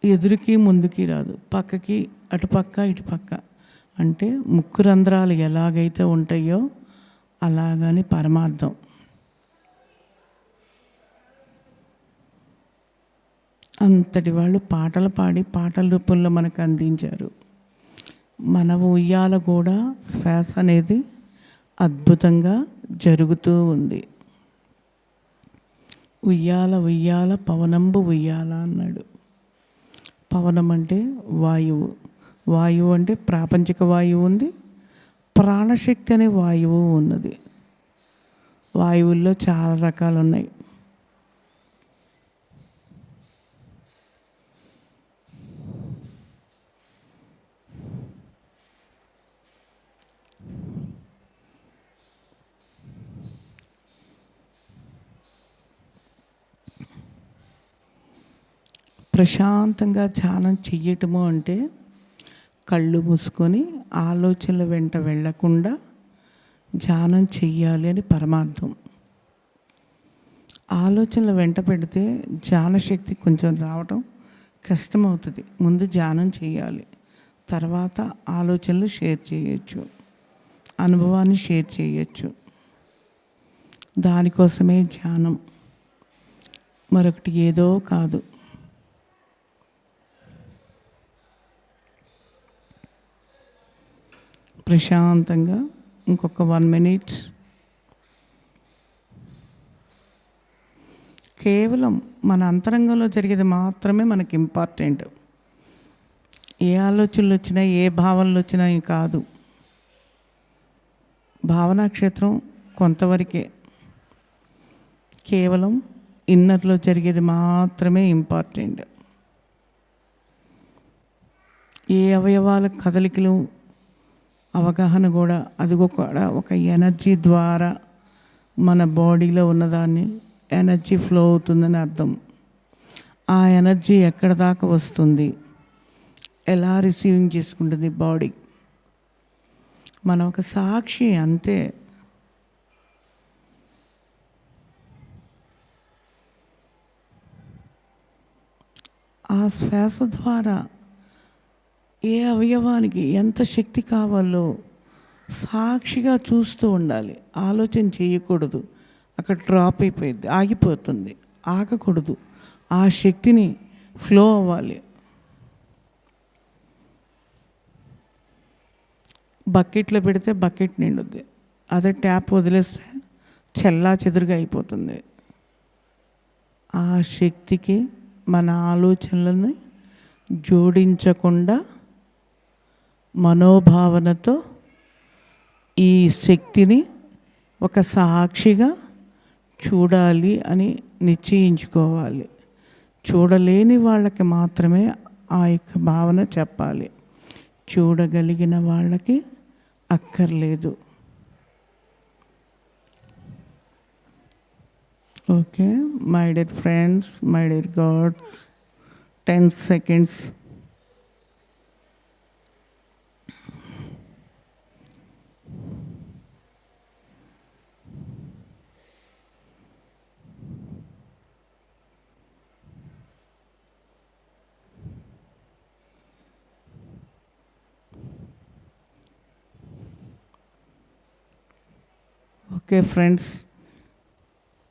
ఎదురుకి ముందుకి రాదు, పక్కకి అటుపక్క ఇటుపక్క. అంటే ముక్కు రంధ్రాలు ఎలాగైతే ఉంటాయో అలాగని పరమార్థం. అంతటి వాళ్ళు పాటలు పాడి పాటల రూపంలో మనకు అందించారు. మన ఉయ్యాల కూడా శ్వాస అనేది అద్భుతంగా జరుగుతూ ఉంది. ఉయ్యాల ఉయ్యాల పవనంబు ఉయ్యాల అన్నాడు. పవనం అంటే వాయువు, వాయువు అంటే ప్రాపంచిక వాయువు ఉంది, ప్రాణశక్తి అనే వాయువు ఉన్నది. వాయువుల్లో చాలా రకాలు ఉన్నాయి. ప్రశాంతంగా ధ్యానం చెయ్యటము అంటే కళ్ళు మూసుకొని ఆలోచనల వెంట వెళ్ళకుండా ధ్యానం చెయ్యాలి అని పరమార్థం. ఆలోచనల వెంట పెడితే ధ్యానశక్తి కొంచెం రావటం కష్టమవుతుంది. ముందు ధ్యానం చేయాలి, తర్వాత ఆలోచనలు షేర్ చేయొచ్చు, అనుభవాన్ని షేర్ చేయొచ్చు. దానికోసమే ధ్యానం, మరొకటి ఏదో కాదు. ప్రశాంతంగా ఇంకొక 1 minute కేవలం మన అంతరంగంలో జరిగేది మాత్రమే మనకి ఇంపార్టెంట్. ఏ ఆలోచనలు వచ్చినా ఏ భావనలు వచ్చినా కాదు. భావనా క్షేత్రం కొంతవరకే, కేవలం ఇన్నర్లో జరిగేది మాత్రమే ఇంపార్టెంట్. ఏ అవయవాల కదలికలు అవగాహన కూడా అది కూడా ఒక ఎనర్జీ ద్వారా మన బాడీలో ఉన్నదాన్ని ఎనర్జీ ఫ్లో అవుతుందని అర్థం. ఆ ఎనర్జీ ఎక్కడ దాకా వస్తుంది, ఎలా రిసీవింగ్ చేసుకుంటుంది బాడీ, మనం ఒక సాక్షి అంతే. ఆ శ్వాస ద్వారా ఏ అవయవానికి ఎంత శక్తి కావాలో సాక్షిగా చూస్తూ ఉండాలి, ఆలోచన చేయకూడదు. అక్కడ డ్రాప్ అయిపోయింది, ఆగిపోతుంది. ఆగకూడదు, ఆ శక్తిని ఫ్లో అవ్వాలి. బకెట్లో పెడితే బకెట్ నిండుద్ది, అదే ట్యాప్ వదిలేస్తే చెల్లా చెదురుగా అయిపోతుంది. ఆ శక్తికి మన ఆలోచనలను జోడించకుండా మనోభావనతో ఈ శక్తిని ఒక సాక్షిగా చూడాలి అని నిశ్చయించుకోవాలి. చూడలేని వాళ్ళకి మాత్రమే ఆ యొక్క భావన చెప్పాలి, చూడగలిగిన వాళ్ళకి అక్కర్లేదు. Okay my dear friends, my dear God's, 10 seconds. Okay friends,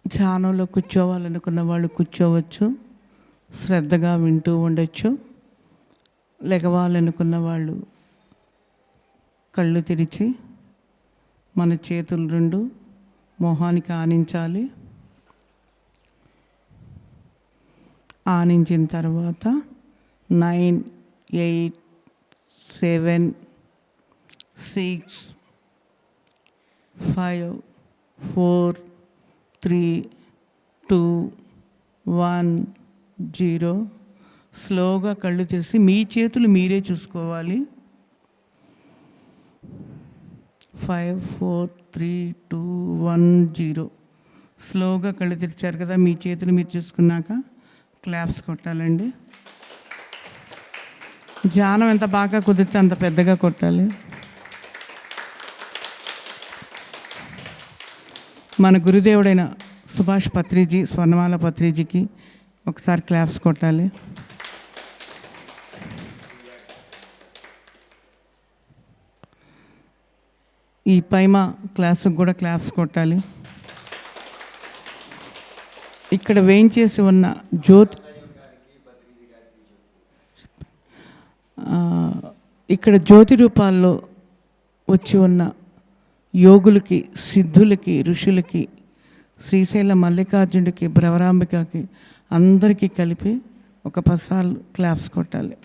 ధ్యానంలో కూర్చోవాలనుకున్న వాళ్ళు కూర్చోవచ్చు, శ్రద్ధగా వింటూ ఉండొచ్చు. లెగవాలనుకున్న వాళ్ళు కళ్ళు తెరిచి మన చేతులు రెండు మొహానికి ఆనించాలి. ఆనించిన తర్వాత 9, 8, 7, 6, 5, 4, 3, 2, 1, 0. స్లోగా కళ్ళు తెరిచి మీ చేతులు మీరే చూసుకోవాలి. 5, 4, 3, 2, 1, 0. స్లోగా కళ్ళు తెరిచారు కదా, మీ చేతులు మీరు చూసుకున్నాక క్లాప్స్ కొట్టాలండి. ధ్యానం ఎంత బాగా కుదిరితే అంత పెద్దగా కొట్టాలి. మన గురుదేవుడైన సుభాష్ పత్రిజీ, స్వర్ణమాల పత్రిజీకి ఒకసారి క్లాప్స్ కొట్టాలి. ఈ పైమా క్లాసుకు కూడా క్లాప్స్ కొట్టాలి. ఇక్కడ వేయించేసి ఉన్న జ్యోతి, ఇక్కడ జ్యోతి రూపాల్లో వచ్చి ఉన్న యోగులకి, సిద్ధులకి, ఋషులకి, శ్రీశైల మల్లికార్జునుడికి, భ్రవరాంబికకి అందరికీ కలిపి ఒక 10 సార్లు క్లాప్స్ కొట్టాలి.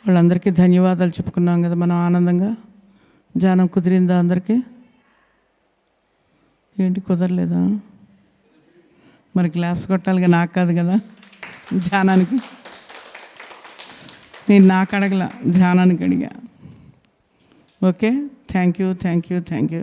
వాళ్ళందరికీ ధన్యవాదాలు చెప్పుకున్నాం కదా మనం ఆనందంగా. ధ్యానం కుదిరిందా అందరికీ? ఏంటి కుదరలేదా? మరి క్లాప్స్ కొట్టాలిగా, నాకు కాదు కదా ధ్యానానికి. నేను నాకు అడగల, ధ్యానానికి అడిగా. Okay, thank you, thank you, thank you.